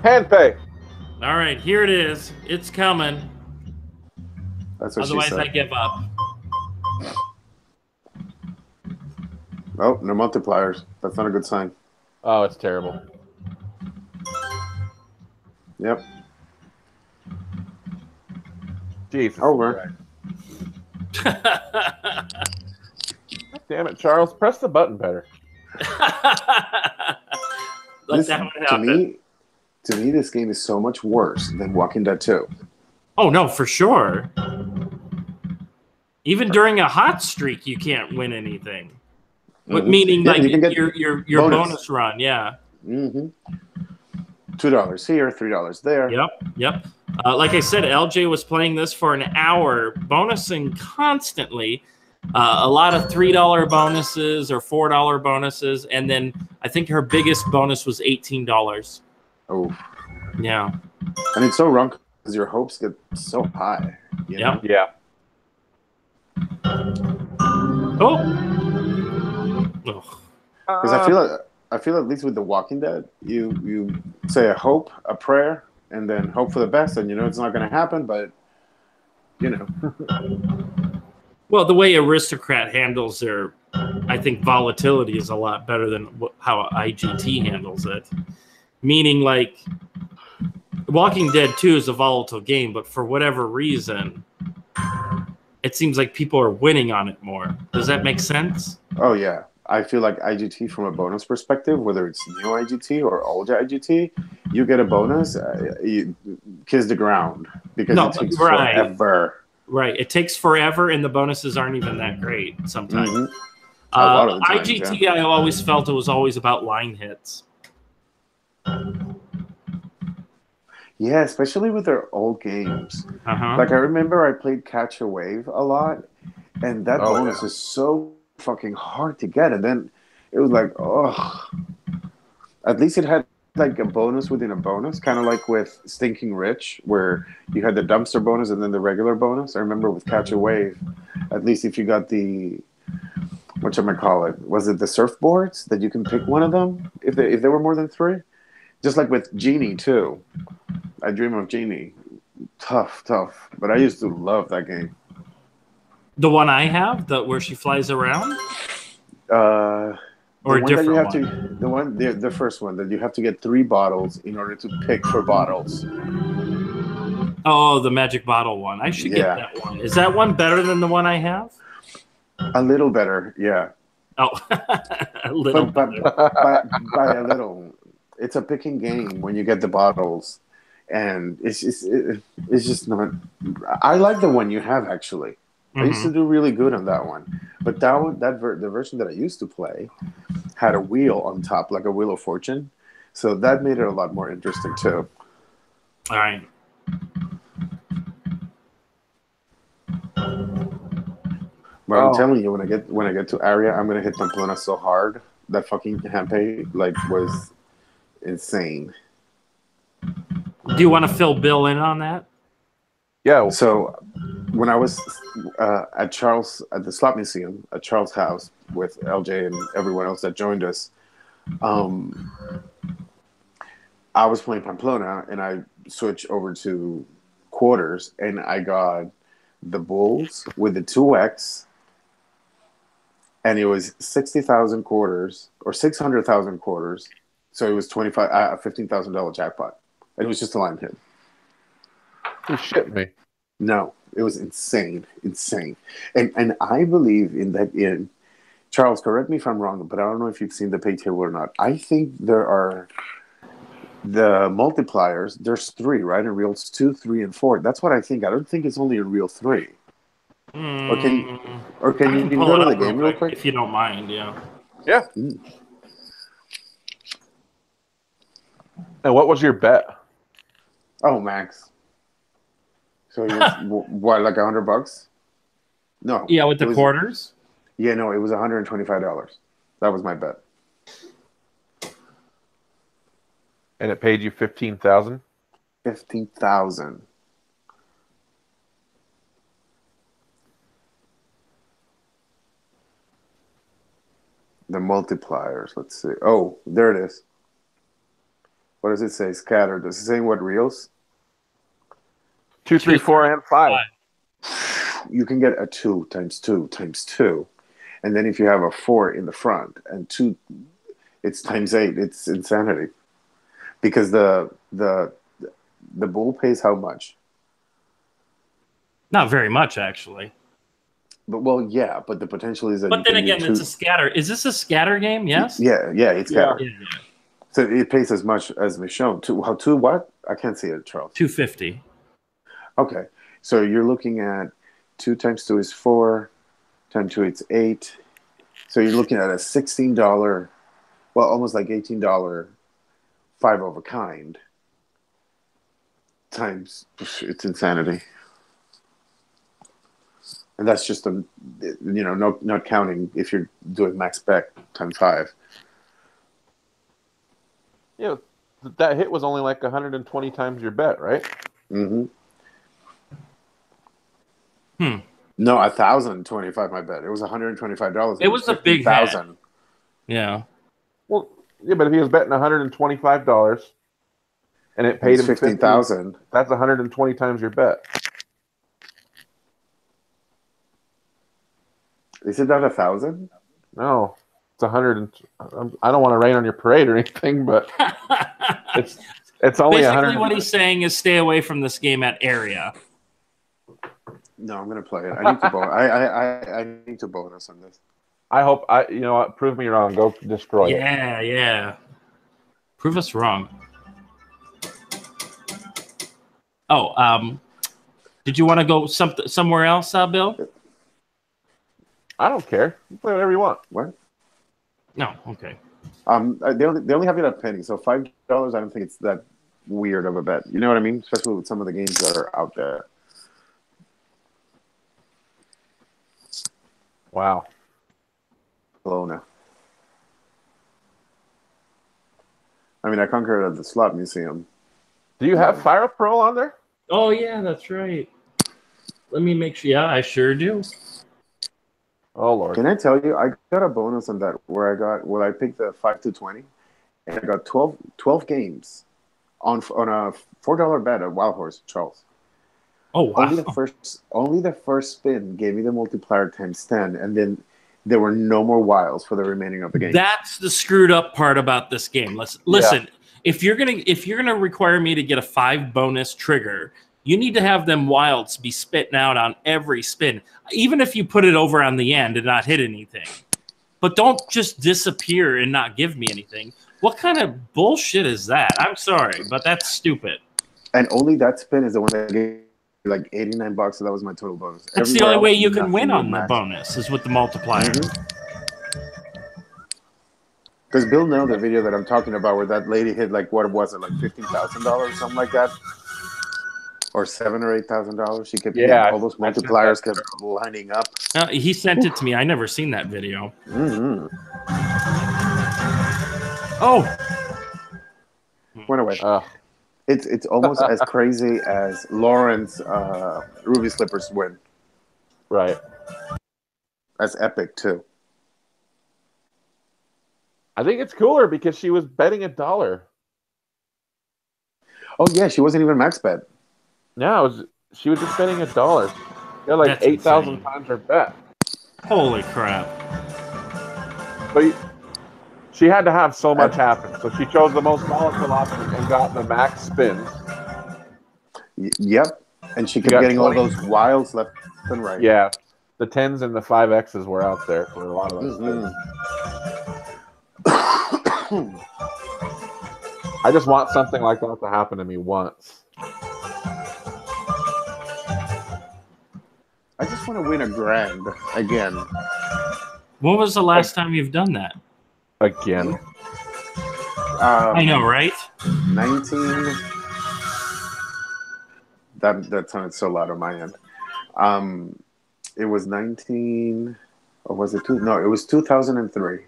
Hand pay. All right, here it is. It's coming. That's what Otherwise, she said. I give up. Oh, no multipliers. That's not a good sign. Oh, it's terrible. Yep. Jesus. Over. Damn it, Charles! Press the button better. Listen, to me, this game is so much worse than Walking Dead 2. Oh no, for sure. Even during a hot streak, you can't win anything. But meaning, like, you can get your bonus run, yeah. $2 here, $3 there. Yep. Like I said, LJ was playing this for an hour, bonusing constantly. A lot of $3 bonuses or $4 bonuses, and then I think her biggest bonus was $18. Oh, yeah. And it's so wrong because your hopes get so high. You know? Yeah. Because I feel at least with The Walking Dead, you say a hope, a prayer, and then hope for the best, and you know it's not going to happen, but you know. Well, the way Aristocrat handles their, I think, volatility is a lot better than how IGT handles it. Meaning, like, Walking Dead 2 is a volatile game, but for whatever reason, it seems like people are winning on it more. Does that make sense? Oh, yeah. I feel like IGT, from a bonus perspective, whether it's new IGT or old IGT, you get a bonus, you kiss the ground because it takes forever. Right. It takes forever, and the bonuses aren't even that great sometimes. A lot of the times, IGT, I always felt it was always about line hits. Yeah, especially with their old games. Like, I remember I played Catch a Wave a lot, and that bonus is so fucking hard to get. And then it was like, oh, at least it had like a bonus within a bonus, kind of like with Stinking Rich, where you had the dumpster bonus and then the regular bonus. I remember with Catch a Wave, at least if you got the, whatchamacallit, was it the surfboards that you can pick one of them if there were more than 3? Just like with Genie too. I Dream of Genie. Tough. But I used to love that game. The one I have, where she flies around? Or a different one? The first one, that you have to get 3 bottles in order to pick for bottles. Oh, the magic bottle one. I should get that one. Is that one better than the one I have? A little better, yeah. Oh, a little better. By a little. It's a picking game when you get the bottles. And it's just not... I like the one you have, actually. I used to do really good on that one. But the version that I used to play had a wheel on top, like a Wheel of Fortune. So that made it a lot more interesting, too. All right. But I'm telling you, when I get to Aria, I'm going to hit Pamplona so hard. That fucking Hampe, was insane. Do you want to fill Bill in on that? Yeah. So when I was at the slot museum at Charles' house with LJ and everyone else that joined us, I was playing Pamplona and I switched over to quarters and I got the bulls with the 2x, and it was 60,000 quarters or 600,000 quarters. So it was $15,000 jackpot. And it was just a line hit. You shit me. No, it was insane. And I believe in that. Charles, correct me if I'm wrong, but I don't know if you've seen the pay table or not. I think there are the multipliers. There's 3, right? In reels 2, 3, and 4. That's what I think. I don't think it's only in reel 3. Or can you go to the game real quick? If you don't mind, yeah. Yeah. And what was your bet? Oh, max. So it was, what, like $100? No. Yeah, with the quarters? Yeah, no, it was $125. That was my bet. And it paid you $15,000? $15,000. The multipliers, let's see. Oh, there it is. What does it say? Scattered. Does it say what reels? 2, 3, 4, and 5. You can get a 2 times 2 times 2. And then if you have a 4 in the front and 2, it's times 8. It's insanity. Because the bull pays how much? Not very much, actually. but the potential is that But you then can again, do it's two. a scatter. Is this a scatter game? Yes. Yeah, it's Yeah. got. Yeah, yeah. So it pays as much as Michonne. Two what? I can't see it, Charles. 250. Okay, so you're looking at 2 times 2 is 4, times 2 it's 8. So you're looking at a $16, well, almost like $18 5 of a kind times. It's insanity, and that's just not counting if you're doing max spec times 5. Yeah, that hit was only like 120 times your bet, right? Mm-hmm. Hmm. No, 1,025. My bet. It was $125. It was a big hit. 50,000. Yeah. Well, yeah, but if he was betting $125 and it paid It's him 15,000. that's 120 times your bet. Is it not 1,000? No, it's 100. I don't want to rain on your parade or anything, but it's only Basically 100. what he's saying is stay away from this game at area. No, I'm gonna play it. I need to bonus. I need to bonus on this. I hope you know what, prove me wrong. Go destroy it. Yeah. Prove us wrong. Oh, did you want to go somewhere else, Bill? I don't care. You play whatever you want. What? No. Okay. They only have it at penny, so $5. I don't think it's that weird of a bet. You know what I mean? Especially with some of the games that are out there. Wow. Kelowna. I mean, I conquered at the slot museum. Do you have Fire Pro on there? Oh yeah, that's right. Let me make sure. Yeah, I sure do. Oh Lord. Can I tell you? I got a bonus on that where I picked the 5 to 20, and I got 12 games on a $4 bet at Wild Horse, Charles. Oh wow. Only the first spin gave me the multiplier times 10, and then there were no more wilds for the remaining of the game. That's the screwed up part about this game. Listen. If you're gonna require me to get a 5 bonus trigger, you need to have them wilds be spitting out on every spin, even if you put it over on the end and not hit anything. But don't just disappear and not give me anything. What kind of bullshit is that? I'm sorry, but that's stupid. And only that spin is the one that gave me like $89, so that was my total bonus. That's the only way you can win on the bonus is with the multiplier. Because Bill know the video that I'm talking about where that lady hit like, what was it, like $15,000 or something like that? Or $7,000 or $8,000. She kept getting all those multipliers kept lining up. He sent it to me. I never seen that video. Mm-hmm. Oh, Went away. It's almost as crazy as Lauren's Ruby Slippers win. Right. That's epic too. I think it's cooler because she was betting $1. Oh yeah, she wasn't even max bet. No, she was just betting $1. She had like 8,000 times her bet. holy crap. But she had to have so much happen. So she chose the most volatile option and got the max spins. Yep. And she kept getting 20. All those wilds left and right. Yeah. The 10s and the 5Xs were out there for a lot of those spins. I just want something like that to happen to me once. I just want to win a grand again. When was the last time you've done that? Again. I know, right? 19. That sounded so loud on my end. It was 19, or was it 2? No, it was 2003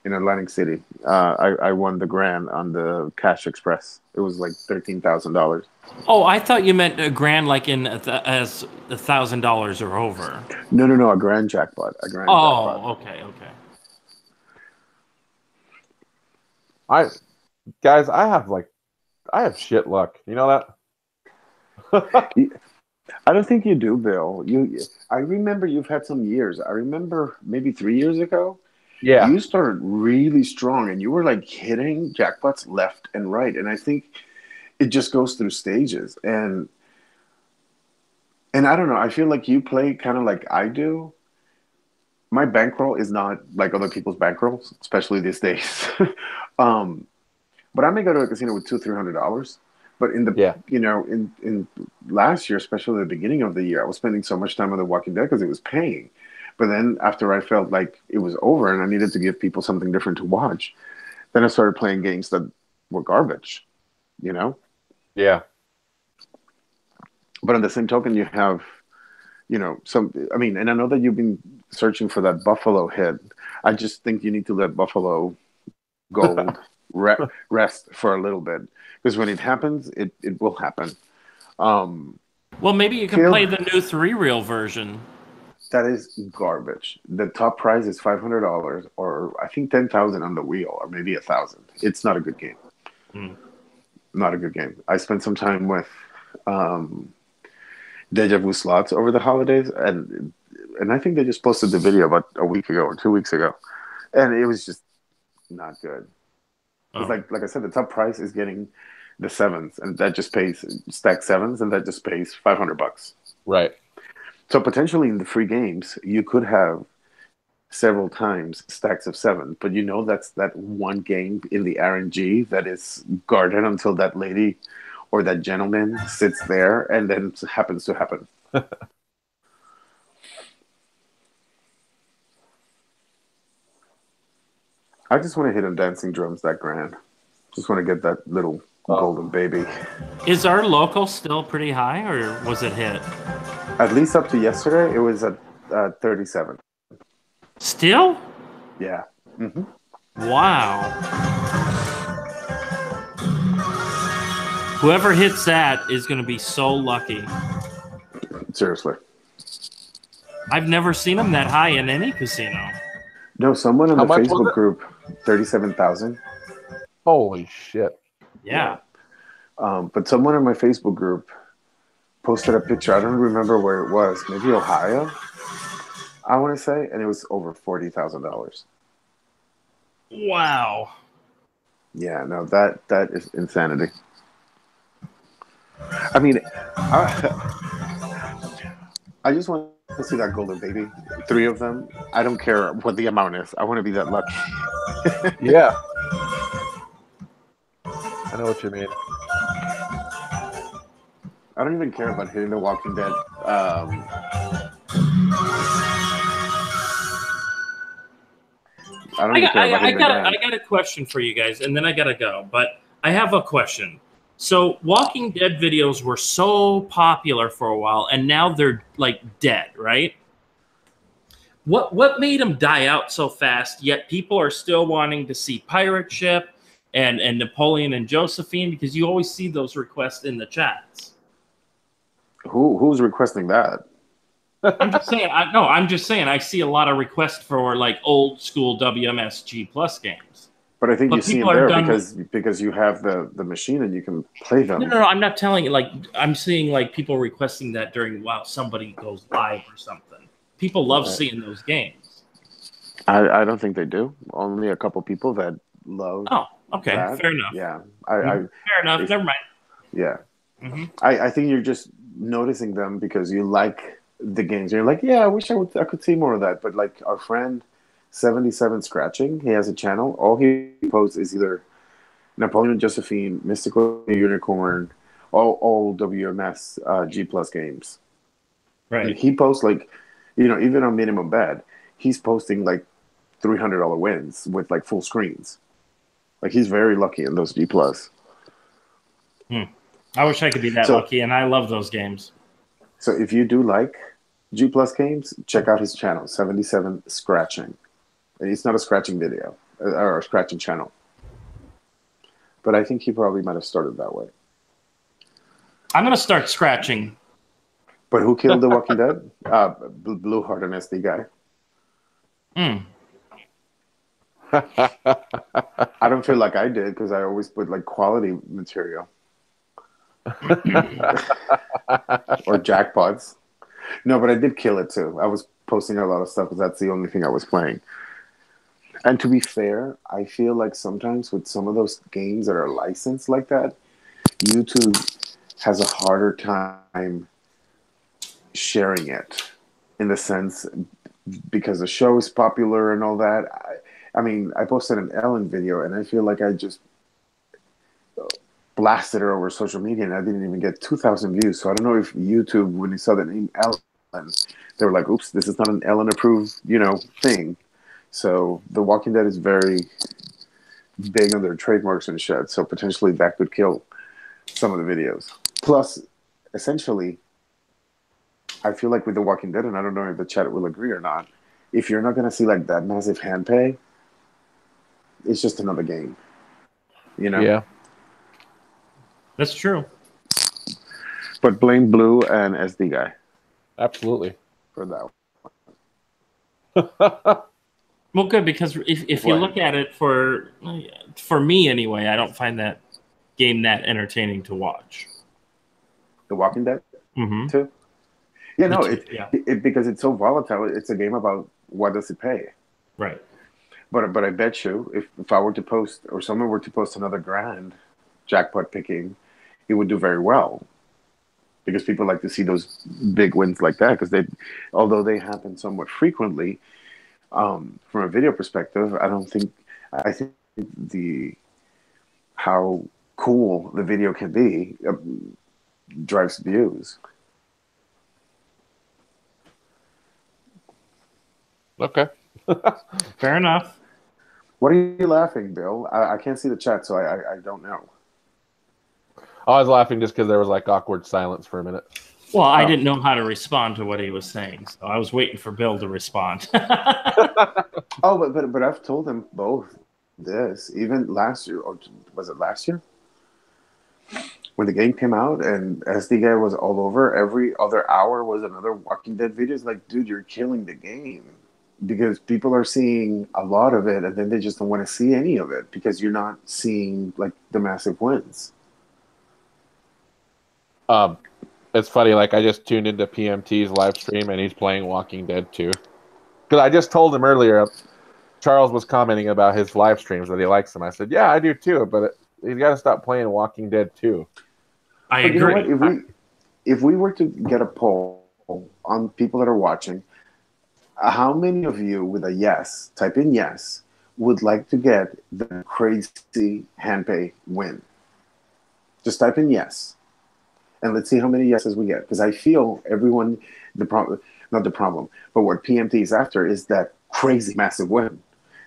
in Atlantic City. I won the grand on the Cash Express. It was like $13,000. Oh, I thought you meant a grand like in as $1,000 or over. No, a grand jackpot. Jackpot. Okay. Guys, I have shit luck. You know that? I don't think you do, Bill. I remember you've had some years. I remember maybe 3 years ago. Yeah. You started really strong, and you were like hitting jackpots left and right. And I think it just goes through stages. And I don't know. I feel like you play kind of like I do, my bankroll is not like other people's bankrolls, especially these days. But I may go to a casino with $200-300. But in the in last year, especially the beginning of the year, I was spending so much time on The Walking Dead because it was paying. But then after I felt like it was over and I needed to give people something different to watch, then I started playing games that were garbage. Yeah. But on the same token, you have, and I know that you've been searching for that Buffalo hit. I just think you need to let Buffalo Gold rest for a little bit, because when it happens, it will happen. Well, maybe you can play the new 3-reel version. That is garbage. The top prize is $500, or I think 10,000 on the wheel, or maybe 1,000. It's not a good game. Not a good game. I spent some time with Deja Vu Slots over the holidays, and I think they just posted the video about a week ago or 2 weeks ago, and it was just not good. It's like I said, the top price is getting the 7s, and that just pays stack 7s, and that just pays $500. Right. So potentially in the free games, you could have several times stacks of 7, but that's that one game in the RNG that is guarded until that lady or that gentleman sits there, and then it happens to happen. I just want to hit on Dancing Drums that grand. Just want to get that little golden baby. Is our local still pretty high, or was it hit? At least up to yesterday, it was at 37. Still? Yeah. Mm-hmm. Wow. Whoever hits that is going to be so lucky. Seriously. I've never seen them that high in any casino. No, someone in the Facebook group, 37,000. Holy shit. Yeah. But someone in my Facebook group posted a picture. I don't remember where it was. Maybe Ohio, I want to say. And it was over $40,000. Wow. Yeah, no, that is insanity. I mean, I just want to see that golden baby. 3 of them. I don't care what the amount is. I want to be that lucky. Yeah. I know what you mean. I don't even care about hitting The Walking Dead. I got a question for you guys, and then I gotta go. But I have a question. So Walking Dead videos were so popular for a while, and now they're like dead, right? What made them die out so fast? Yet people are still wanting to see Pirate Ship and Napoleon and Josephine, because you always see those requests in the chats. Who's requesting that? I'm just saying. I'm just saying. I see a lot of requests for like old school WMS G+ games. But I think you see them there because you have the machine and you can play them. No. I'm not telling you. Like, I'm seeing like people requesting that during while somebody goes live or something. People love seeing those games. I don't think they do. Only a couple people that love. Oh, okay, that. Fair enough. Yeah, fair enough. Never mind. Yeah, mm-hmm. I think you're just noticing them because you like the games. And you're like, yeah, I wish I could see more of that. But like our friend 77 Scratching, he has a channel. All he posts is either Napoleon and Josephine, Mystical Unicorn, all WMS G+ games. Right. And he posts like, even on minimum bet, he's posting like $300 wins with like full screens. Like he's very lucky in those G+. I wish I could be that lucky, and I love those games. So if you do like G+ games, check out his channel, 77 Scratching. And it's not a scratching video or a scratching channel. But I think he probably might have started that way. I'm going to start scratching. But who killed The Walking Dead? Blue Heart and SD guy. I don't feel like I did because I always put like quality material. Or jackpots. No, but I did kill it too. I was posting a lot of stuff because that's the only thing I was playing. And to be fair, I feel like sometimes with some of those games that are licensed like that, YouTube has a harder time sharing it, in the sense because the show is popular and all that. I mean, I posted an Ellen video, and I feel like I just blasted her over social media, and I didn't even get 2,000 views. So I don't know if YouTube, when they saw the name Ellen, they were like, "Oops, this is not an Ellen approved, thing." So The Walking Dead is very big on their trademarks and shit. So potentially that could kill some of the videos. Plus, essentially, I feel like with The Walking Dead, and I don't know if the chat will agree or not, if you're not going to see like that massive hand pay, it's just another game. Yeah. That's true. But blame Blue and SD Guy Absolutely. for that. Well, good, because if you look at it for me anyway, I don't find that game that entertaining to watch. The Walking Dead, too. Yeah, no, because it's so volatile. It's a game about what does it pay, right? But I bet you, if I were to post, or someone were to post another grand jackpot picking, it would do very well, because people like to see those big wins like that. Because although they happen somewhat frequently, from a video perspective, I think how cool the video can be drives views. Okay. Fair enough. What are you laughing, Bill? I can't see the chat, so I don't know. I was laughing just because there was like awkward silence for a minute. Well, I didn't know how to respond to what he was saying, so I was waiting for Bill to respond. Oh, but I've told them both this. Even last year, or was it last year? When the game came out and SD Guy was all over, every other hour was another Walking Dead video. It's like, dude, you're killing the game. Because people are seeing a lot of it, and then they just don't want to see any of it because you're not seeing like the massive wins. It's funny, like I just tuned into PMT's live stream and he's playing Walking Dead 2. Because I just told him earlier, Charles was commenting about his live streams that he likes them. I said, yeah, I do too, but he's got to stop playing Walking Dead 2. I agree. You know what? If we were to get a poll on people that are watching, how many of you with a yes, type in yes, would like to get the crazy hand pay win? Just type in yes. And let's see how many yeses we get. Because I feel everyone, not the problem, but what PMT is after is that crazy massive win.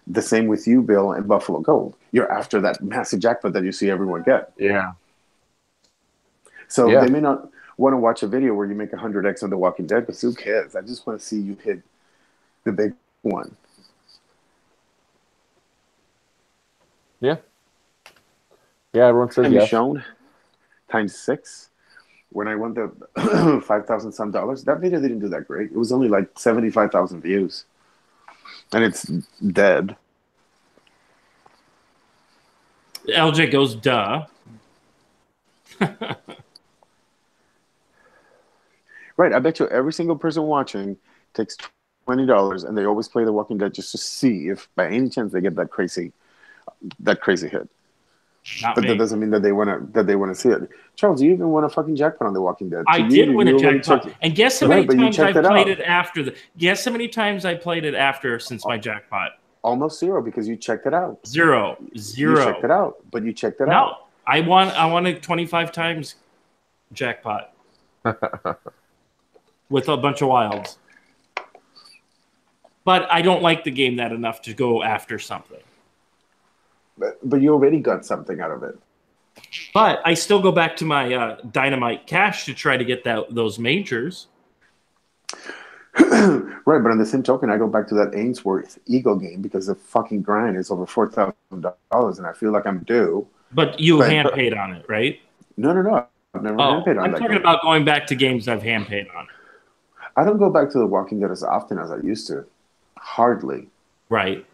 The same with you, Bill, and Buffalo Gold. You're after that massive jackpot that you see everyone get. Yeah. So they may not want to watch a video where you make 100x on The Walking Dead, but who cares? I just want to see you hit the big one. Yeah. Yeah, everyone says yes. Shown times 6. When I won the 5,000 some dollars, that video didn't do that great. It was only like 75,000 views. And it's dead. LJ goes, duh. Right. I bet you every single person watching takes $20 and they always play The Walking Dead just to see if by any chance they get that crazy hit. But that doesn't mean that they want to see it. Charles, you even won a fucking jackpot on The Walking Dead. I did win a jackpot. And guess how many times I played it after guess how many times I played it after since my jackpot? Almost 0 because you checked it out. Zero. You checked it out, but you checked it out. No, I won it 25 times jackpot with a bunch of wilds. But I don't like the game that enough to go after something. But you already got something out of it. But I still go back to my Dynamite Cash to try to get those majors. Right, but on the same token, I go back to that Ainsworth Eagle game because the fucking grind is over $4,000, and I feel like I'm due. But you hand paid on it, right? No. I've never hand paid on I'm that talking game. about going back to games I've hand paid on. I don't go back to The Walking Dead as often as I used to. Hardly. Right.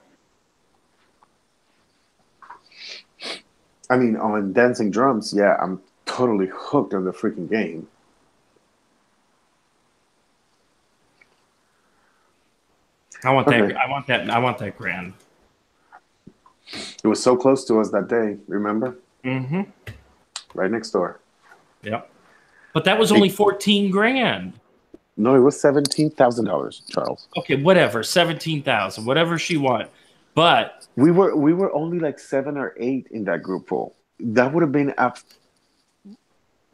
I mean, on Dancing Drums, yeah, I'm totally hooked on the freaking game. I want that grand. It was so close to us that day, remember? Mm-hmm. Right next door. Yep. But that was only 14 grand. No, it was $17,000, Charles. Okay, whatever, 17,000, whatever she won. But We were only like 7 or 8 in that group pool. That would have been up.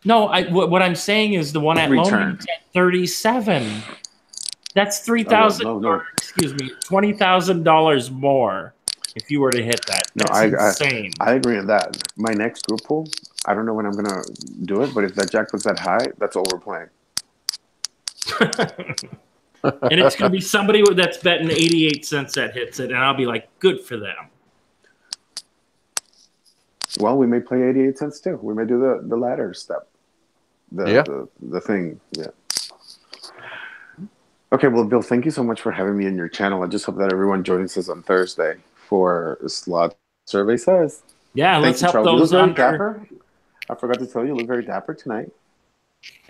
no, what I'm saying is the one at Return. Loman's at 37. That's $3,000. No. Excuse me, $20,000 more if you were to hit that. No, That's insane. I agree on that. My next group pool, I don't know when I'm gonna do it, but if that jackpot's that high, that's all we're playing. And it's going to be somebody that's betting 88 cents that hits it, and I'll be like, good for them. Well, we may play 88 cents too. We may do the ladder step. The thing. Yeah. Okay, well, Bill, thank you so much for having me in your channel. I just hope that everyone joins us on Thursday for Slot Survey Says. Yeah, let's help those under. I forgot to tell you, you look very dapper tonight.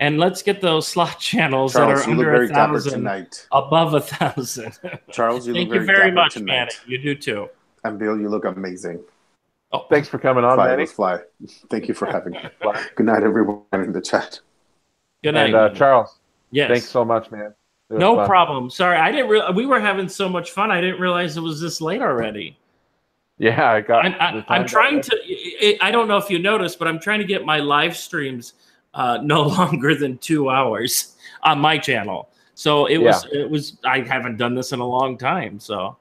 And let's get those slot channels Charles, that are under 1,000 tonight. above 1,000. Charles, you thank look you very much, tonight. Manny. You do too. And Bill, you look amazing. Oh, Thanks for coming on, Manny. Fly. Thank you for having me. Good night, everyone in the chat. Good night. And Charles, yes. Thanks so much, man. No fun. problem. Sorry, I didn't. We were having so much fun. I didn't realize it was this late already. Yeah, I got. I'm trying to. I don't know if you noticed, but I'm trying to get my live streams no longer than 2 hours on my channel. So it was. I haven't done this in a long time. So.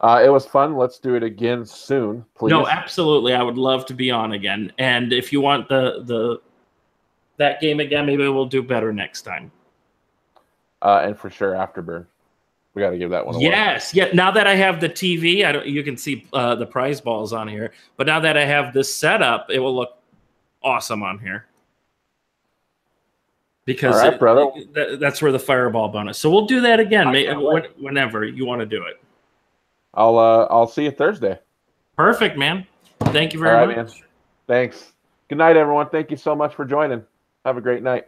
It was fun. Let's do it again soon, please. No, absolutely. I would love to be on again. And if you want that game again, maybe we'll do better next time. And for sure, Afterburn. We got to give that one away. Yes. Yeah. Now that I have the TV, you can see the prize balls on here. But now that I have this setup, it will look awesome on here. Because all right, brother. That's where the fireball bonus. So we'll do that again whenever you want to do it. I'll see you Thursday. Perfect, man. Thank you very much. Man. Thanks. Good night, everyone. Thank you so much for joining. Have a great night.